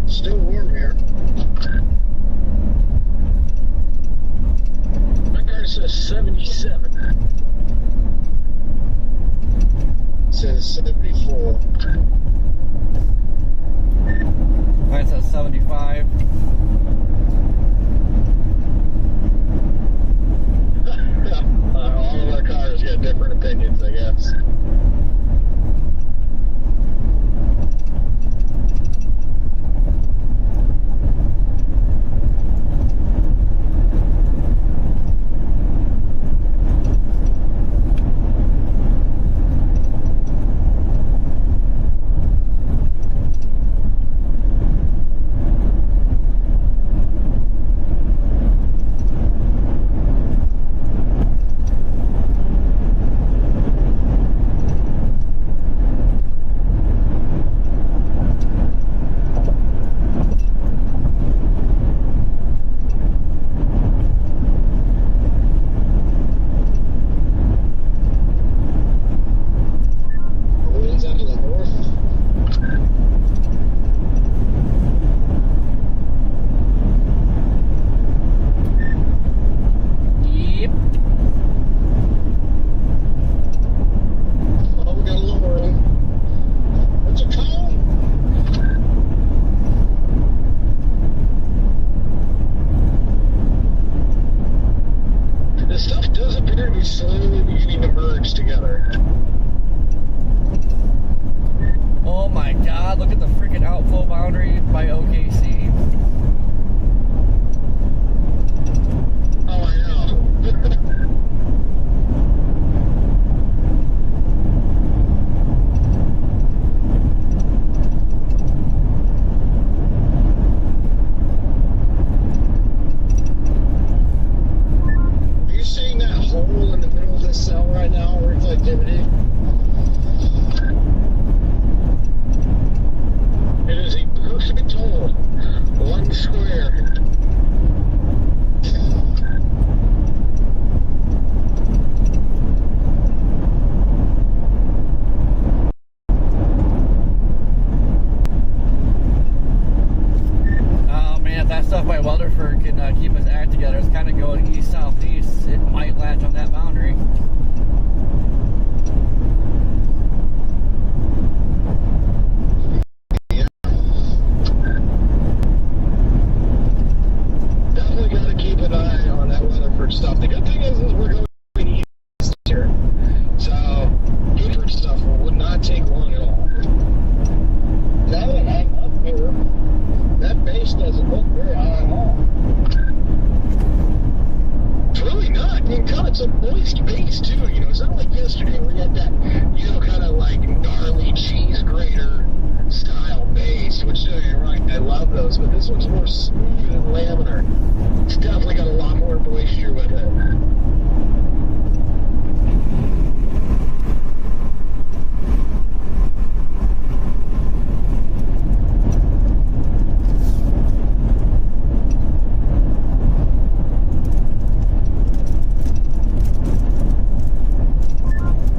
Still warm here.
My car says 77.
It says 74.
Mine says 75.
All of our cars got different opinions, I guess. here.
Oh my god, look at the freaking outflow boundary by OKC.
Oh, I know.
Are you seeing that hole in the middle of this cell right now, reflectivity?
It is a perfect hole. One square.
Oh man, if that stuff by Weatherford can keep its act together, it's kind of going east-southeast, it might latch on that boundary.
Definitely got to keep an eye on that Weatherford stuff. The good thing is we're going east here. So, Woodward stuff would not take long at all.
Now that I'm up here, that base doesn't look very high at all.
It's really not. I mean, God, it's a moist base, too. You know, it's not like yesterday where we had that, you know, kind of like gnarly cheese grater style base, which, you're right, I love those, but this one's more smooth and laminar. It's definitely got a lot more moisture with it.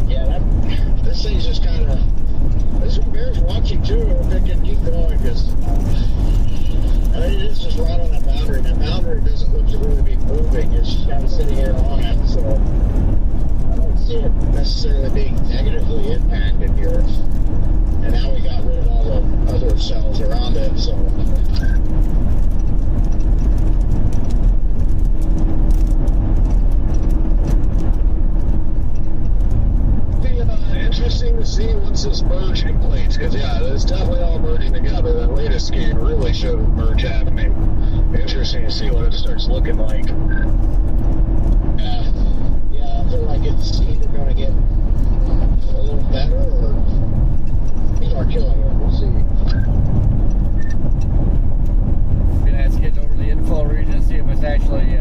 Yeah, this thing's just kind of. This one bears watching too. If it can keep going, because I mean, it is just right on that boundary. That boundary doesn't look to really be moving. It's just kind of sitting here on it. So I don't see it necessarily being negatively impacted here. And now we got rid of all the other cells around it. So.
Interesting to see once this merge completes, because yeah, it's definitely all merging together. That latest scan really showed the merge happening. Interesting to see what it starts looking like.
Yeah, I feel like it's either going to get a little better or start killing it. We'll see.
Gonna have to get over the inflow region and see if it's actually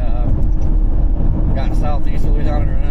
got southeasterlies on it or not.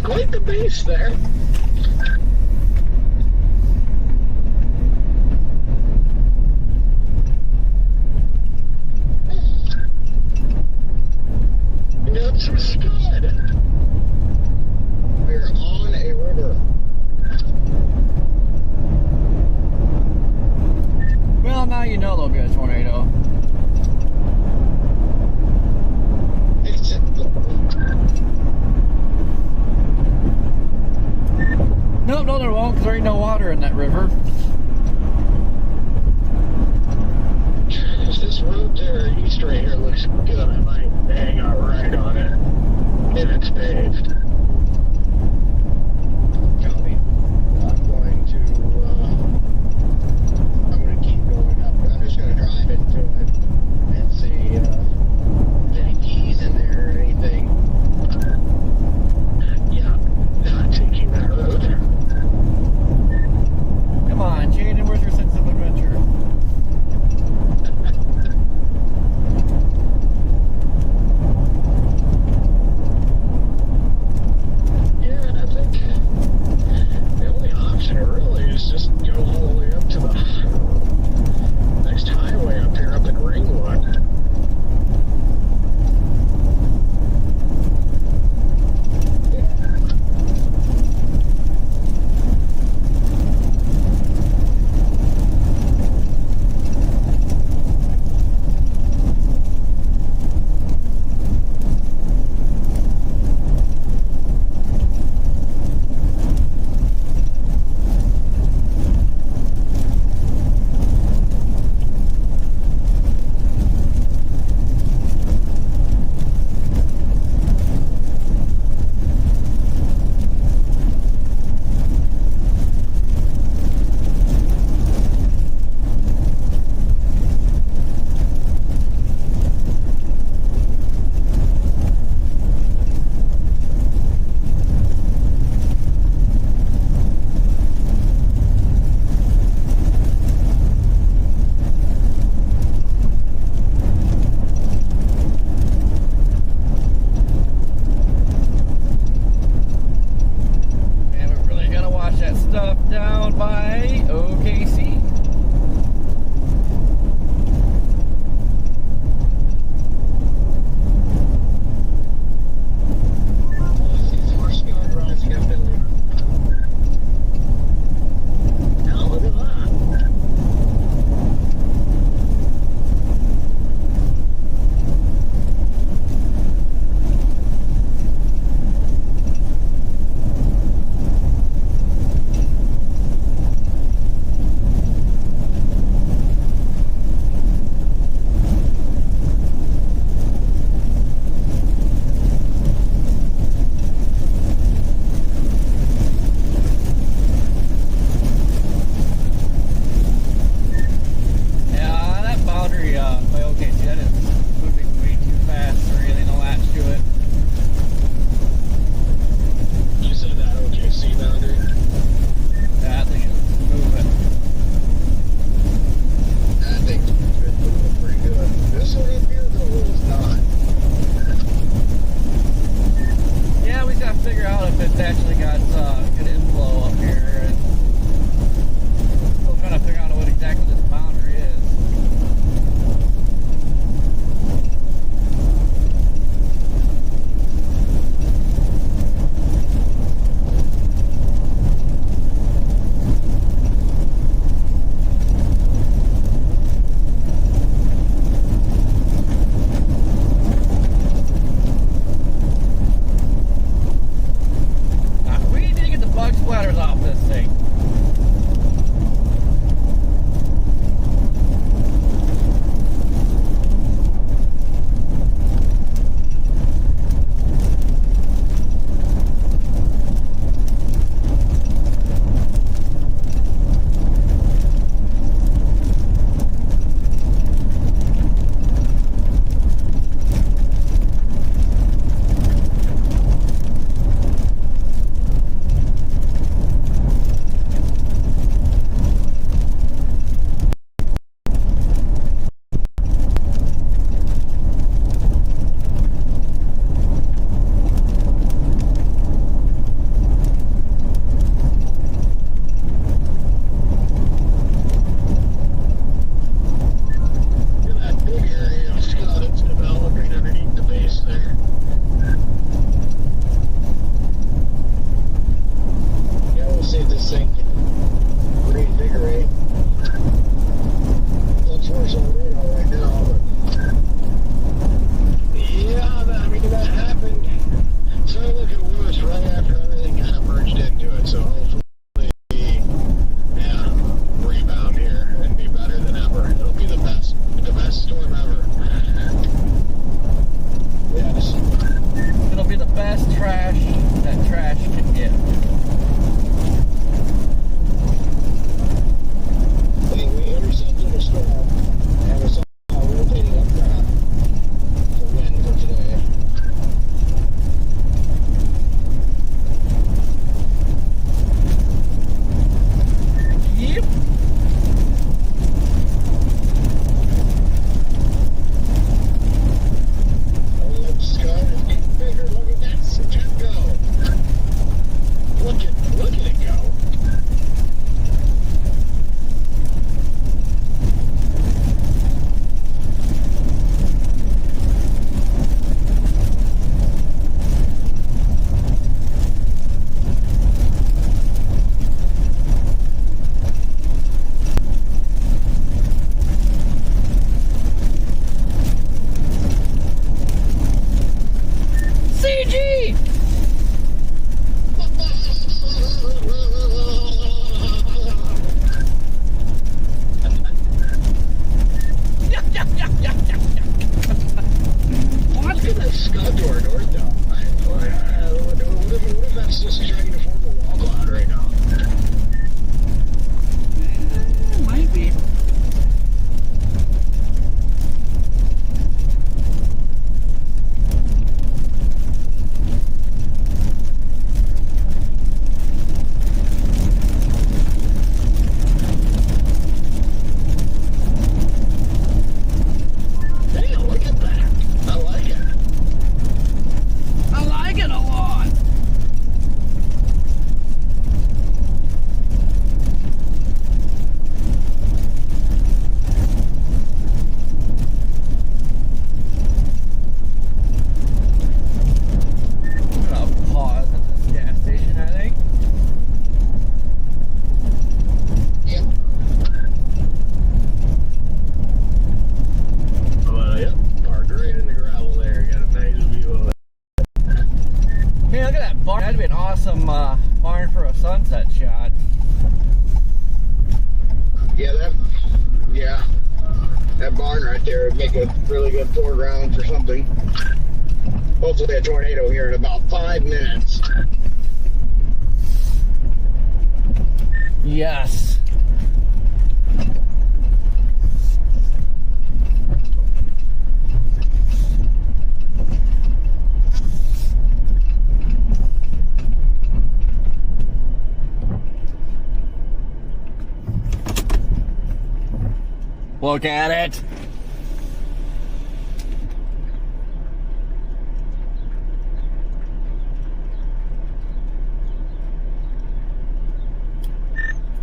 quite the beast there. You got some scud.
We're on a river.
Well, now you know there'll be a tornado. No, there won't, because there ain't no water in that river.
This road there east right here looks good. I might hang out right on it. If it's paved.
Copy. I'm going to keep going up. I'm just going to drive into it and see if any keys in there or anything.
Yeah, not taking that road.
Come on, Jaden, where's your sense of adventure?
Yeah, I think the only option really is just go all the way up to the next highway up here up in Ringwood.
Down by OKC.
More scud rising up in there. Now look at that. Look at that scud to our north now. What if that's just trying to form a wall cloud right now?
Might be.
Damn, look at that. I like it.
I like it a lot. I'm gonna pause at this gas station, I think.
Yep.
Yep, parked right in the gravel there. Got a nice view of it.
Hey, look at that barn. That'd be an awesome barn for a sunset shot.
Yeah, that barn right there would make a really good foreground for something. Hopefully a tornado here in about 5 minutes.
Yes. Look at it.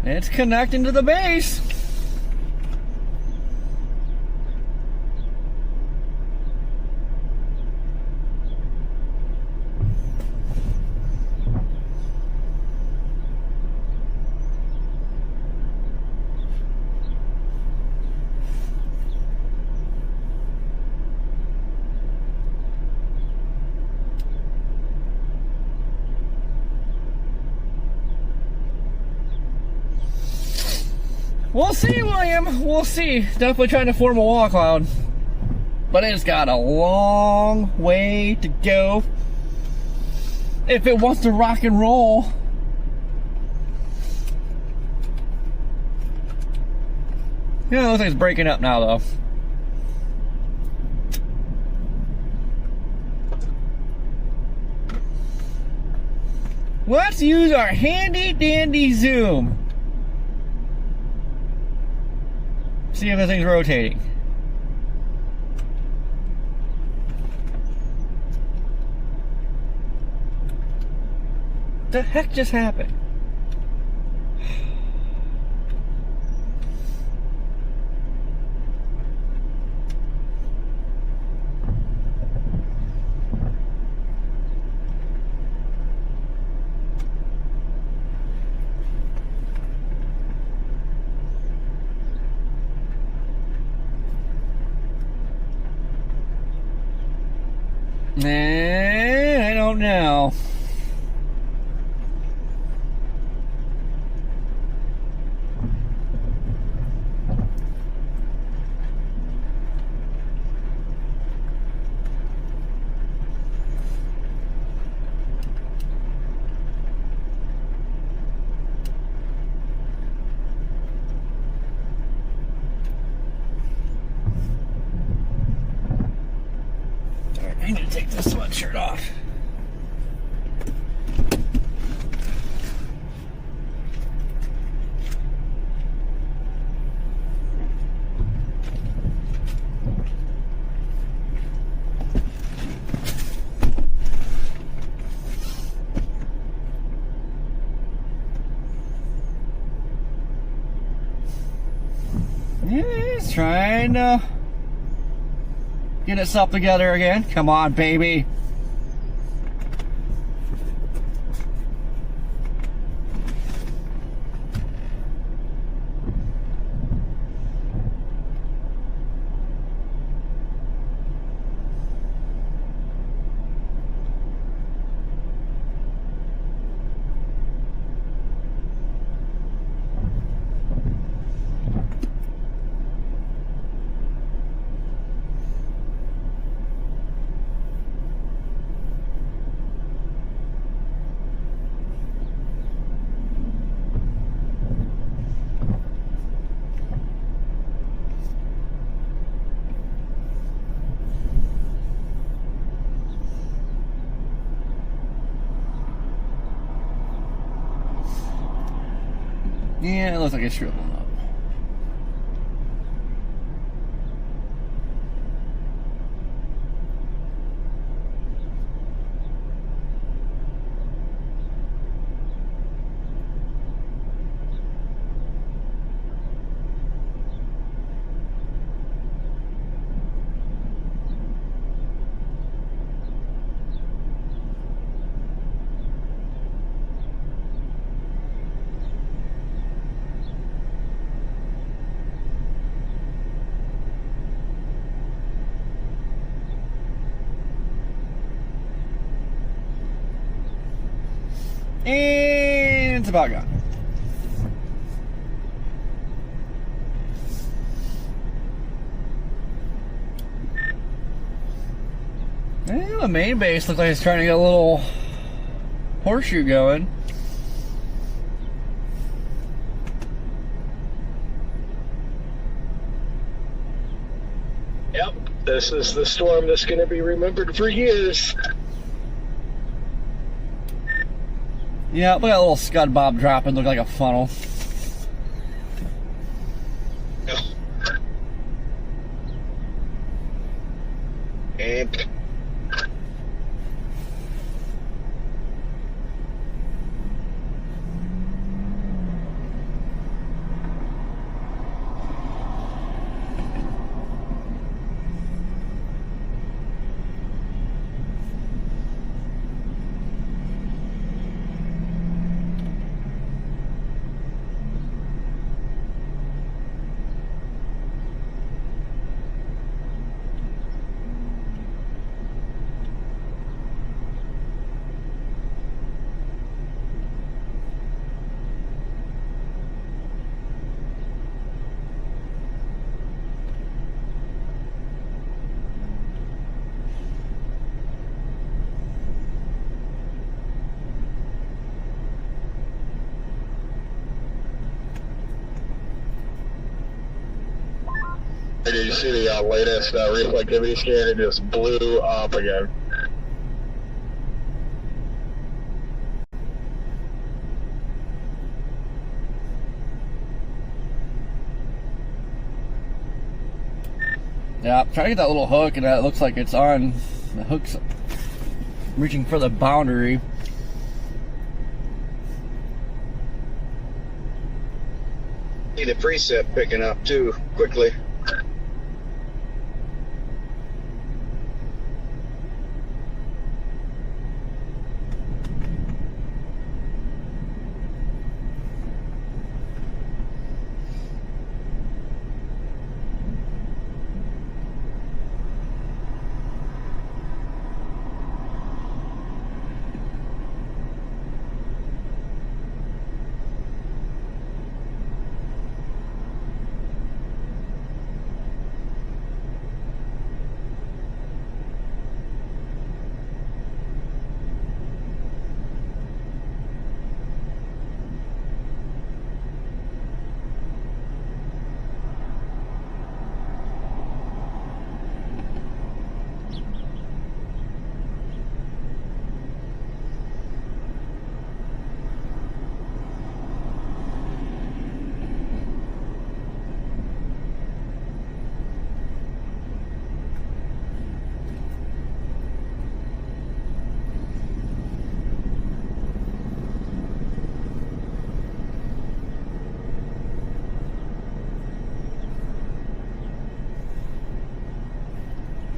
It's connecting to the base. We'll see, William. We'll see. Definitely trying to form a wall cloud. But it's got a long way to go if it wants to rock and roll. Yeah, it looks like it's breaking up now, though. Let's use our handy dandy zoom. See if the thing's rotating. What the heck just happened? I don't know. I need to take this sweatshirt off. Yeah, it's trying to get itself together again. Come on, baby. Yeah, it looks like it's shriveling up. And it's about gone. Well, the main base looks like it's trying to get a little horseshoe going.
Yep, this is the storm that's going to be remembered for years.
Yeah, look at that little scud bob dropping, look like a funnel.
And
Did you see the latest reflectivity scan? It just blew up again.
Yeah, I'm trying to get that little hook, and it looks like it's on. The hook's reaching for the boundary.
see the preset picking up too quickly.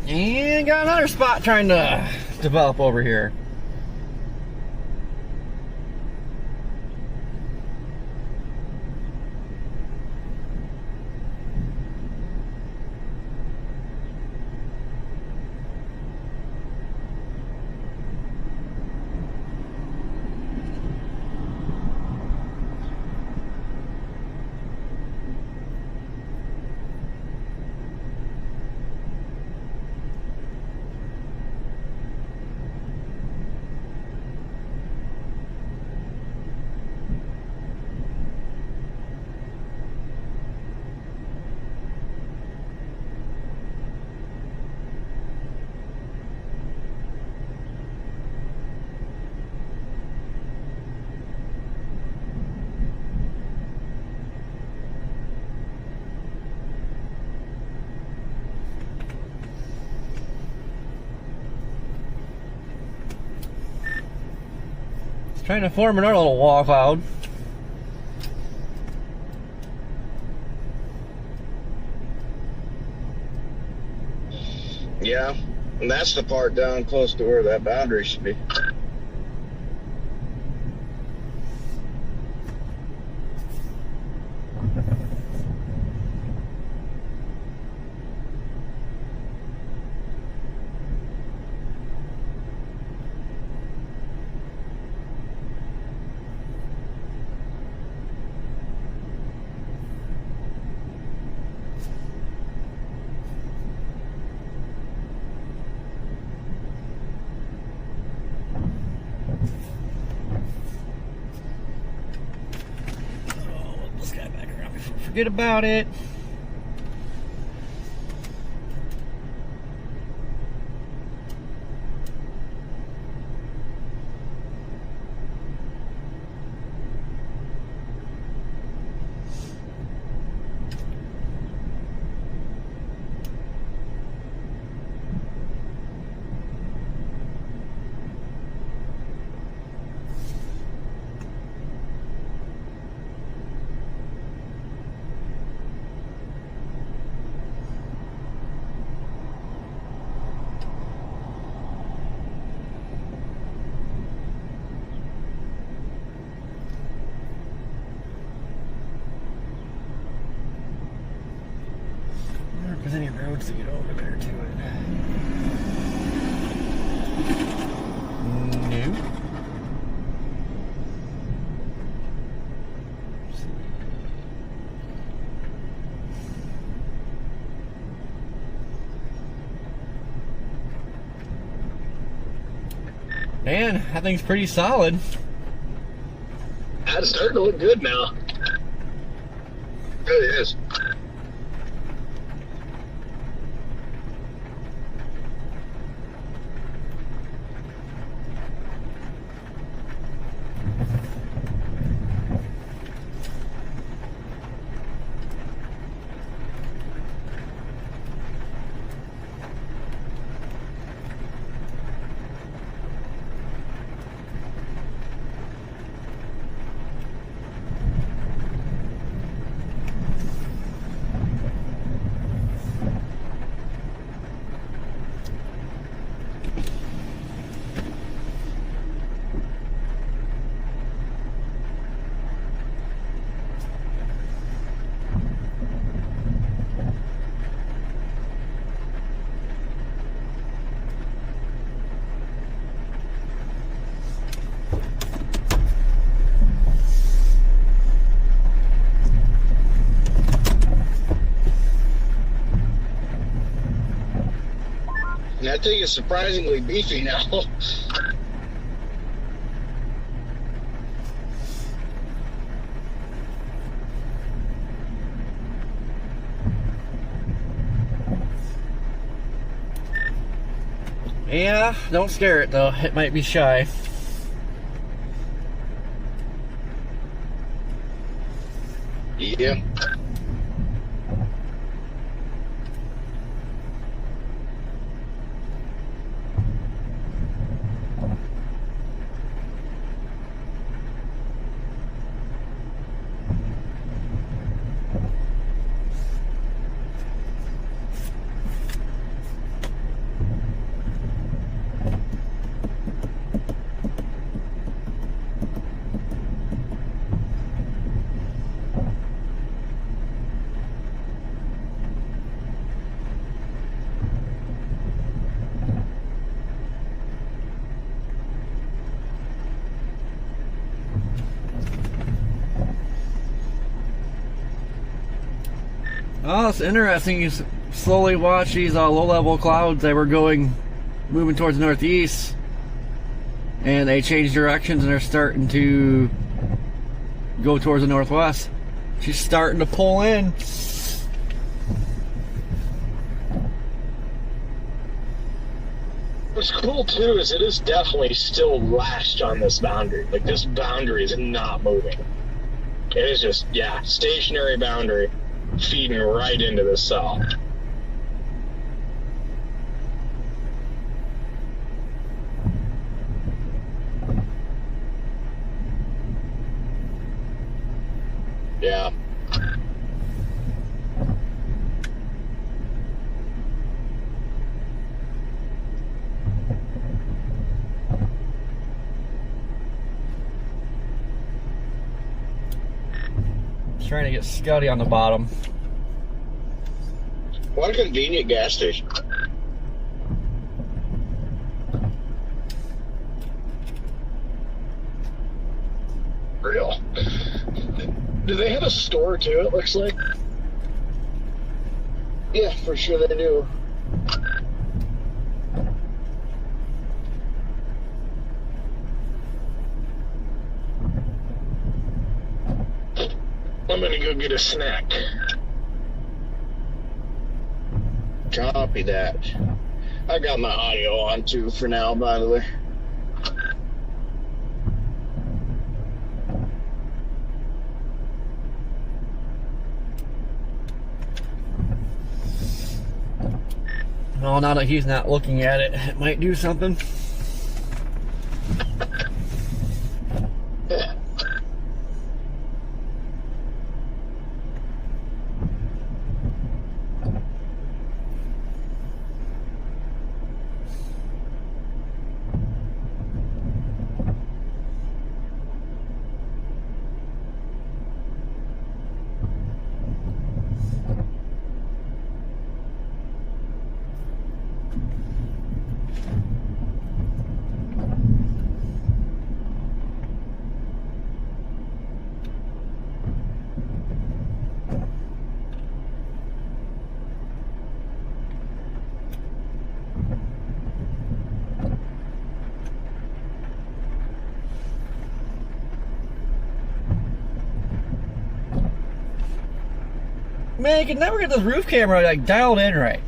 And got another spot trying to develop over here. Trying to form another little wall cloud.
Yeah, and that's the part down close to where that boundary should be.
This guy back around before I forget about it. If there's any roads to get over there to it. No. Man, that thing's pretty solid.
It's starting to look good now.
It really is. And that thing is surprisingly beefy now.
Yeah, don't scare it though. It might be shy.
Yeah.
Oh, it's interesting. You slowly watch these low-level clouds. They were moving towards the northeast, and they changed directions and they're starting to go towards the northwest. She's starting to pull in.
What's cool too is it is definitely still lashed on this boundary. Like, this boundary is not moving. It is just, yeah, stationary boundary feeding right into the cell.
Yeah.
Trying to get Scotty on the bottom.
What a convenient gas station.
Real. Do they have a store too, it looks like?
Yeah, for sure they do.
I'm gonna go get a snack.
Copy that. I got my audio on too for now, by the way.
Well, now that he's not looking at it, it might do something. Man, you can never get this roof camera like dialed in right.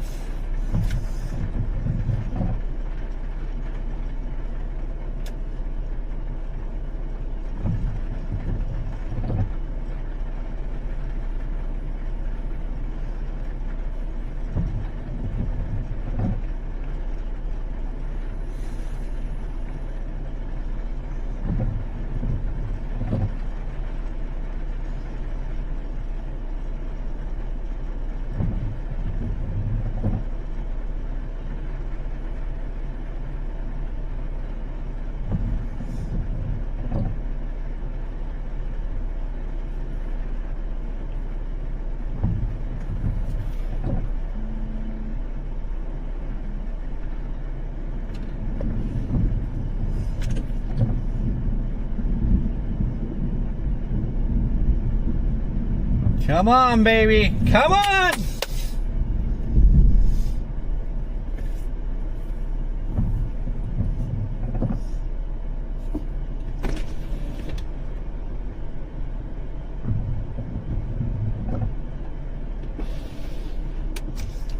Come on, baby. Come on!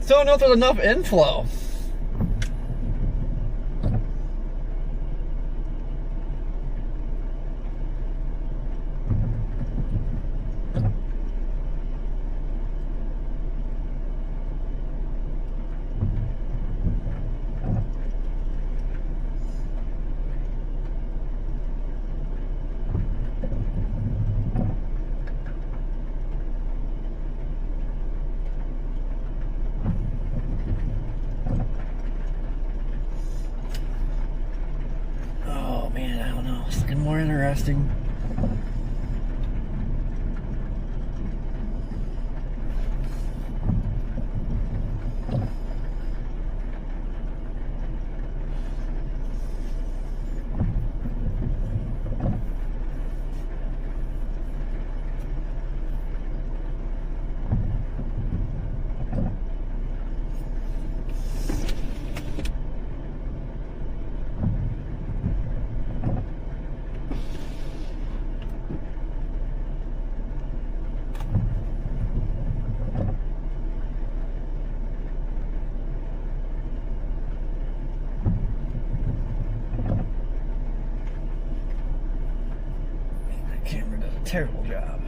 Still don't know if there's enough inflow. More interesting. Terrible job.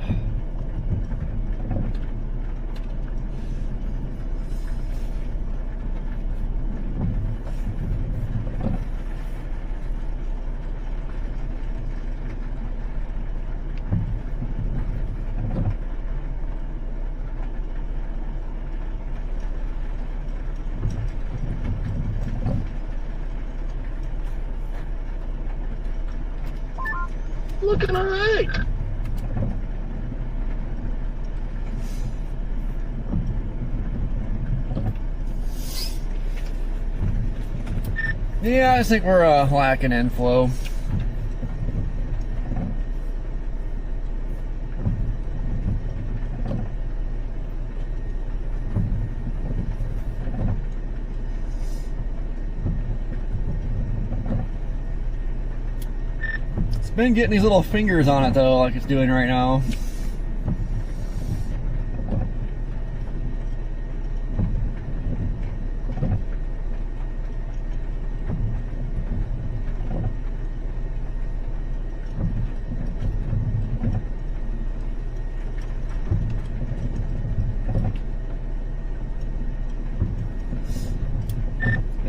looking all right.
Yeah, I think we're lacking inflow. It's been getting these little fingers on it though, like it's doing right now.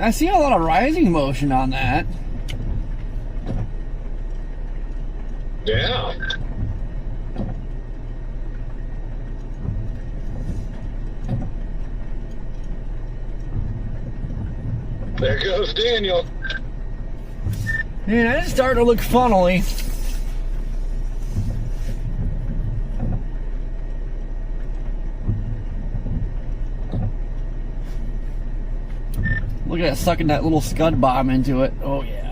I see a lot of rising motion on that.
Yeah. There goes Daniel.
Man, it's starting to look funnily. Look at that, sucking that little scud bomb into it. Oh yeah.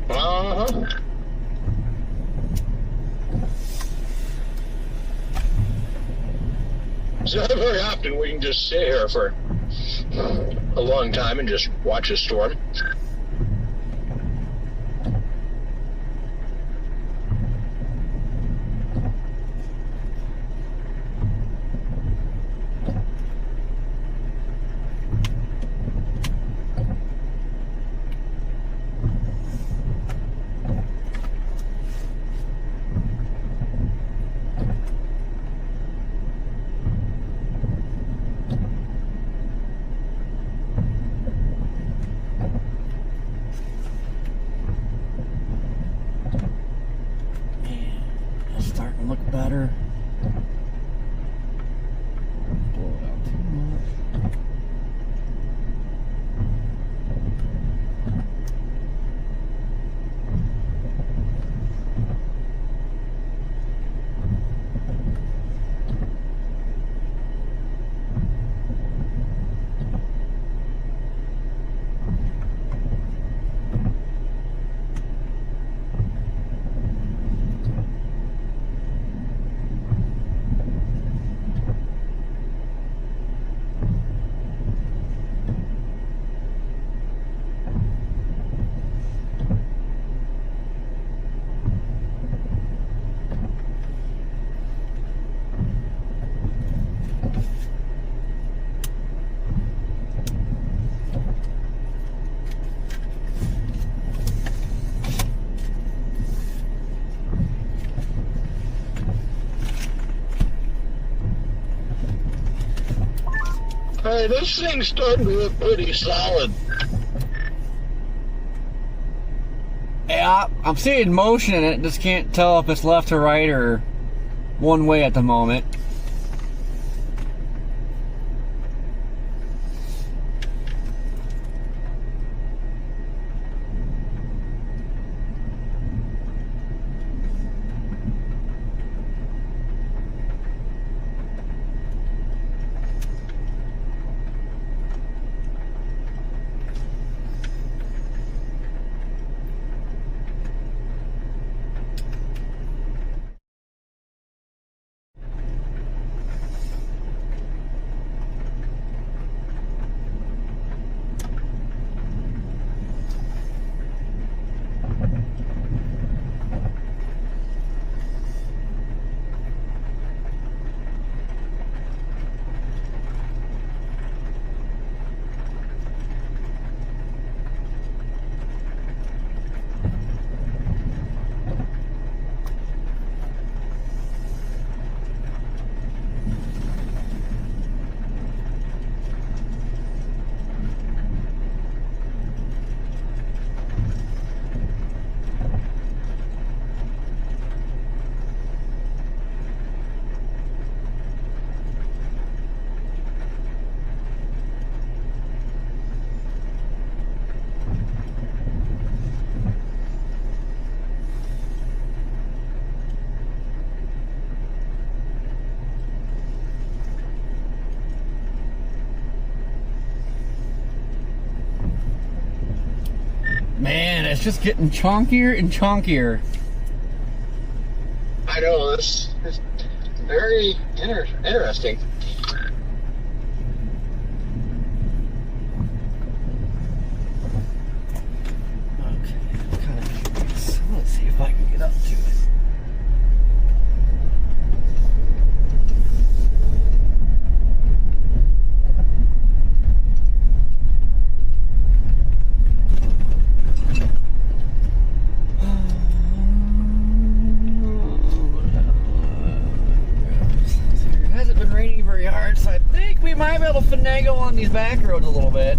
Uh-huh. So not very often we can just sit here for a long time and just watch a storm.
It's starting to look better. Blow it out too much.
Hey, this thing's starting to look pretty solid.
Yeah, I'm seeing motion in it. Just can't tell if it's left or right or one way at the moment. it's just getting chunkier and chunkier.
I know, it's very interesting.
Okay, I'm kind of curious. Let's see if I can get up to it. It hasn't been raining very hard, so I think we might be able to finagle on these back roads a little bit.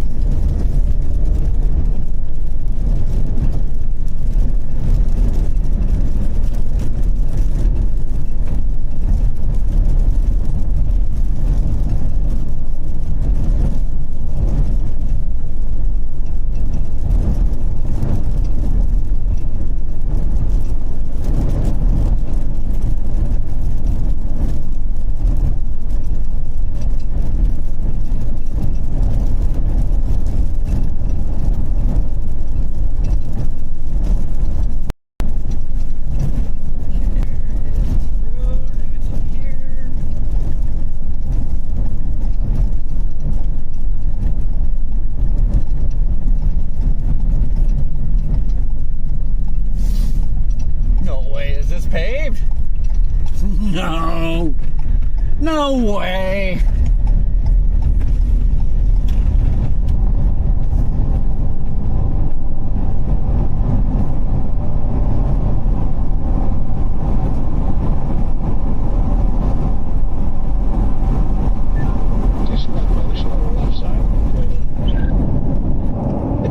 Paved? No. No way.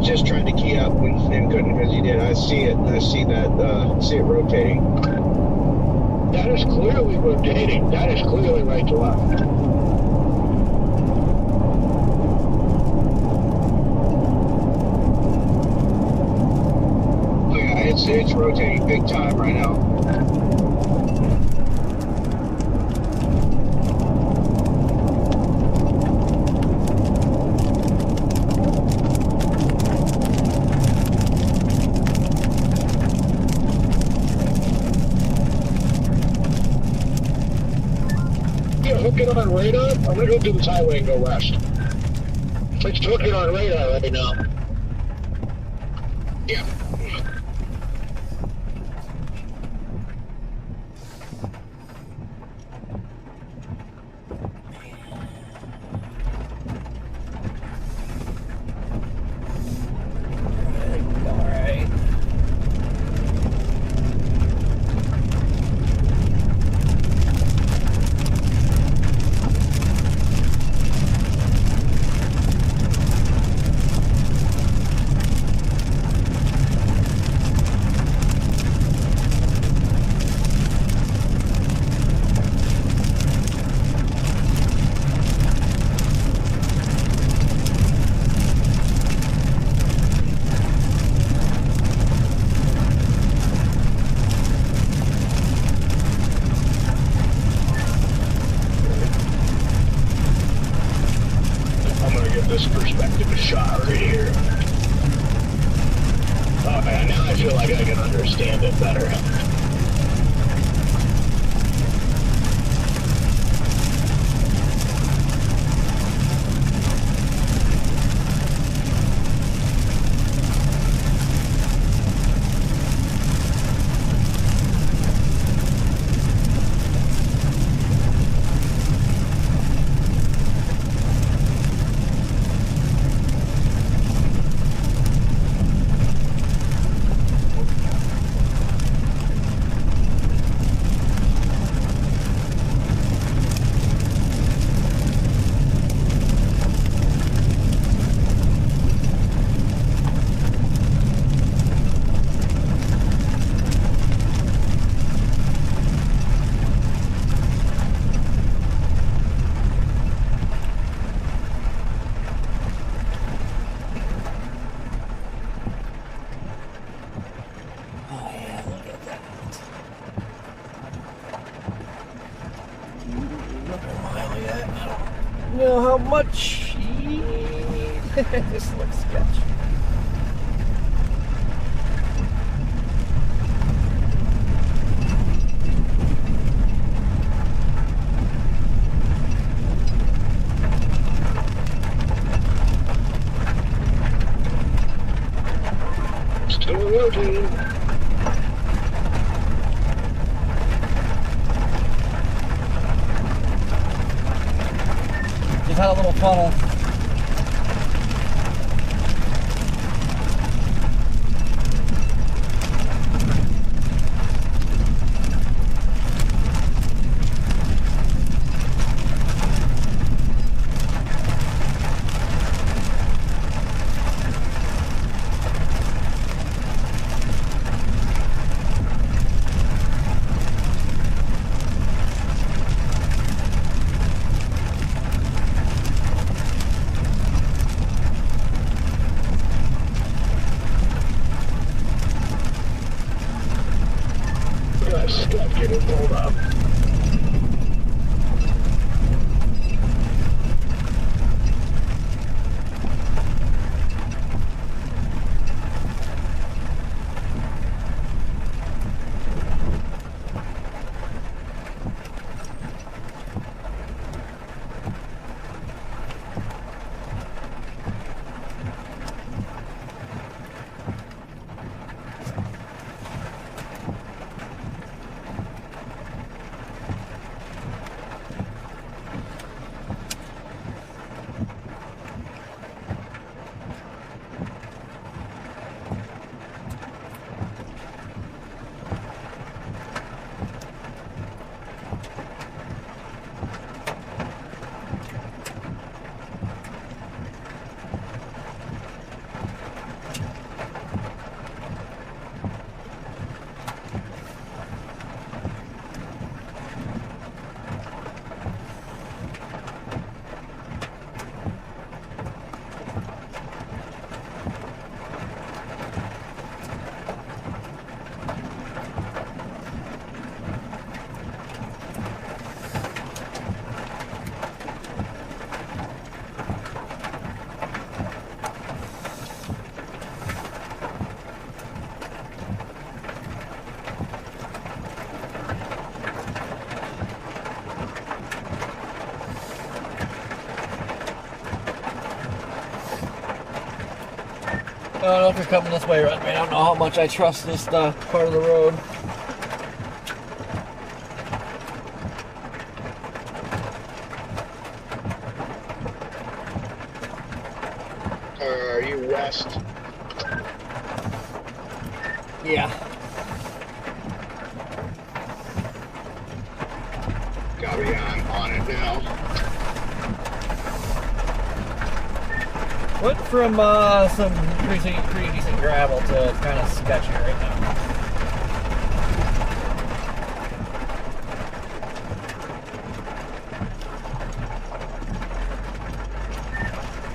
Just trying to key up and couldn't because you did. I see it. I see that. See it rotating.
That is clearly rotating. That is clearly right to left.
Oh yeah, it's rotating big time right now.
Hook it on radar. I'm gonna go do this highway and go west. Let's hook it on radar right now.
Yeah.
This perspective is shot right here. Oh man, now I feel like I can understand it better.
Know how much this looks sketchy. funnel.
Stuff getting pulled up.
I don't know if you're coming this way, Redman. I don't know how much I trust this part of the road.
Are you west?
Yeah.
Copy, I'm on it now.
Went from some pretty decent gravel to kind of sketchy right now.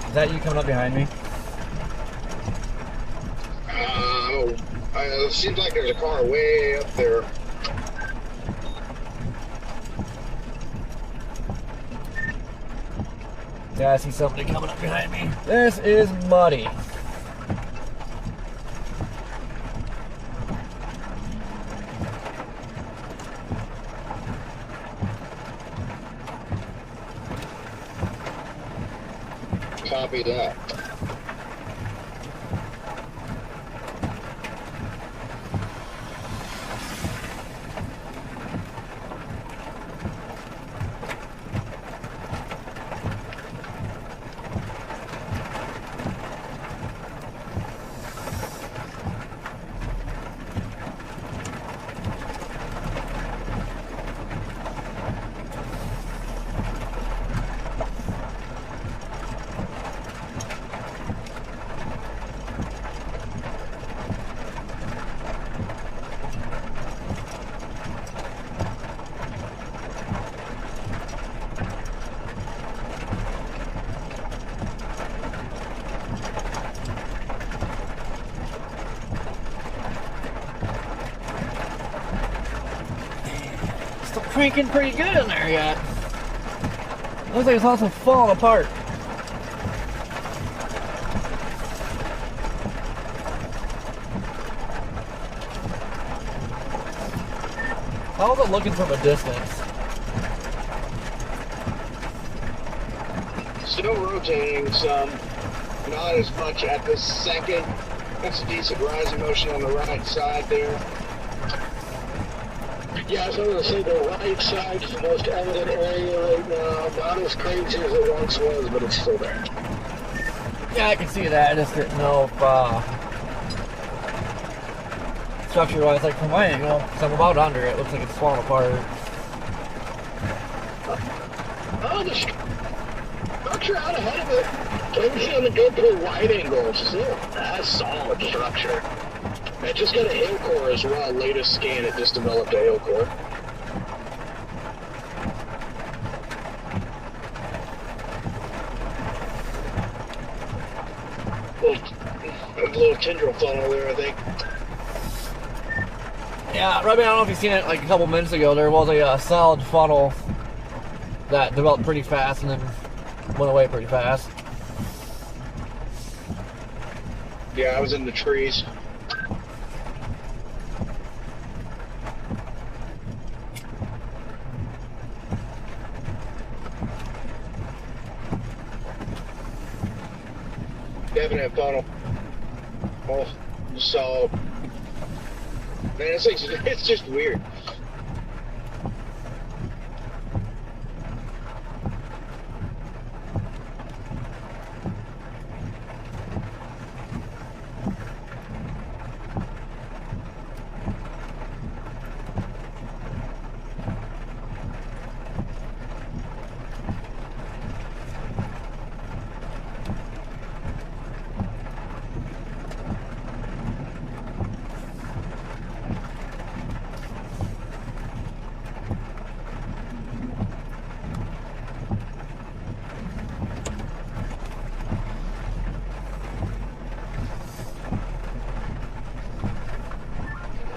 Is that you coming up behind me?
It seems like there's a car way up there.
Yeah, I see somebody coming up behind me. This is muddy.
Copy that.
Still cranking pretty good in there yet. Looks like it's also falling apart. How's it looking from a distance?
Still rotating some, not as much at the second. That's a decent rising motion on the right side there.
Yeah, so I was going to say the right side's the most evident area right now. Not as crazy as it once was, but it's still there.
Yeah, I can see that. I just didn't know if structure-wise, like from my angle, because I'm about under it, looks like it's falling apart.
Oh, the structure out ahead of it. Can you see on the GoPro wide angle? It's still a solid structure. It just got a hail core as well. Latest scan, it just developed a hail core. A little tendril funnel there, I think.
Yeah, Robbie, I don't know if you've seen it like a couple minutes ago. There was a solid funnel that developed pretty fast and then went away pretty fast.
Yeah, I was in the trees. Definite funnel. Oh, so man, it's just weird.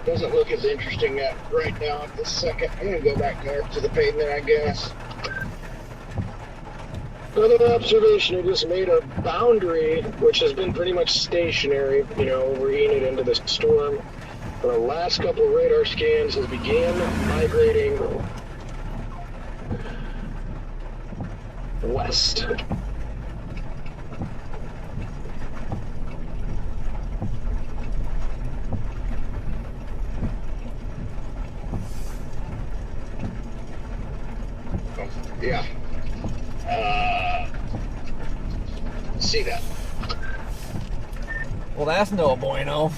Doesn't look as interesting right now at this second. I'm going to go back north to the pavement, I guess.
Another observation, it just made a boundary, which has been pretty much stationary, you know, overheating it into the storm. The last couple of radar scans has began migrating west.
Yeah. See that.
Well, that's no bueno.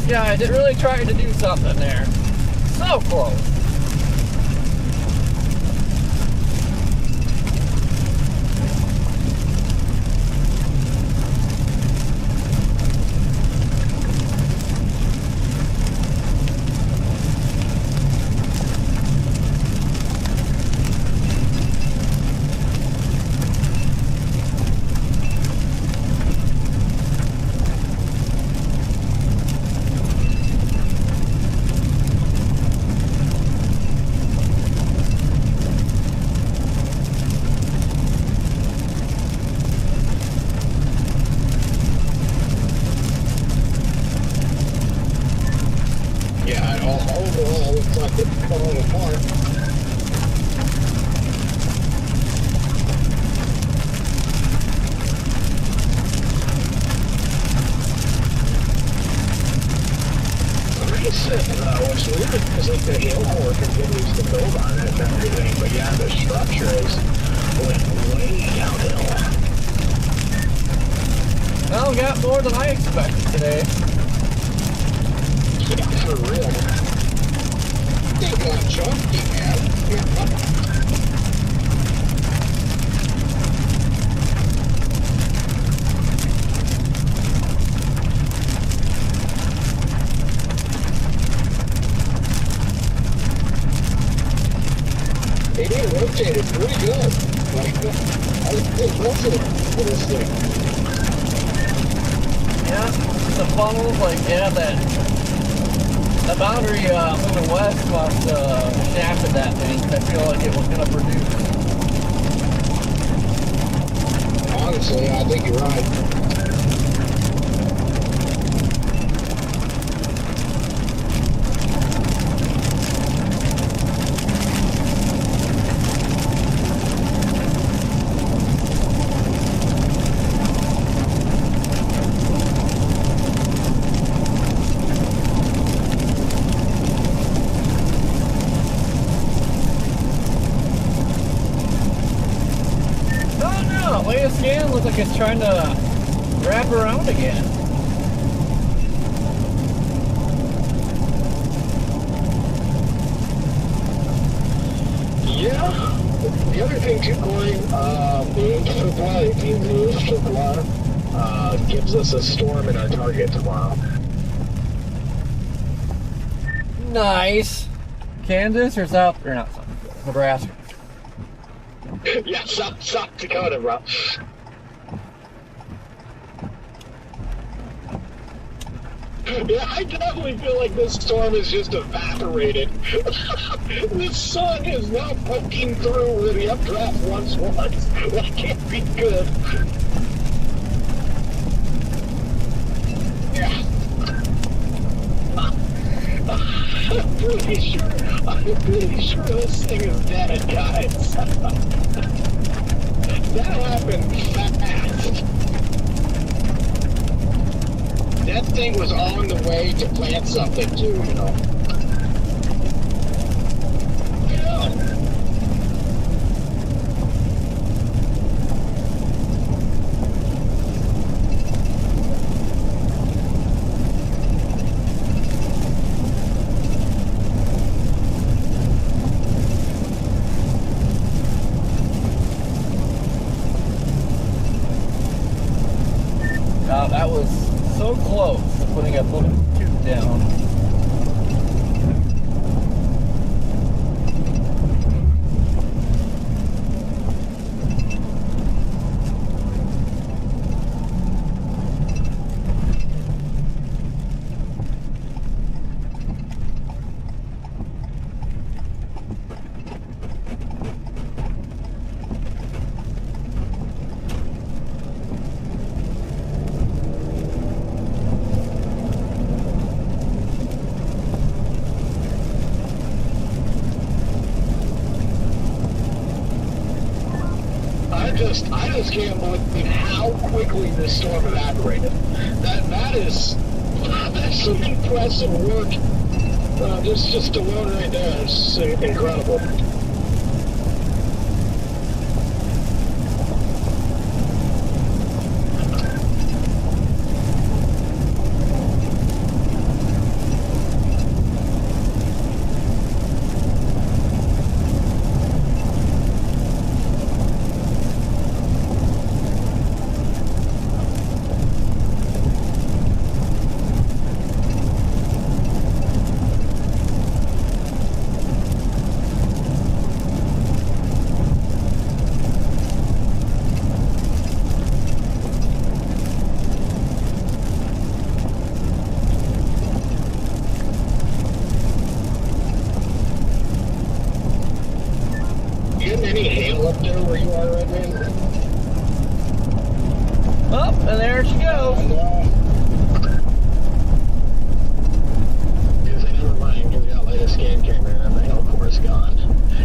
Guys, it really tried to do something there. So close.
Overall, looks like it's falling apart.
It's weird because like the hail core continues to build on it and everything, but yeah, the structure is way downhill.
Well, got more than I expected today.
Yeah, for real.
thing got chunky, man. It rotated pretty good. Like, I was impressive for this thing.
Yeah, the funnels, like, yeah, that boundary moving west must shafted that thing. I feel like it was going to produce.
Honestly, I think you're right.
Latest scan looks like it's trying to wrap around again.
Yeah. The other thing too, Corey, the 18 supply gives us a storm in our target tomorrow.
Nice. Kansas or South, or not South, Nebraska?
Yeah, South Dakota, bro. Yeah, I definitely feel like this storm is just evaporated. The sun is now poking through where the updraft once was. That can't be good. Yeah. I'm pretty sure this thing is dead, guys. That happened fast.
That thing was on the way to plant something too, you know.
That was so close to putting a little tube down.
I just can't believe how quickly this storm evaporated. That's some impressive work. Just alone right there. It's incredible. Any hail up there where you are right now?
Oh, and there she goes.
Never mind, because we got latest scan camera and everything, of course, gone.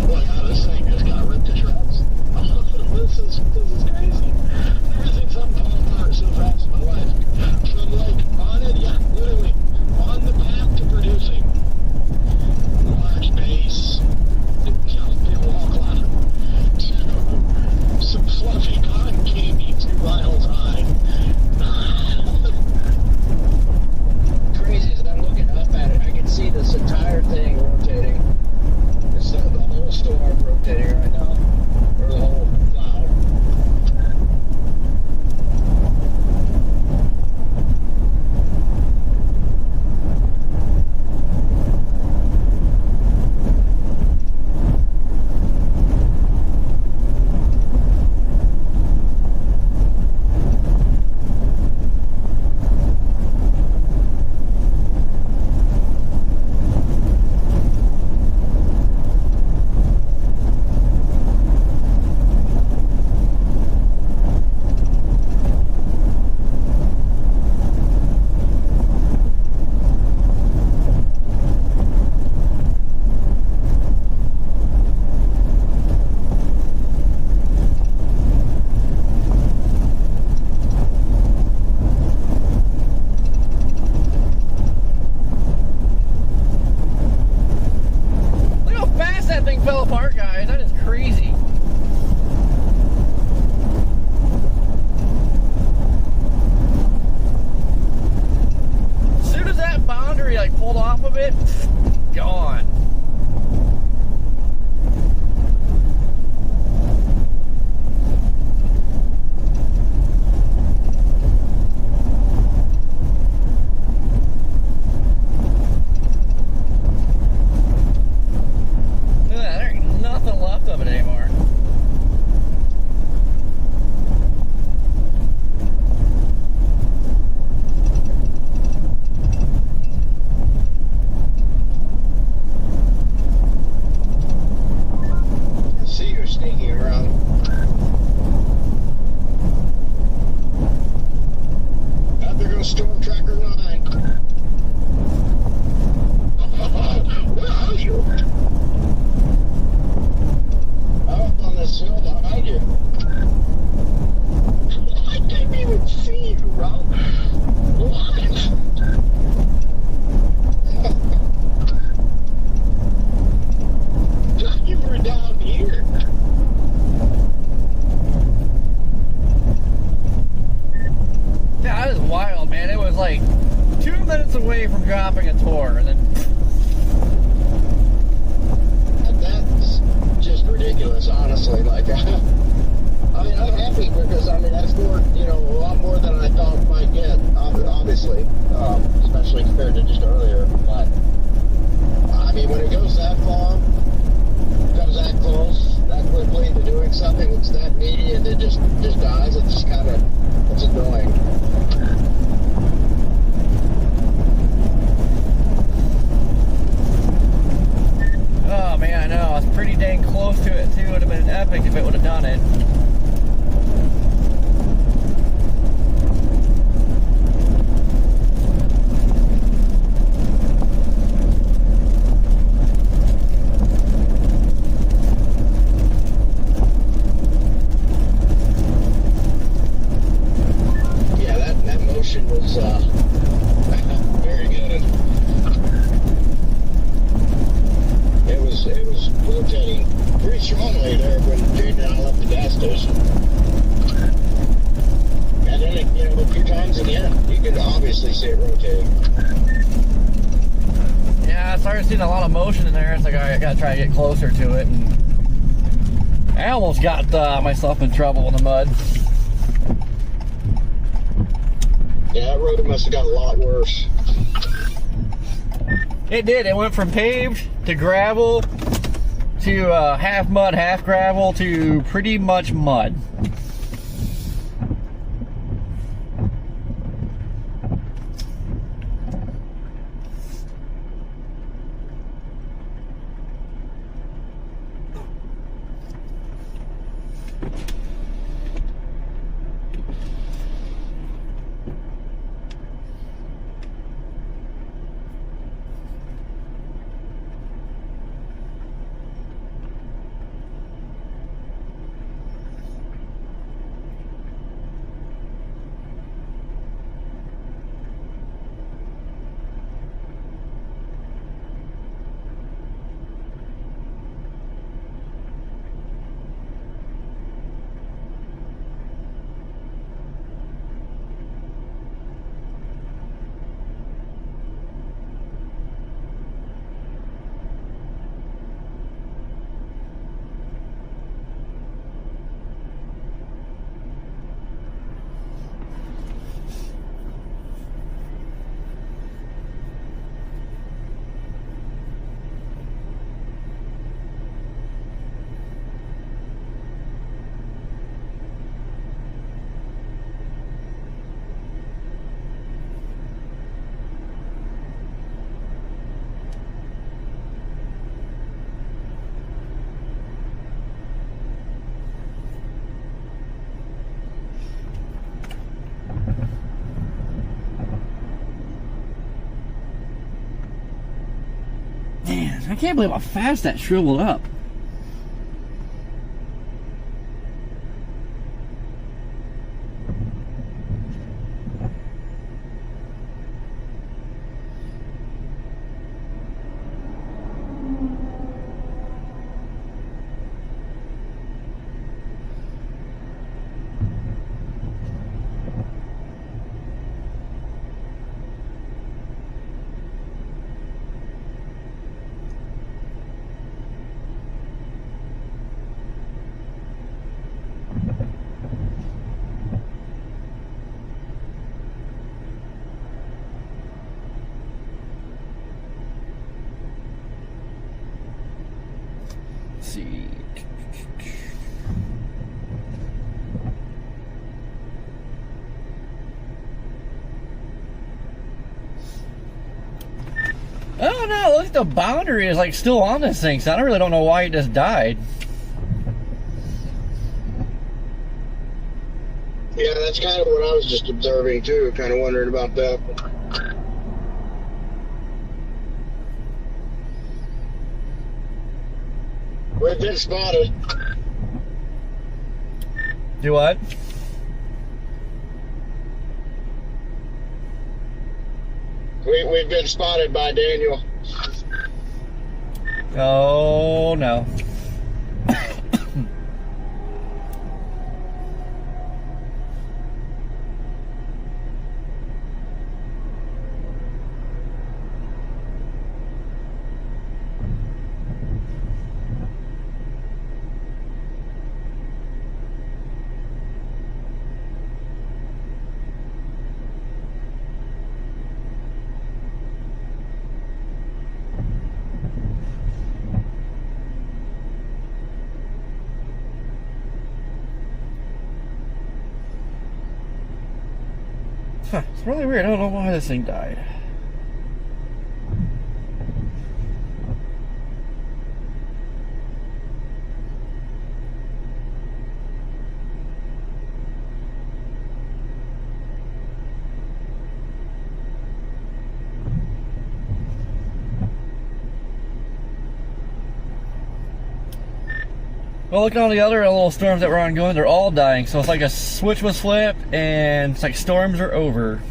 Well, yeah, this thing just got ripped to shreds. This is crazy. Never seen something fall apart so fast in my life. From like on it, yeah, literally on the path to producing. Large base, people all clapping. Some fluffy cotton candy 2 miles high.
Crazy as I'm looking up at it, I can see this entire thing rotating.
thing fell apart, guys. That is crazy. As soon as that boundary like pulled off of it, gone. There ain't nothing left of it anymore.
I see you sneaking around. Out there goes Storm Tracker 9. Where are you? Up on this hill behind you. I didn't even see you, Rob. What? You were down here.
Yeah, that is wild, man. It was like 2 minutes away from dropping a tour, and then
And that's just ridiculous, honestly. Like, I mean, I'm happy because, I mean, that's more, you know, a lot more than I thought might get, obviously, especially compared to just earlier. But, I mean, when it goes that far, comes that close, that quickly to doing something that's that meaty and it just dies, it's just kind of, it's annoying.
oh man, I know. I was pretty dang close to it too. It would have been epic if it would have done it.
Yeah, that motion was very good. It was rotating pretty strongly there when Jaden and I left the gas station. And then it, you know, a few times in the end, you can obviously see it rotating.
Yeah, I started seeing a lot of motion in there. It's like, all right, I gotta try to get closer to it. And I almost got myself in trouble in the mud.
Yeah, that road must have got a lot worse.
It did. It went from paved to gravel to half mud, half gravel to pretty much mud. Man, I can't believe how fast that shriveled up. see. Oh no, look at the boundary is like still on this thing, so I really don't know why it just died.
Yeah, that's kind of what I was just observing too, kind of wondering about that. We've been spotted.
Do what?
We've been spotted by Daniel.
Oh no. Huh, it's really weird. I don't know why this thing died. Well, look at all the other little storms that were ongoing. They're all dying. So it's like a switch was flipped, and it's like storms are over.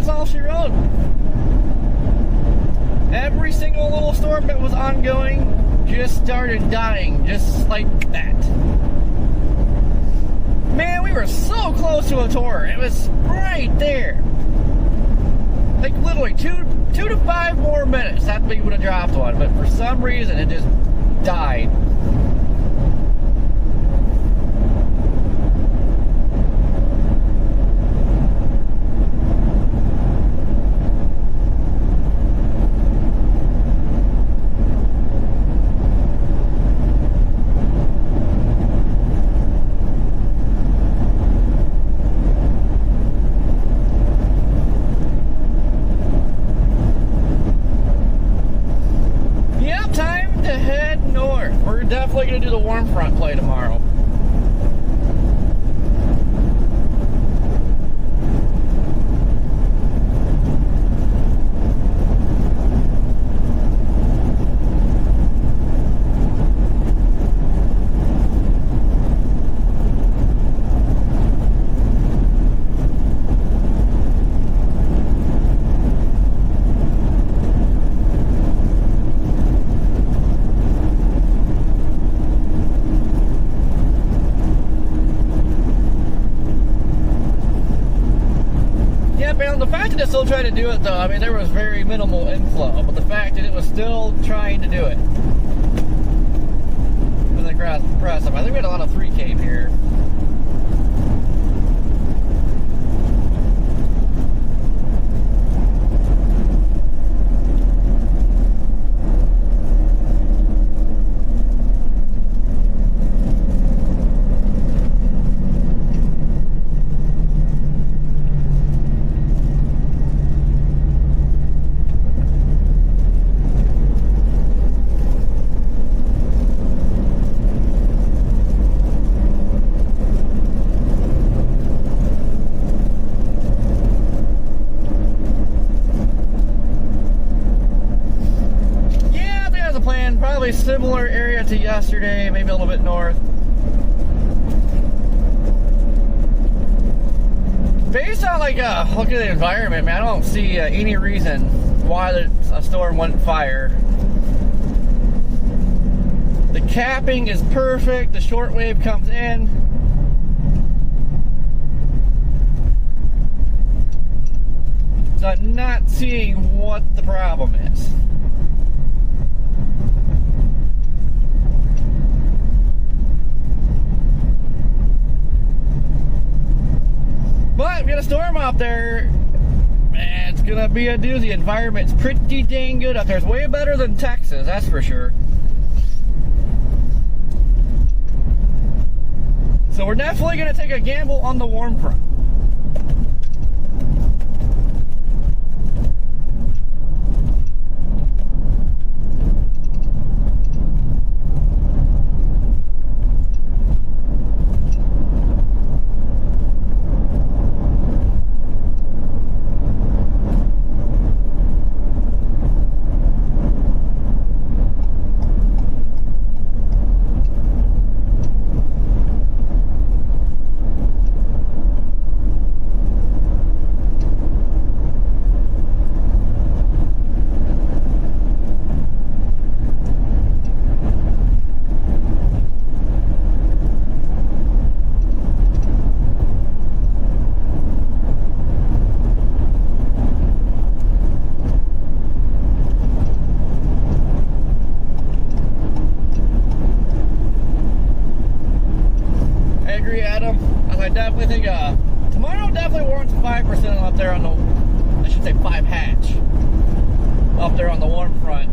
that's all she wrote. Every single little storm that was ongoing just started dying, just like that. Man, we were so close to a tour. It was right there. Like literally two to 5 more minutes, that thing would have dropped one. But for some reason, it just died. Definitely going to do the warm front play tomorrow. The fact that it still tried to do it, though, I mean, there was very minimal inflow, but the fact that it was still trying to do it. Really impressive. I think we had a lot of 3K here. Similar area to yesterday, maybe a little bit north. Based on like look at the environment, man, I don't see any reason why a storm wouldn't fire. The capping is perfect. The shortwave comes in. So I'm not seeing what the problem is. But we got a storm out there. Man, it's gonna be a doozy. The environment's pretty dang good out there. It's way better than Texas, that's for sure. So we're definitely gonna take a gamble on the warm front. I definitely think tomorrow definitely warrants 5% up there on the, I should say 5 hatch, up there on the warm front.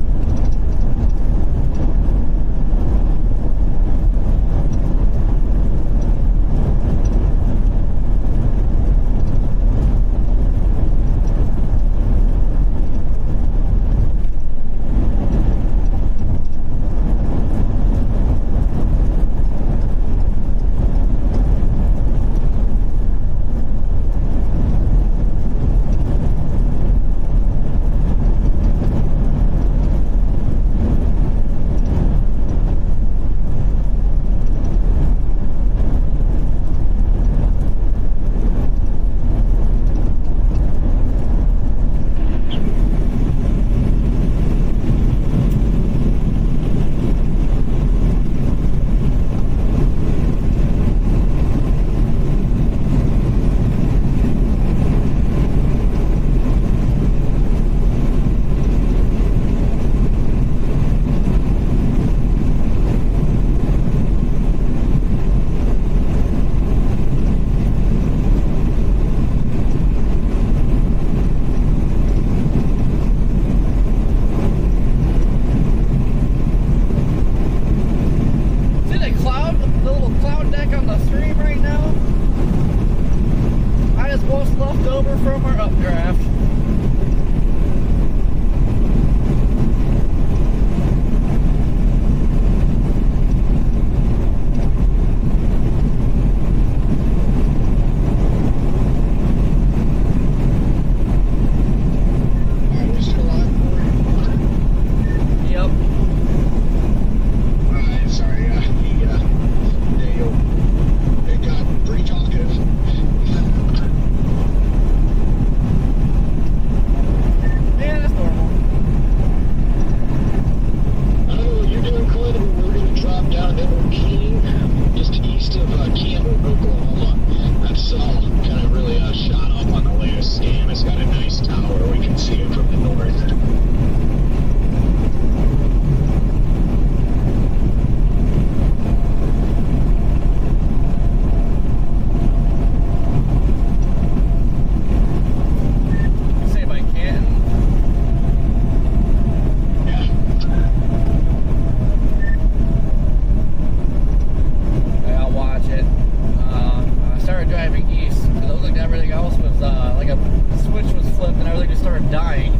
started dying.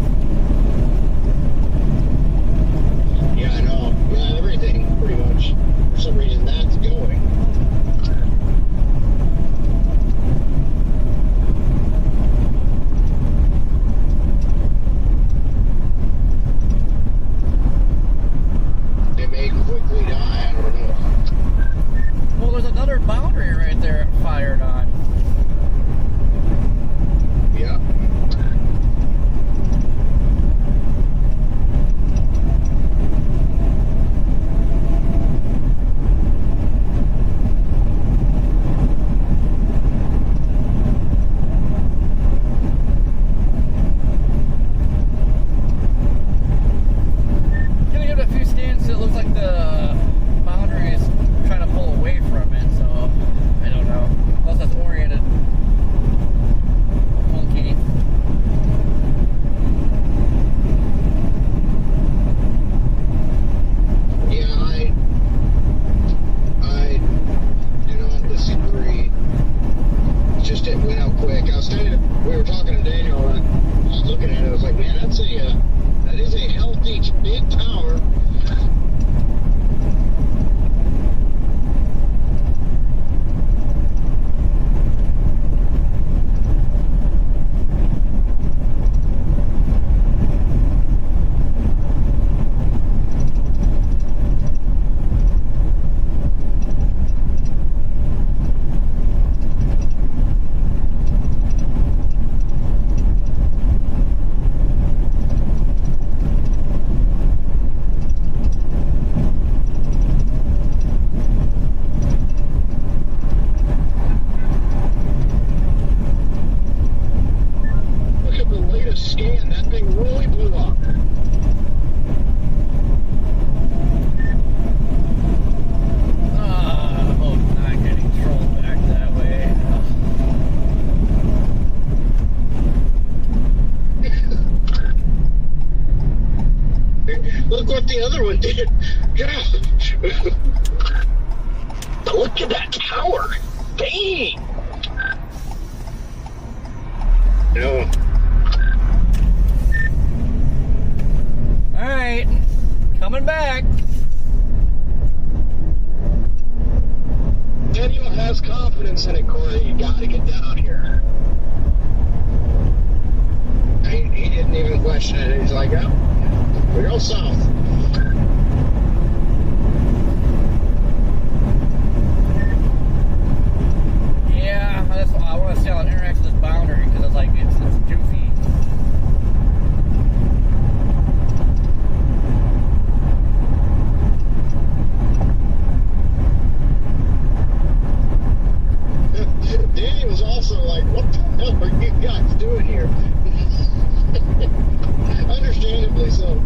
Yeah, I know. Yeah, everything pretty much. For some reason, that's going. It may quickly die. I don't know.
Well, there's another boundary right there fired on.
Yeah.
Gonna give it a few scans. It looks like the boundary is trying to pull away from it, so I don't know. Unless that's oriented funky.
Yeah, I do not disagree. It's just it went out quick. We were talking to Daniel, and I was looking at it. I was like, man, that is a healthy big tower. Look at the latest scan. That thing really blew up.
I hope not getting trolled back that way.
Look what the other one did. Gosh. Look at that tower. Dang. No.
Alright, coming back.
Daniel has confidence in it, Corey. You gotta get down here.
He didn't even question it. He's like, oh, we're going south.
Yeah, I want to see how it interacts with this boundary because it's like it's goofy.
Danny was also like, what the hell are you guys doing here? Understandably so.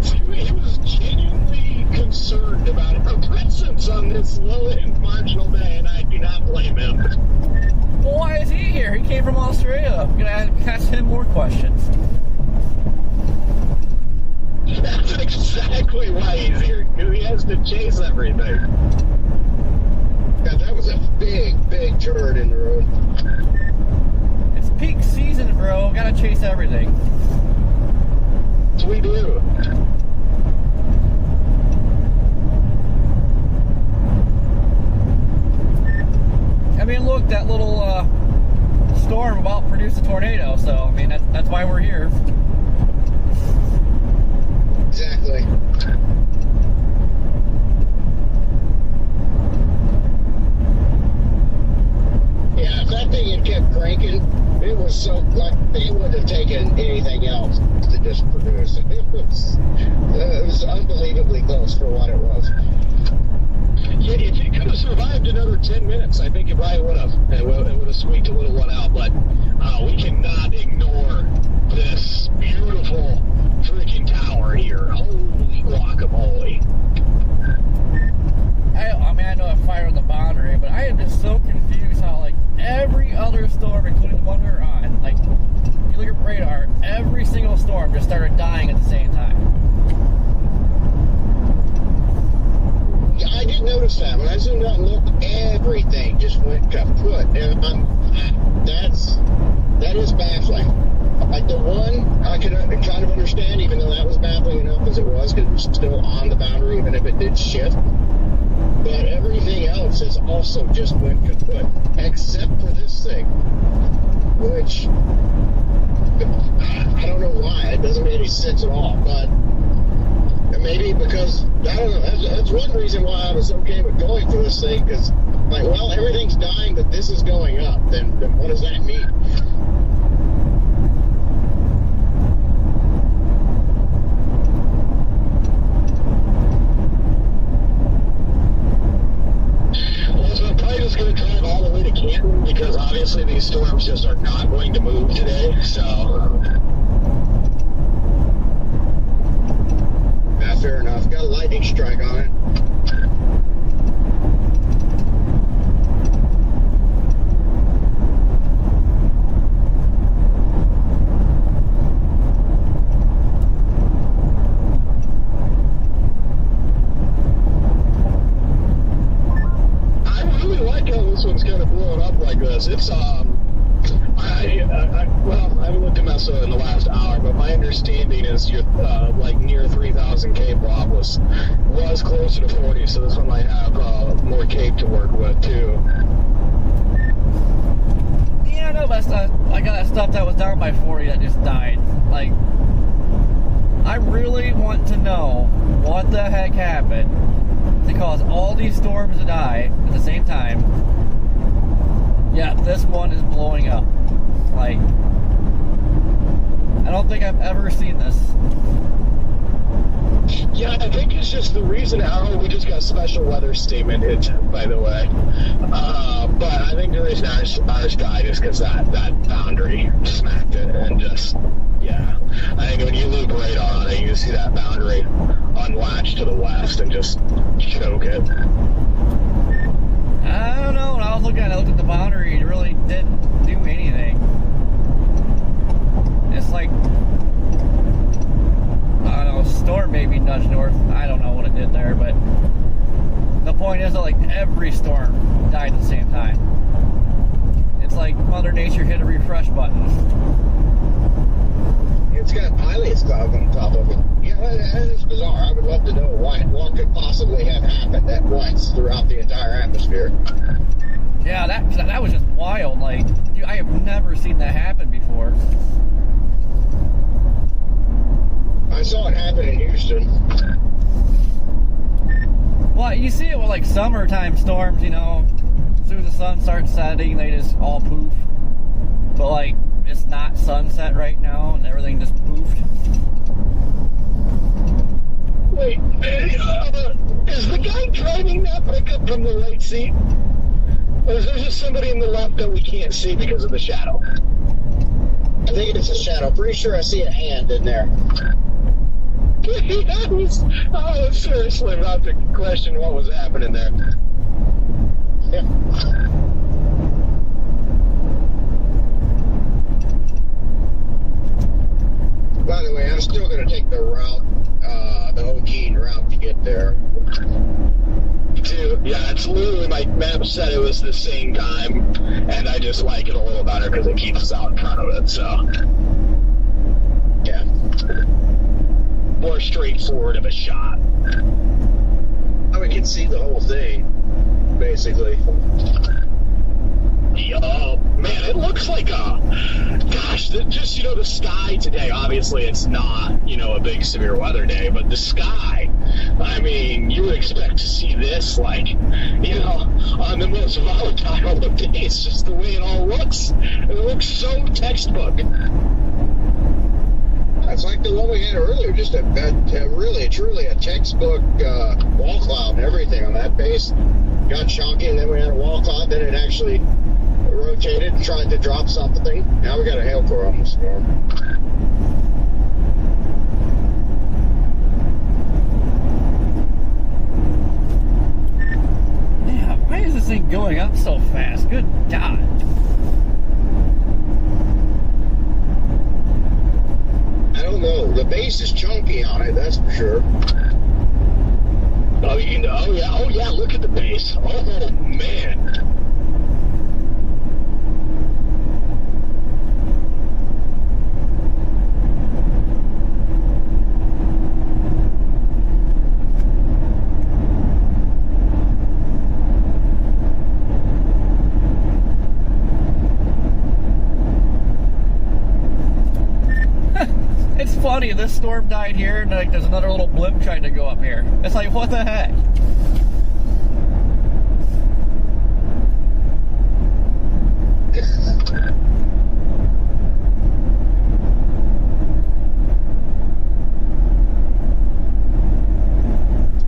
He was genuinely concerned about her presence on this low-end marginal day, and I do not blame him.
Well, why is he here? He came from Australia. I'm gonna ask him more questions.
That's exactly why he's here, because he has to chase everything.
God, that was a big turd in the road.
It's peak season, bro. Gotta chase everything.
That's what we do.
I mean, look, that little storm about produced a tornado, so I mean that's why we're here.
Exactly. Yeah, if that thing had kept cranking, it was so like it wouldn't have taken anything else to just produce. It was unbelievably close for what it was.
Yeah, if he could have survived another 10 minutes, I think it probably would have. It would have squeaked a little one out, but we cannot ignore this beautiful freaking tower here. Holy guacamole.
I mean, I know I fired on the boundary, but I am just so confused how, like, every other storm, including the one we were on, like, if you look at radar, every single storm just started dying at the same time.
Yeah, I did notice that. When I zoomed out and looked, everything just went kaput. And that is baffling. understand, even though that was baffling enough as it was, because it was still on the boundary, even if it did shift. But everything else has also just went kaput, except for this thing, which I don't know why. It doesn't make any sense at all, but maybe because, I don't know, that's one reason why I was okay with going for this thing, because, like, well, everything's dying, but this is going up, then what does that mean?
Just going to drive all the way to Canton because obviously these storms just are not going to move today. So,
yeah, fair enough. Got a lightning strike on it.
It's well, I haven't looked at Meso in the last hour, but my understanding is you're like near 3,000 Cape block was closer to 40, so this one might have more Cape to work with too.
Yeah, I know, but I got that stuff that was down by 40 that just died. Like, I really want to know what the heck happened to cause all these storms to die at the same time. Yeah, this one is blowing up. Like, I don't think I've ever seen this.
Yeah, I think it's just the reason how we just got special weather statement hit, by the way. But I think the reason ours died is because that boundary smacked it and just, yeah. I think when you loop right on it, you see that boundary unlatch to the west and just choke it.
I don't know. When I was looking at it, I looked at the boundary. It really didn't do anything. It's like, I don't know, storm maybe nudged north. I don't know what it did there, but the point is that like every storm died at the same time. It's like Mother Nature hit a refresh button.
It's got pilots clouds on top of it. Yeah, that is bizarre. I would love to know what could possibly have happened at once throughout the entire atmosphere.
Yeah, that was just wild. Like, dude, I have never seen that happen before.
I saw it happen in Houston.
Well, you see it with like summertime storms, you know, as soon as the sun starts setting, they just all poof. But like, it's not sunset right now, and everything just poofed.
Wait, is the guy driving that pickup from the right seat? Or is there just somebody in the left that we can't see because of the shadow?
I think it's a shadow. Pretty sure I see a hand in there.
I was seriously about to question what was happening there.
Yeah. By the way, I'm still going to take the route, the O'Keene route to get there.
Me too. Yeah, it's literally, my map said it was the same time, and I just like it a little better because it keeps us out in front of it, so.
Yeah.
More straightforward of a shot.
Oh, we can see the whole thing, basically.
Man, it looks like just, you know, the sky today, obviously it's not, you know, a big severe weather day, but the sky, I mean, you would expect to see this, like, you know, on the most volatile of days, just the way it all looks. It looks so textbook.
It's like the one we had earlier, just a really, truly a textbook wall cloud and everything on that base. Got shocking, and then we had a wall cloud, then it actually rotated and tried to drop something. Now we got a hail core on the storm.
Yeah, why is this thing going up so fast? Good God.
I don't know. The base is chunky on it, that's for sure.
Oh yeah, look at the base. Oh, man.
funny. This storm died here, and like there's another little blimp trying to go up here. It's like, what the heck?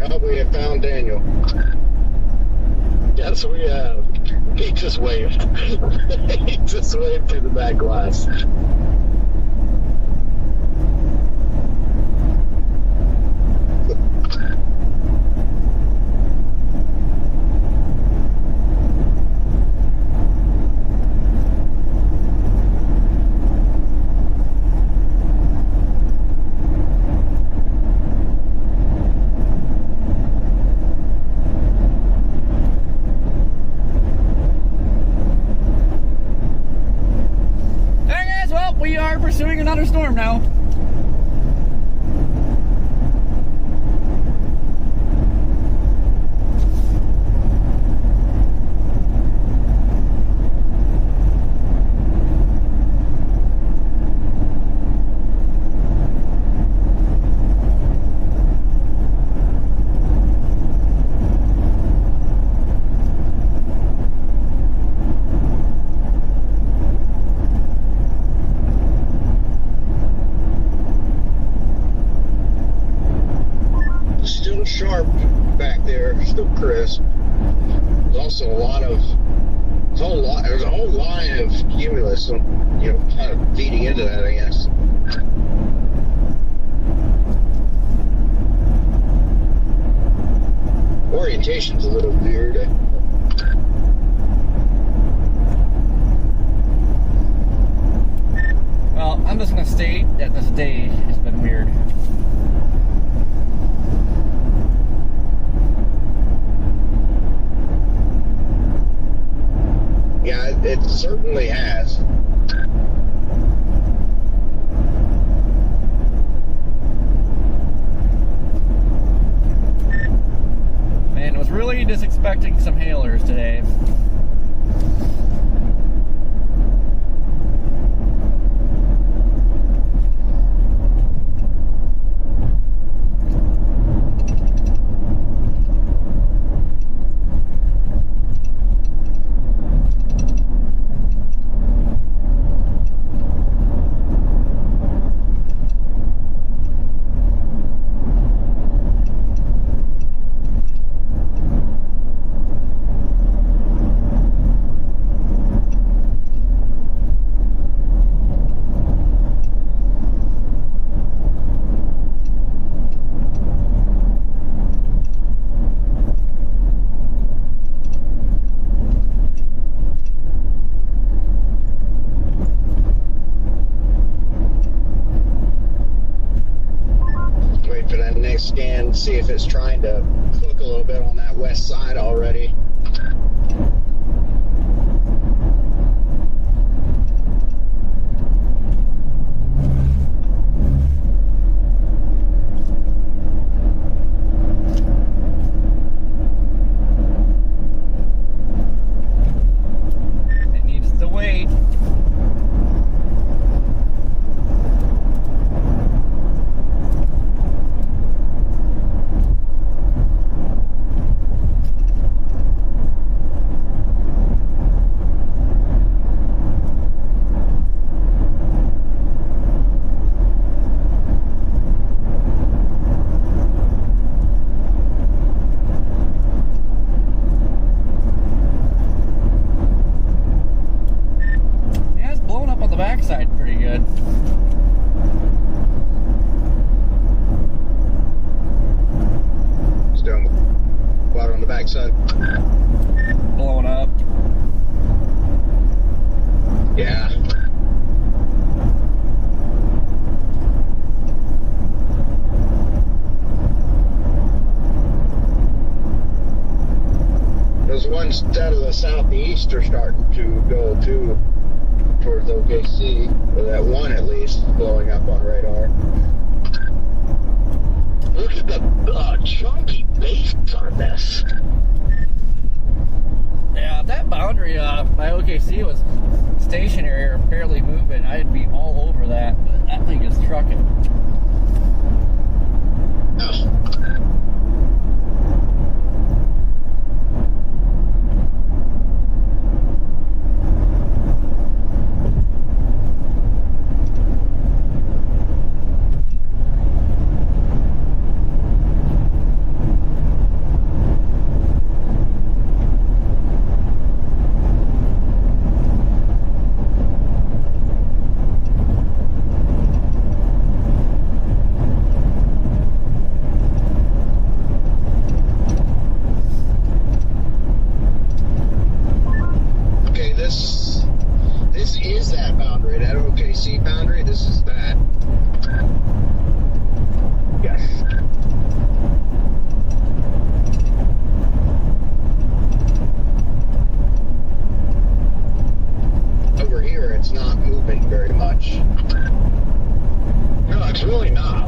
Oh, we have found Daniel.
Yes, we have. He just waved. He just waved through the back glass.
We are pursuing another storm now.
Still sharp back there, still crisp. There's also there's a whole line of cumulus, kind of feeding into that, I guess. Orientation's a little weird.
Well, I'm just gonna state that this day has been weird.
Yeah, it certainly has.
Man, I was really just expecting some hailers today.
Wait for that next scan, see if it's trying to cook a little bit on that west side already.
It needs to wait. Yeah, it's blowing up on the backside pretty good.
Still water on the backside.
Blowing up.
Yeah. Those ones out of the southeast are starting to go too towards OKC, or that one at least is blowing up on radar.
Look at the chunky base on this.
Yeah, if that boundary by OKC was stationary or barely moving, I'd be all over that. But that thing is trucking.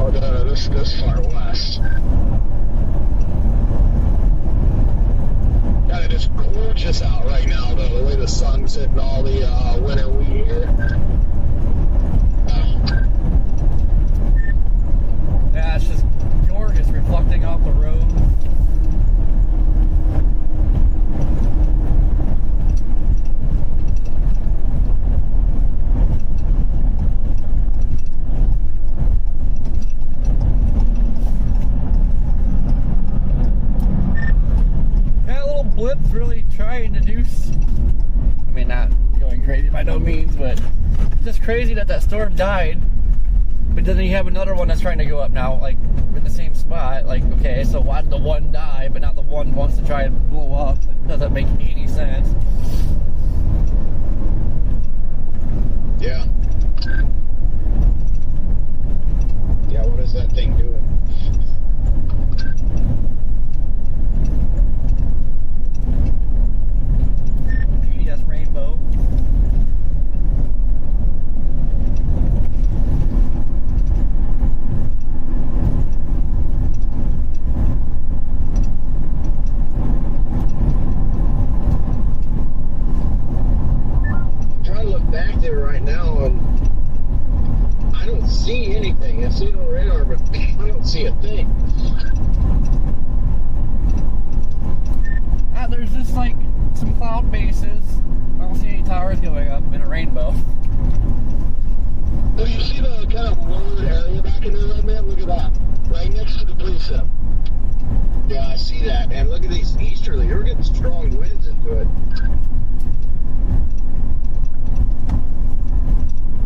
or this far west. God, it is gorgeous out right now, though, the way the sun's hitting all the winter wheat here.
Yeah, it's just gorgeous, reflecting off the road. Blip's really trying to do, I mean, not going crazy by no means, but it's just crazy that that storm died. But then you have another one that's trying to go up now, like in the same spot. Like, okay, so why did the one die, but not the one wants to try and blow up? It doesn't make any sense.
Yeah. Yeah, what is that thing doing?
Rainbow.
I'm trying to look back there right now, and I don't see anything. I see it on radar, but I don't see a thing.
There's just like some cloud bases. I don't see any towers going up in a rainbow.
So you see the kind of lowered area back in there, man? Look at that. Right next to the precip.
Yeah, I see that. And look at these easterly. You're getting strong winds into it.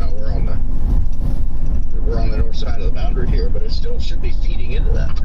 Oh, we're on the north side of the boundary here, but it still should be feeding into that.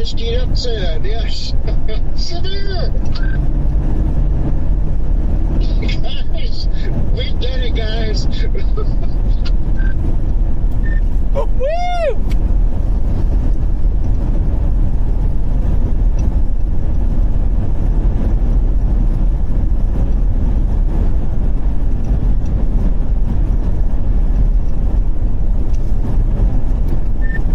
just keyed up and say that. Yes. Severe. Guys, we've done it, guys.
Oh, woo!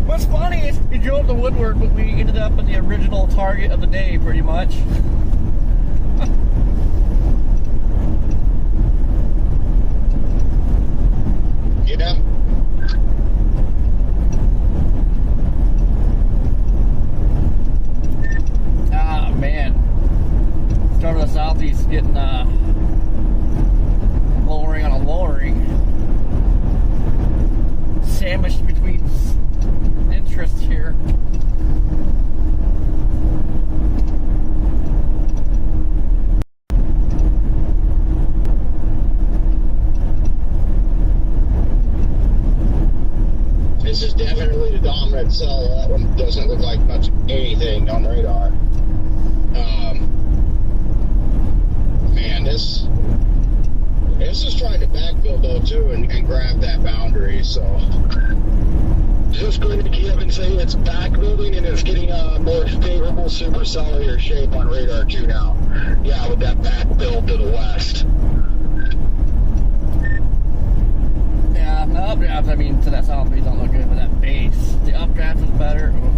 What's funny is we drove to Woodward, but we ended up in the original target of the day, pretty much.
Yeah.
Ah, man. Storm to the southeast getting lowering on a lowering. Sandwiched between interests here.
This is definitely the dominant cell. That one doesn't look like much of anything on radar. Man, this is trying to backfill though too and grab that boundary. So
Just going to key up and say it's back building and it's getting a more favorable supercellular shape on radar 2 now. Yeah, with that back build to the west.
Yeah, the updrafts, I mean, to that southeast don't look good, but that base, the updraft is better. Oof.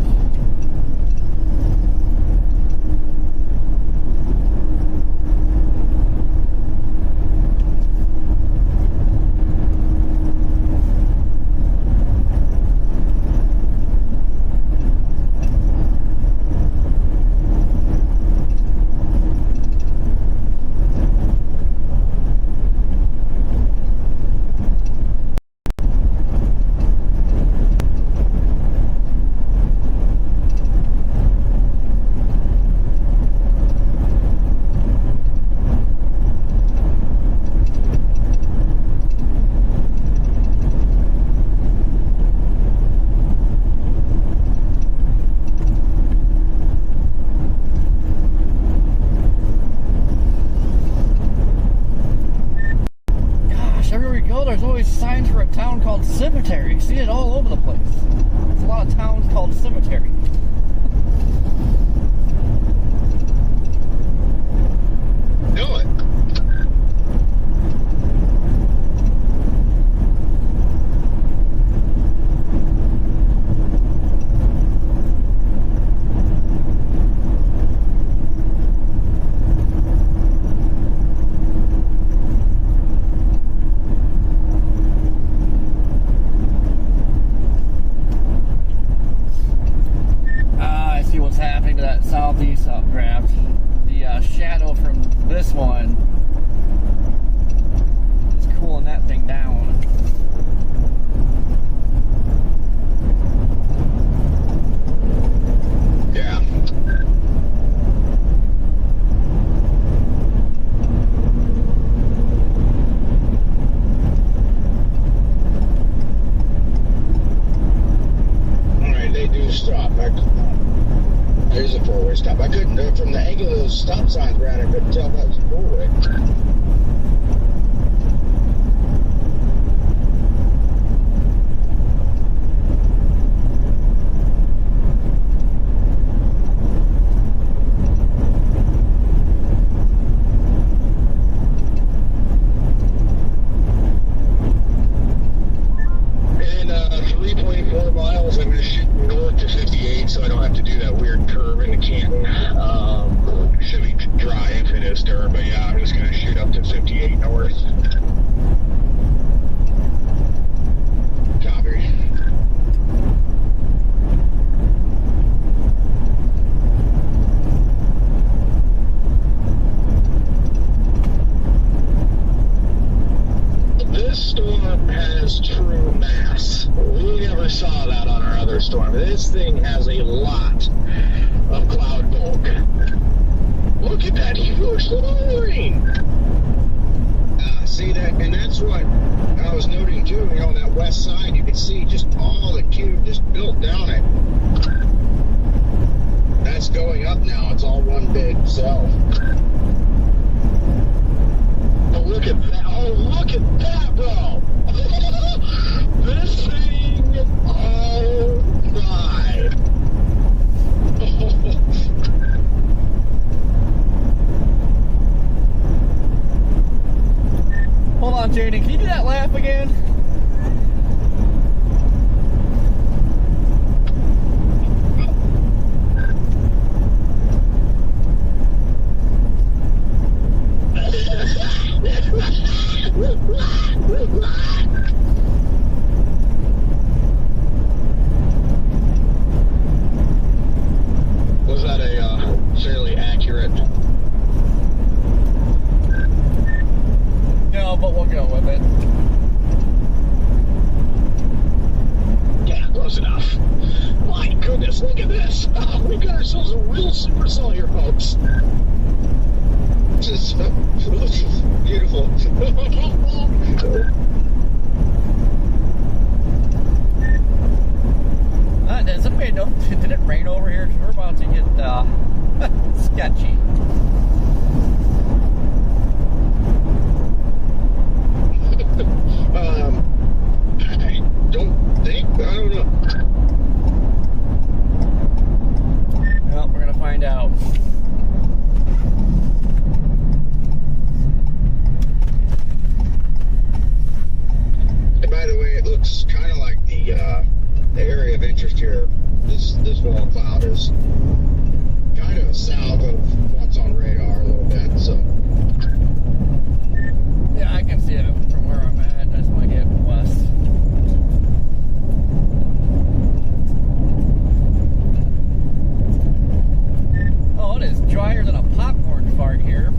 Everywhere we go, there's always signs for a town called Cemetery. You see it all over the place. There's a lot of towns called Cemetery.
do it.
I see what's happening to that southeast updraft. The shadow from this one is cooling that thing down.
Yeah. Alright, they do stop. There's a four-way stop. I couldn't, from the angle of those stop signs around, I couldn't tell that was a four-way.
In 3.4 miles, I'm going to shoot north to 58, so I don't have to do that weird curve into Canton. Should be dry if it is dirt, but yeah, I'm just going to shoot up to 58 north.
Copy.
This storm has true mass. We never saw that on our other storm. This thing has a lot of cloud bulk. Look at that huge lowering.
See that, and that's what I was noting too. You know, on that west side, you can see just all the cube just built down it. going up now. It's all one big cell.
Oh, look at that. Oh, look at that, bro. This thing. Oh, my.
Hold on, Jaden. Can you do that laugh again?
Was that a fairly accurate?
No, but we'll go with it.
Yeah, close enough. My goodness, look at this. Oh, we got ourselves a real supercell here, folks.
Just beautiful.
Does somebody know? Did it rain over here? 'Cause we're about to get sketchy.
I don't think. I don't know.
Well, we're gonna find out.
And by the way, it looks kind of like the area of interest here. This wall cloud is kind of south of what's on radar a little bit. So
Yeah, I can see it from where I'm at. That's my get west. Oh, it is drier than a popcorn fart here.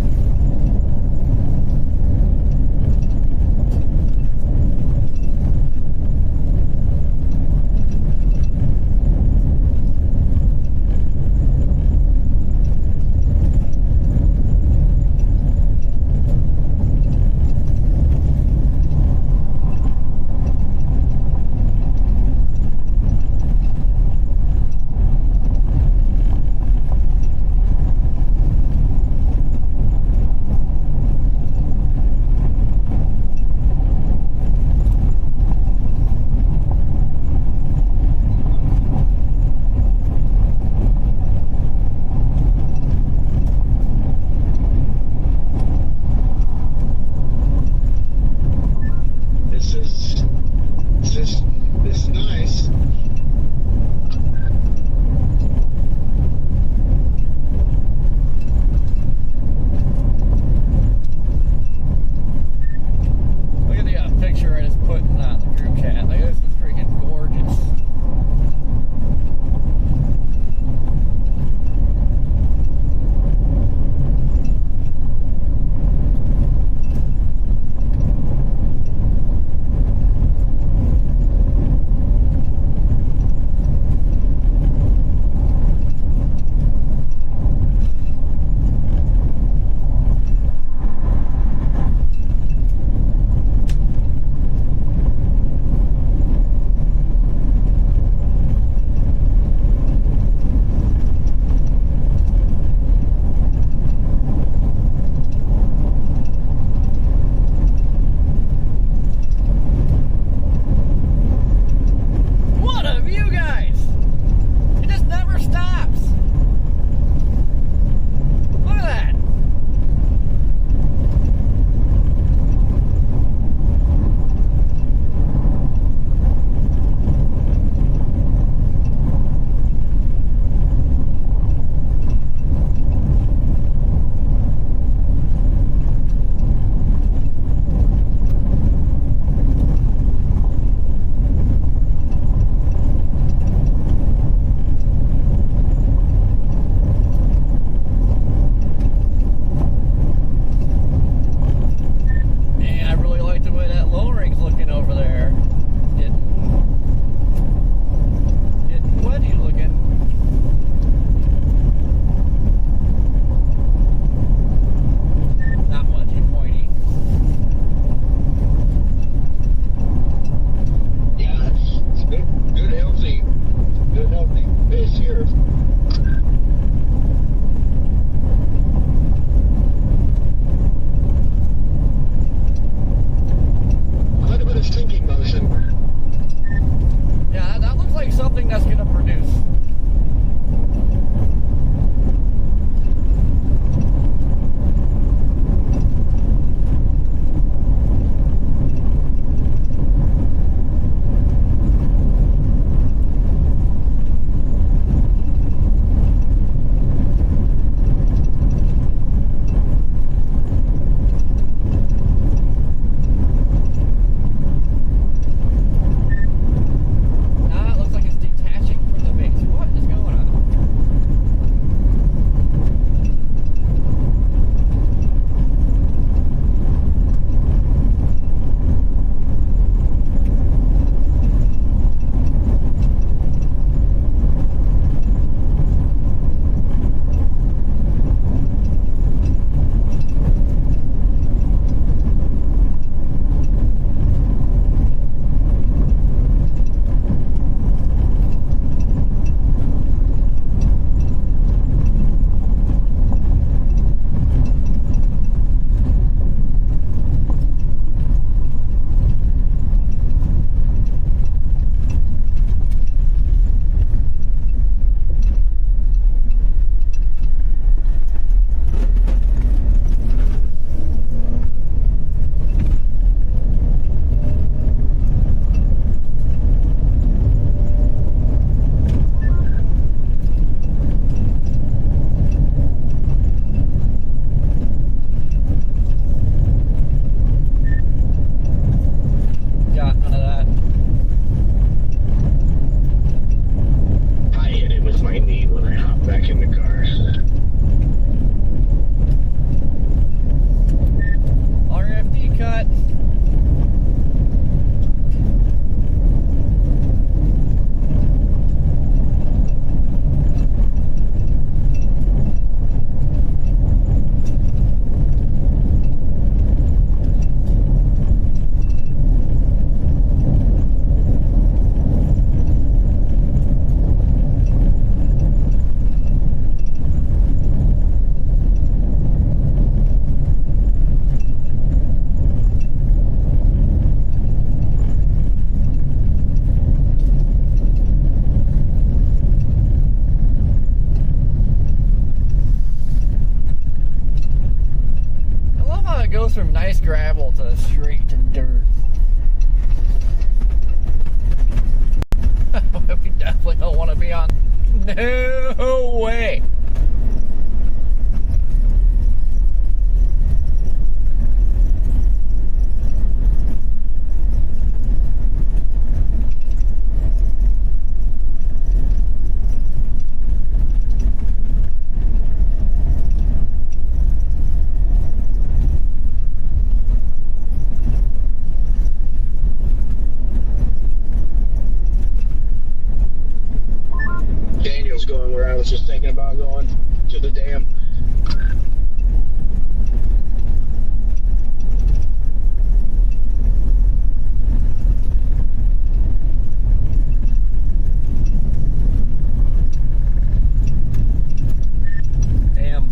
goes from nice gravel to straight to dirt. We definitely don't want to be on. No way.
Daniel's going where I was just thinking about going, to the dam.
Damn.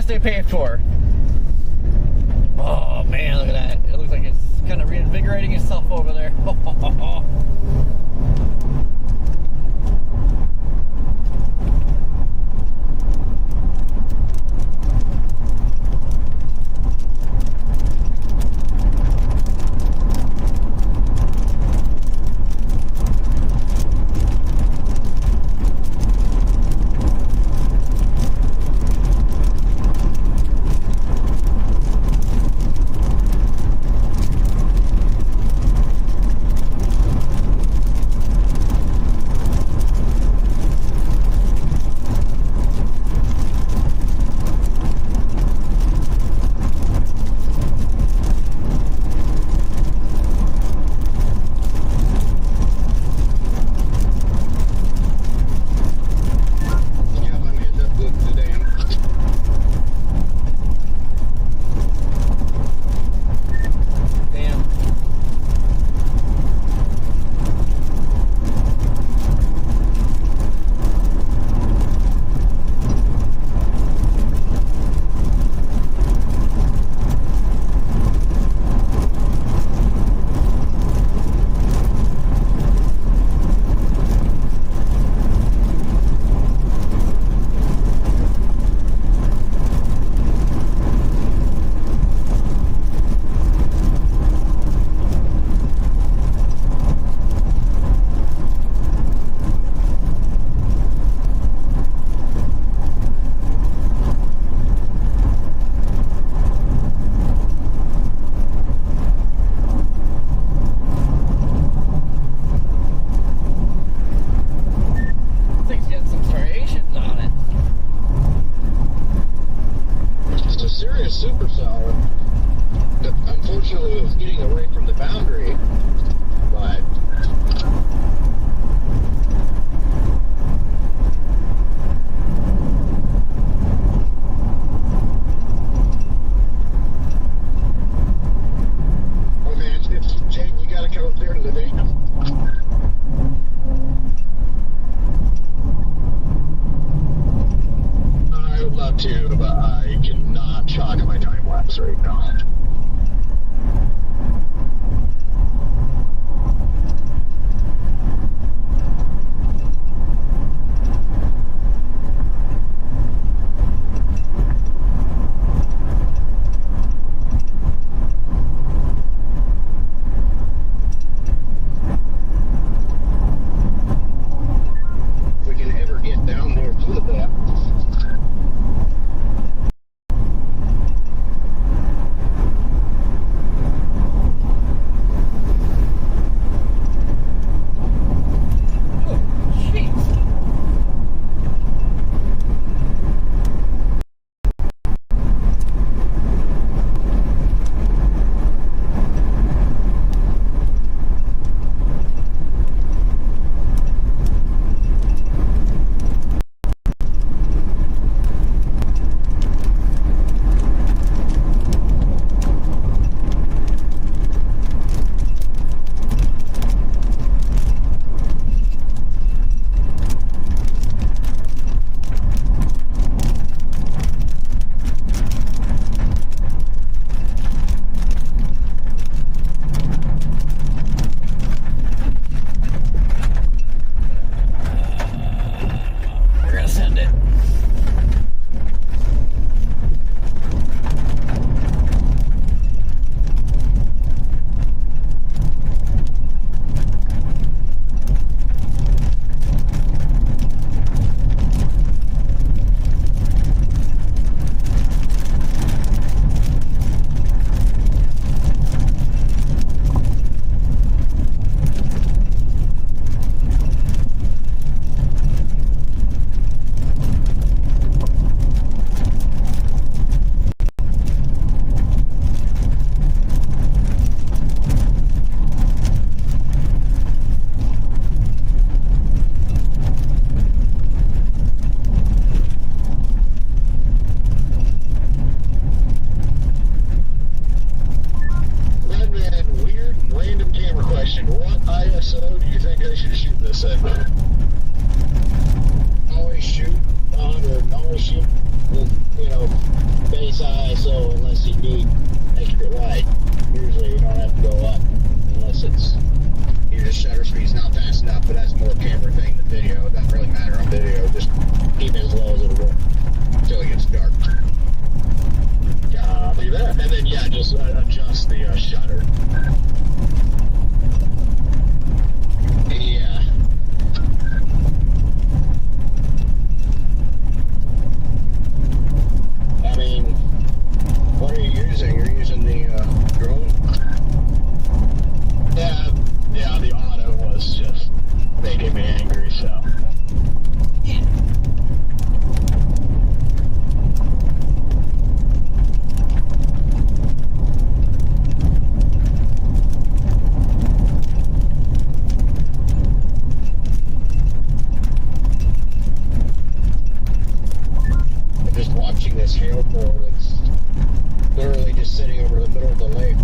Stay paved for. Oh man, look at that. It looks like it's kind of reinvigorating itself over there.
super solid. Unfortunately, it was getting away from the boundary, but okay, it's Jake, you gotta come up there to the dam. I would love to, but I cannot chalk my time lapse right now. If we can ever get down there to that. for that's literally just sitting over the middle of the lake.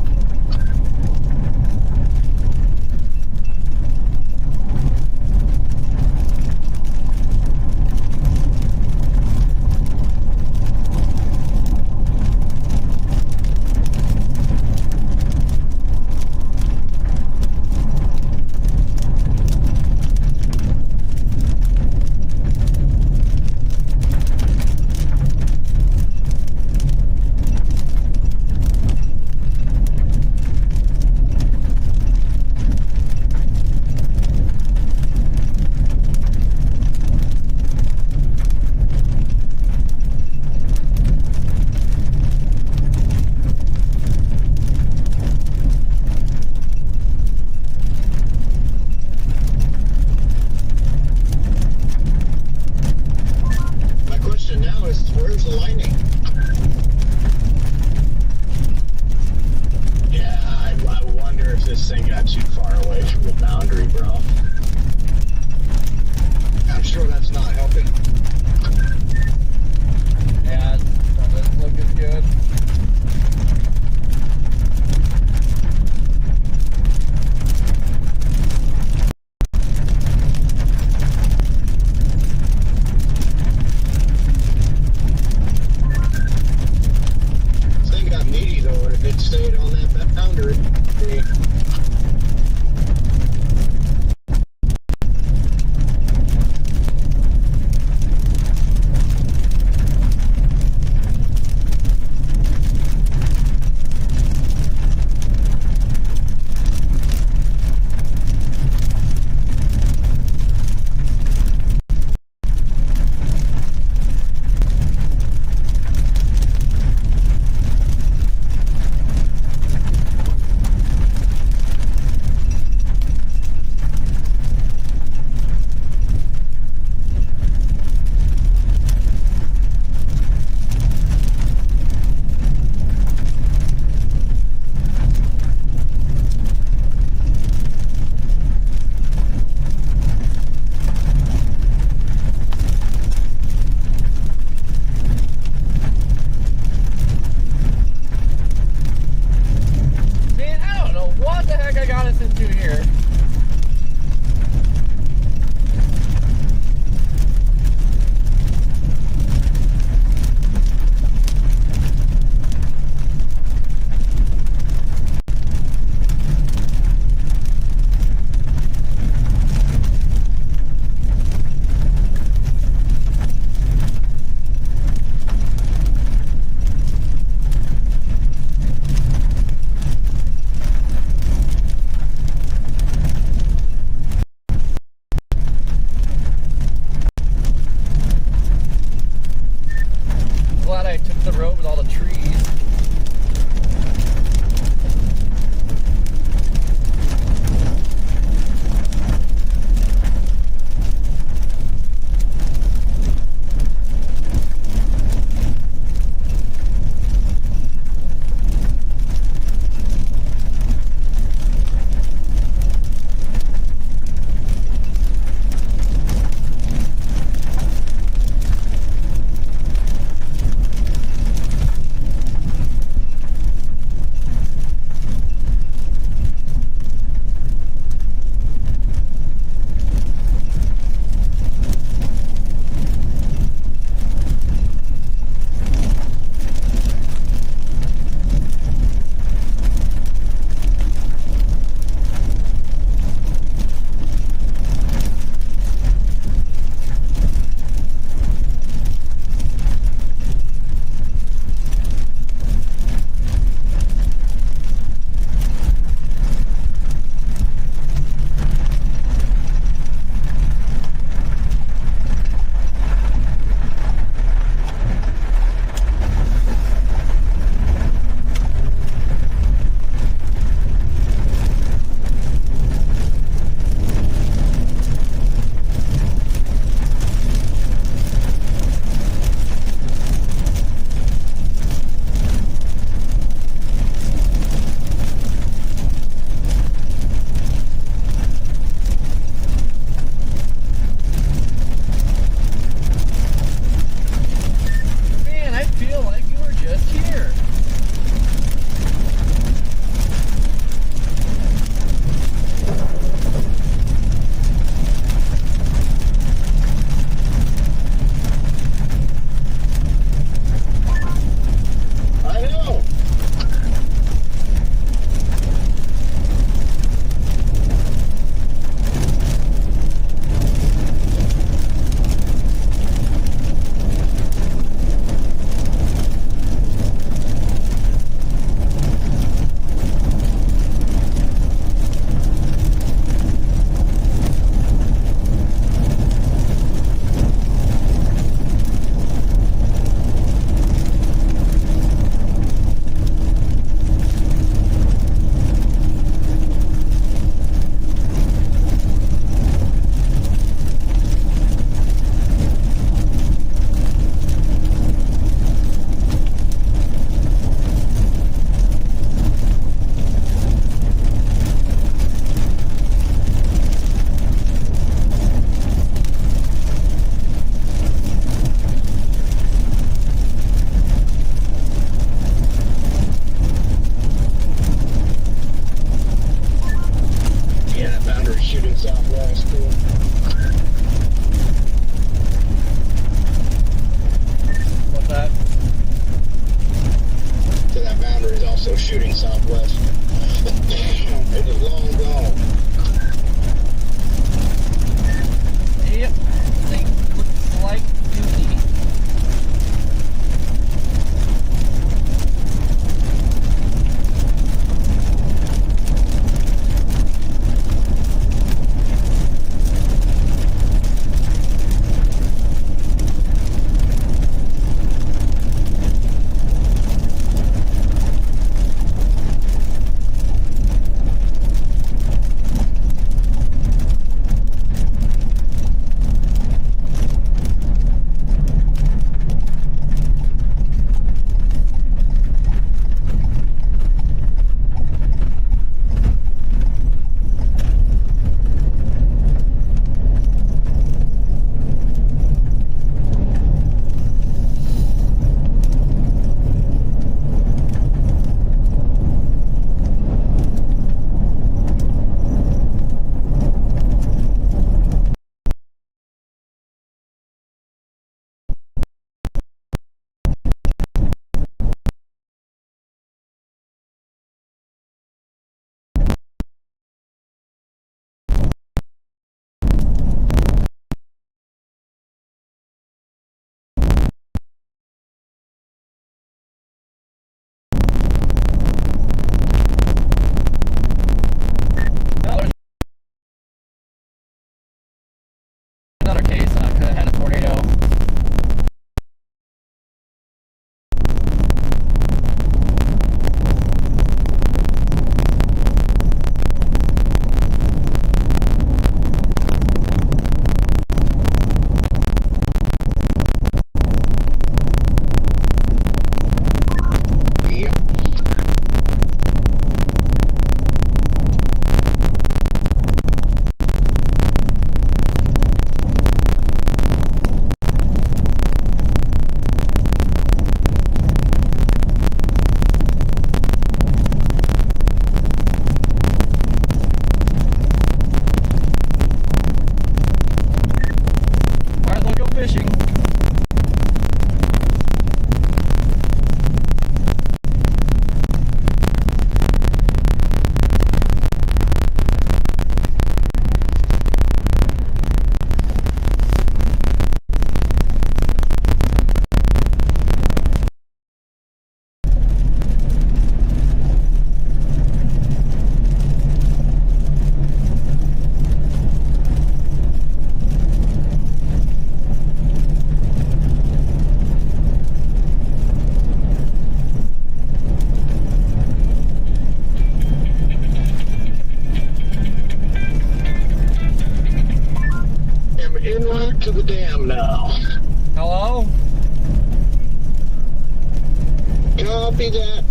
copy that?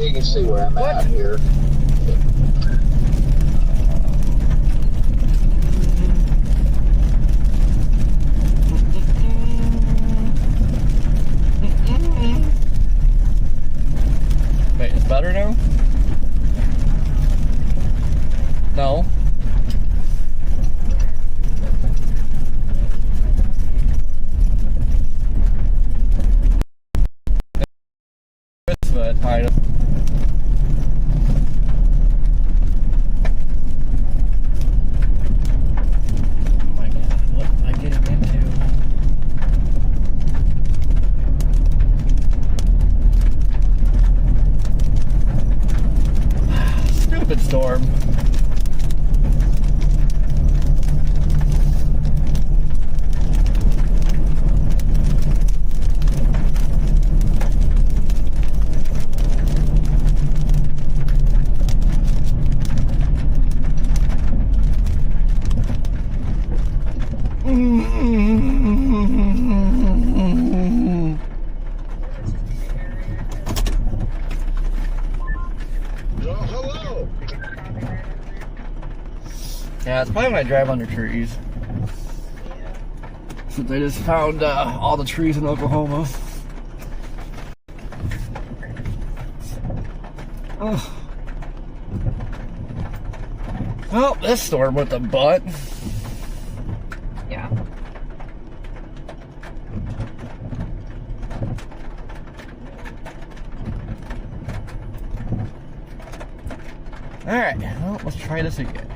You can see where I'm at here.
Wait, it's better now? No. But I oh my god, what am I getting into? Stupid storm.
Hello.
Yeah, it's probably when I drive under trees. Since I just found all the trees in Oklahoma. Oh. Well, this storm with the butt.
Yeah.
Alright, well, let's try this again.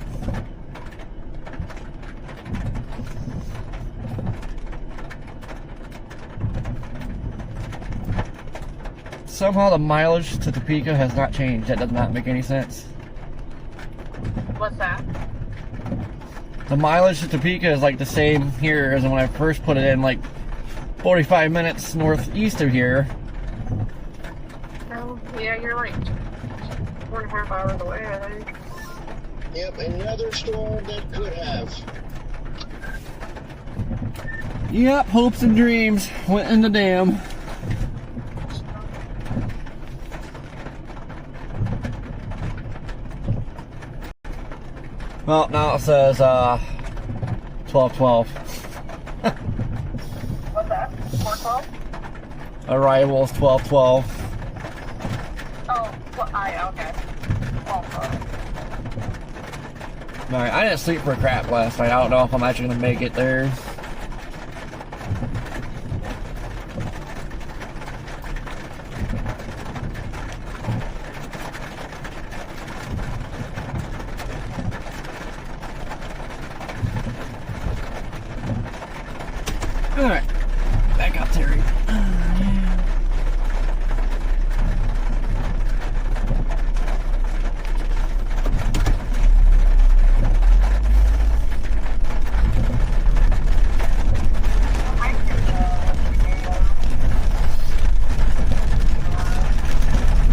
Somehow the mileage to Topeka has not changed. That does not make any sense.
What's that?
The mileage to Topeka is like the same here as when I first put it in, like 45 minutes northeast of here.
Oh, yeah, you're like 4.5 hours away, I think.
Yep, another storm that could have.
Yep, hopes and dreams went in the dam. Well, now it says 12:12.
What's that? 4:12?
Arrivals 12:12.
Oh, well, okay. 12:12.
Alright, I didn't sleep for crap last night. I don't know if I'm actually gonna make it there. Alright, back up, Terry.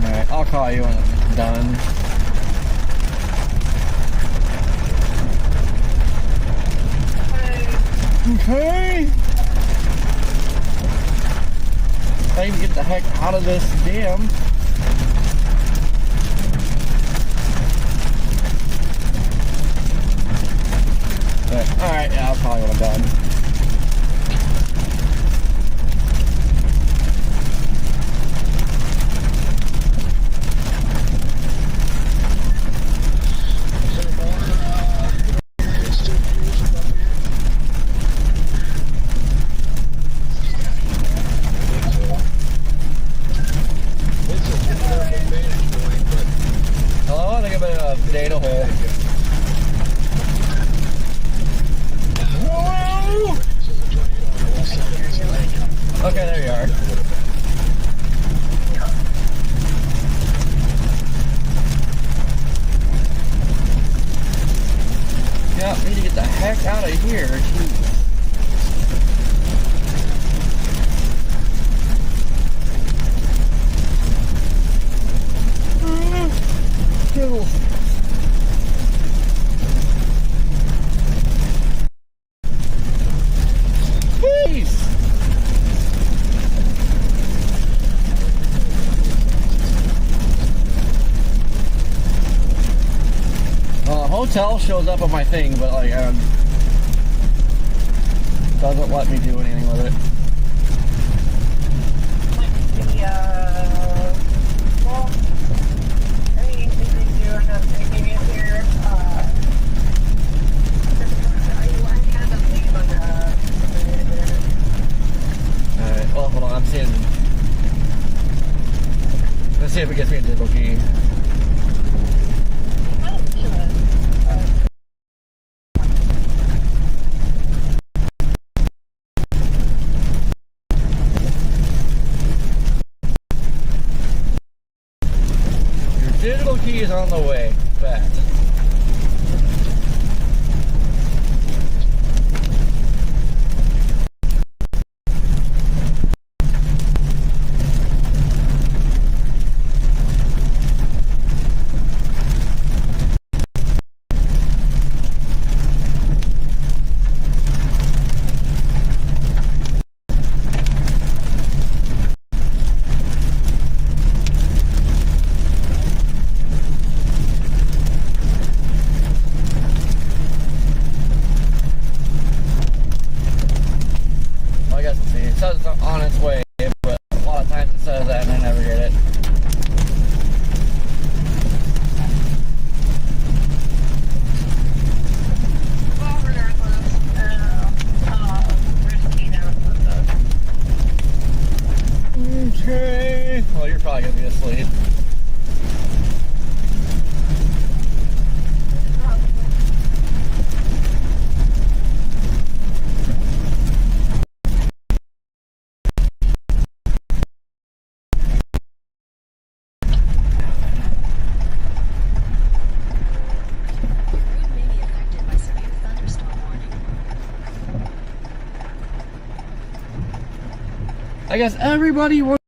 Alright, I'll call you when I'm done. Okay. I need to get the heck out of this dam. Alright, yeah, I'll call you when I'm done. Hello, I think I'm in a data hole. Whoa! hotel shows up on my thing, but like, doesn't let me do anything with it.
Well, I mean, if you do end up taking it here, I have them leave on the
Alright, well, hold on, I'm seeing. Let's see if it gets me a digital key. Your digital key is on the way back. It says it's on its way, but a lot of times it says that and I never get it.
Well, regardless,
Okay. Well, you're probably gonna be asleep. I guess everybody wants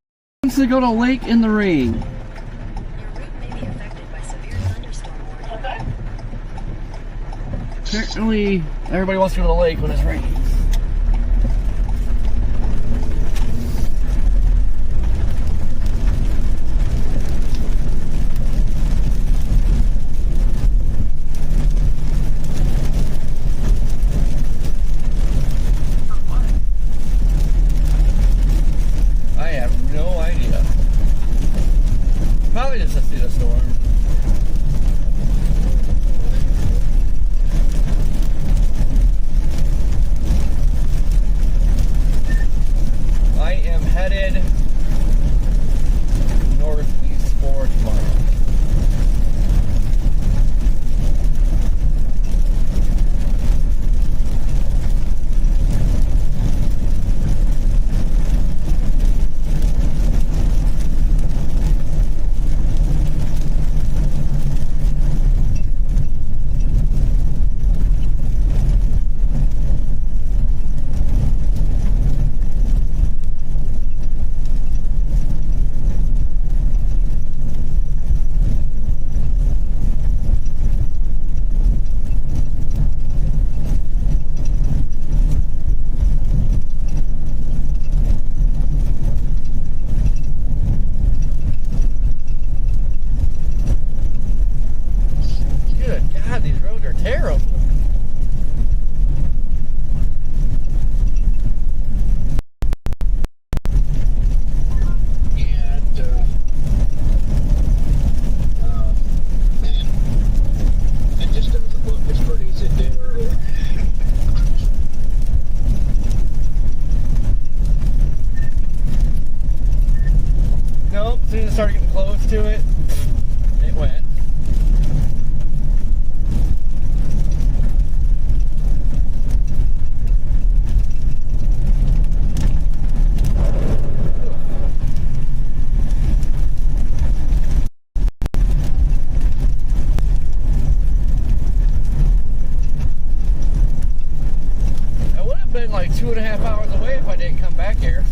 to go to Lake in the Rain.
Your route may be affected by severe thunderstorm warning.
okay.
Apparently, everybody wants to go to the lake when it's raining. I have no idea. Probably just to see the storm. I am headed northeast for tomorrow. Good God, these roads are terrible.
And, man, it just doesn't look as pretty as it did earlier.
Nope, as soon as it started getting close to it, it went. I would have been like 2.5 hours away if I didn't come back here.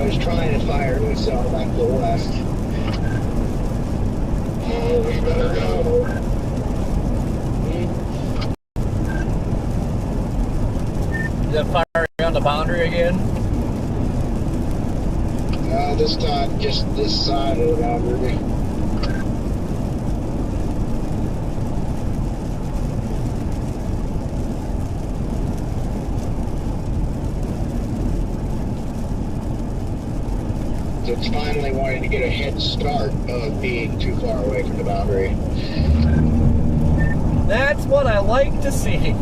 was trying to fire to itself back to the west.
Oh, we better go.
Is that firing on the boundary again?
This time, just this side of the boundary. It's finally wanting to get a head start of being too far away from the boundary.
That's what I like to see.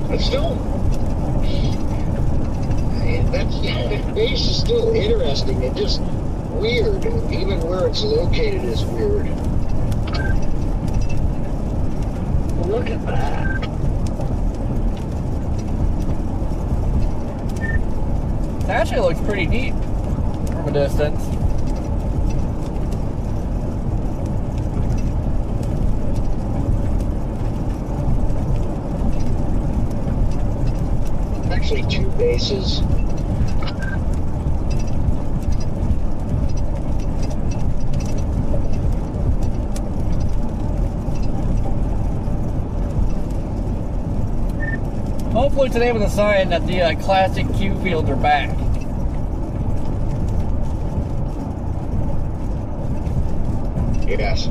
But still, that base is still interesting and just weird. Even where it's located is weird.
Look at that.
It actually looks pretty neat from a distance.
Actually, two bases.
Hopefully today with a sign that the classic Q fields are back.
Yes.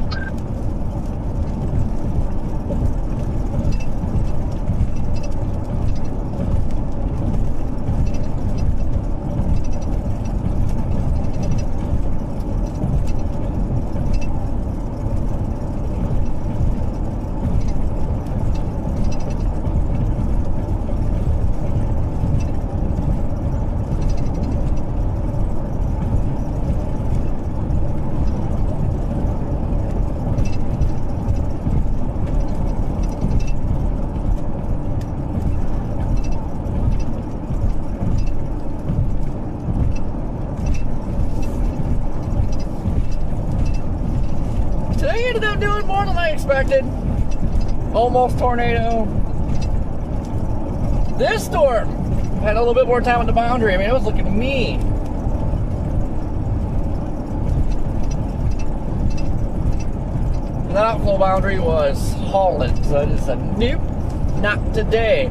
Today ended up doing more than I expected. Almost tornado. This storm had a little bit more time on the boundary. I mean, it was looking mean. The outflow boundary was hauling, so I just said, nope, not today.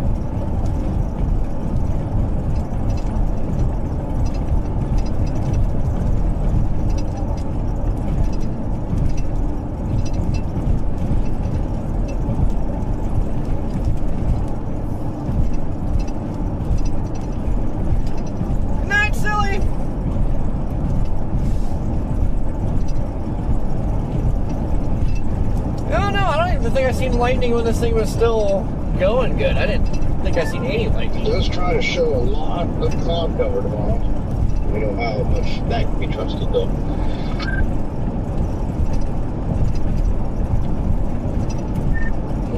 I think I seen lightning when this thing was still going good. I didn't think I seen any lightning.
It does try to show a lot of cloud cover tomorrow. We don't know how much that can be trusted though.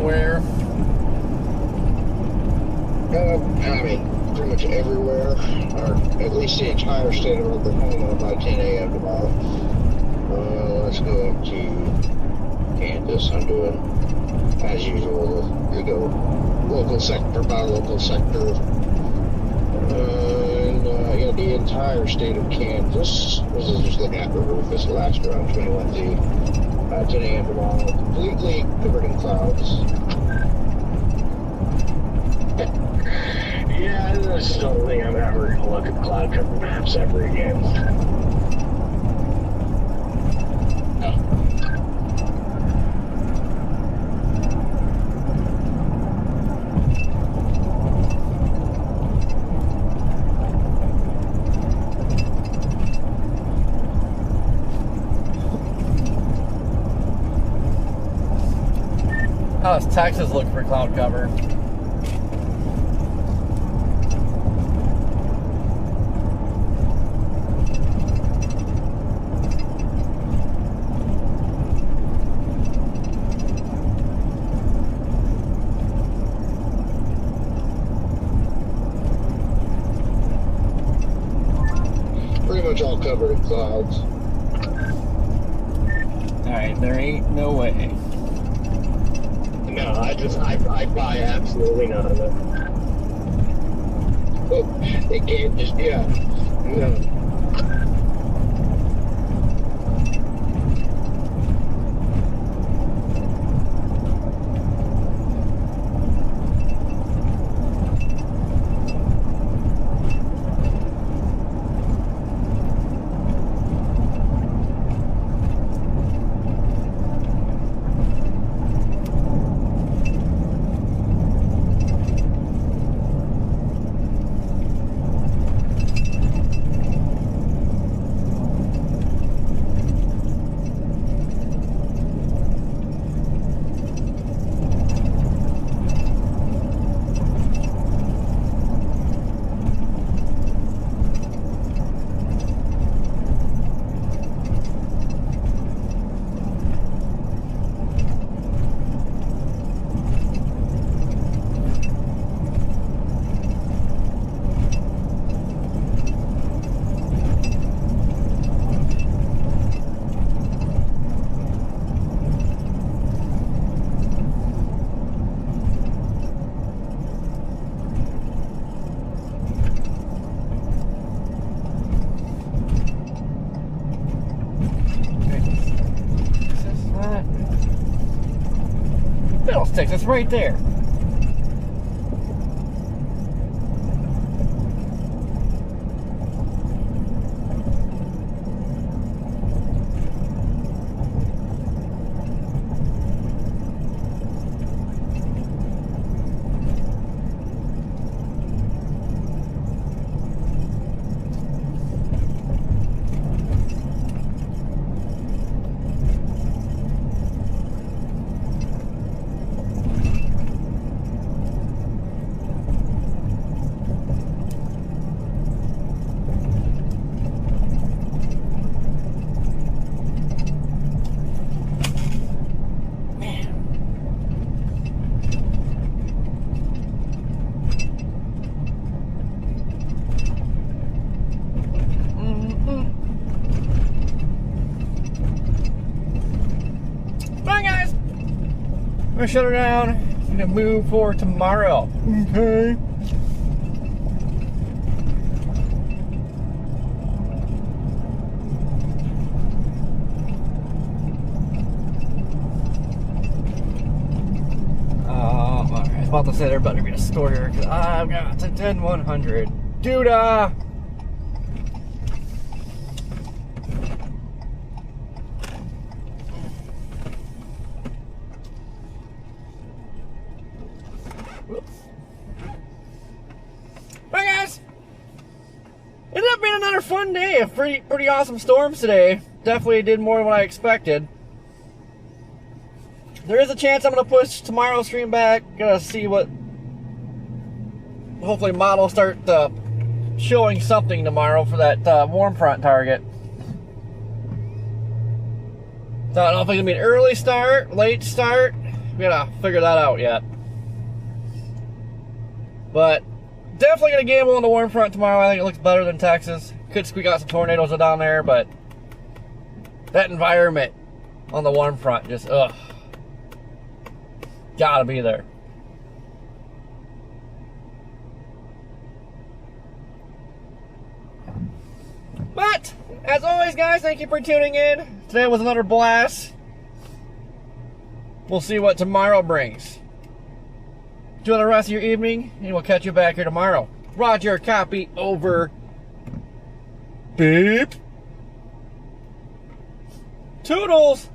Where?
I mean, pretty much everywhere, or at least the entire state of Oklahoma by 10 a.m. tomorrow. Let's go up to Kansas. I'm doing, as usual, we go local sector by local sector. Yeah, the entire state of Kansas. This is just looking at the roof. This last around 21 to 10 a.m. tomorrow. Completely covered in clouds.
Yeah, I just don't think I'm ever going to look at cloud cover maps ever again.
How does Texas look for cloud cover?
Pretty much all covered in clouds.
Alright, there ain't no way.
No, I buy absolutely none of it.
Oh, it can't just, yeah. No.
Fiddlesticks, it's right there. I'm gonna shut her down. I'm gonna move for tomorrow. Okay. Alright, I was about to say there better be a store here because I've got to 10-100. Duda! Bye guys! Ended up being another fun day of pretty awesome storms today. Definitely did more than what I expected. There is a chance I'm going to push tomorrow's stream back. Gonna see what... Hopefully models start showing something tomorrow for that warm front target. So I don't know if it's going to be an early start, late start. We gotta figure that out yet. But definitely gonna gamble on the warm front tomorrow. I think it looks better than Texas. Could squeak out some tornadoes down there, but that environment on the warm front just gotta be there. But as always, guys, thank you for tuning in. Today was another blast. We'll see what tomorrow brings. Enjoy the rest of your evening, and we'll catch you back here tomorrow. Roger, copy, over. Beep. Toodles.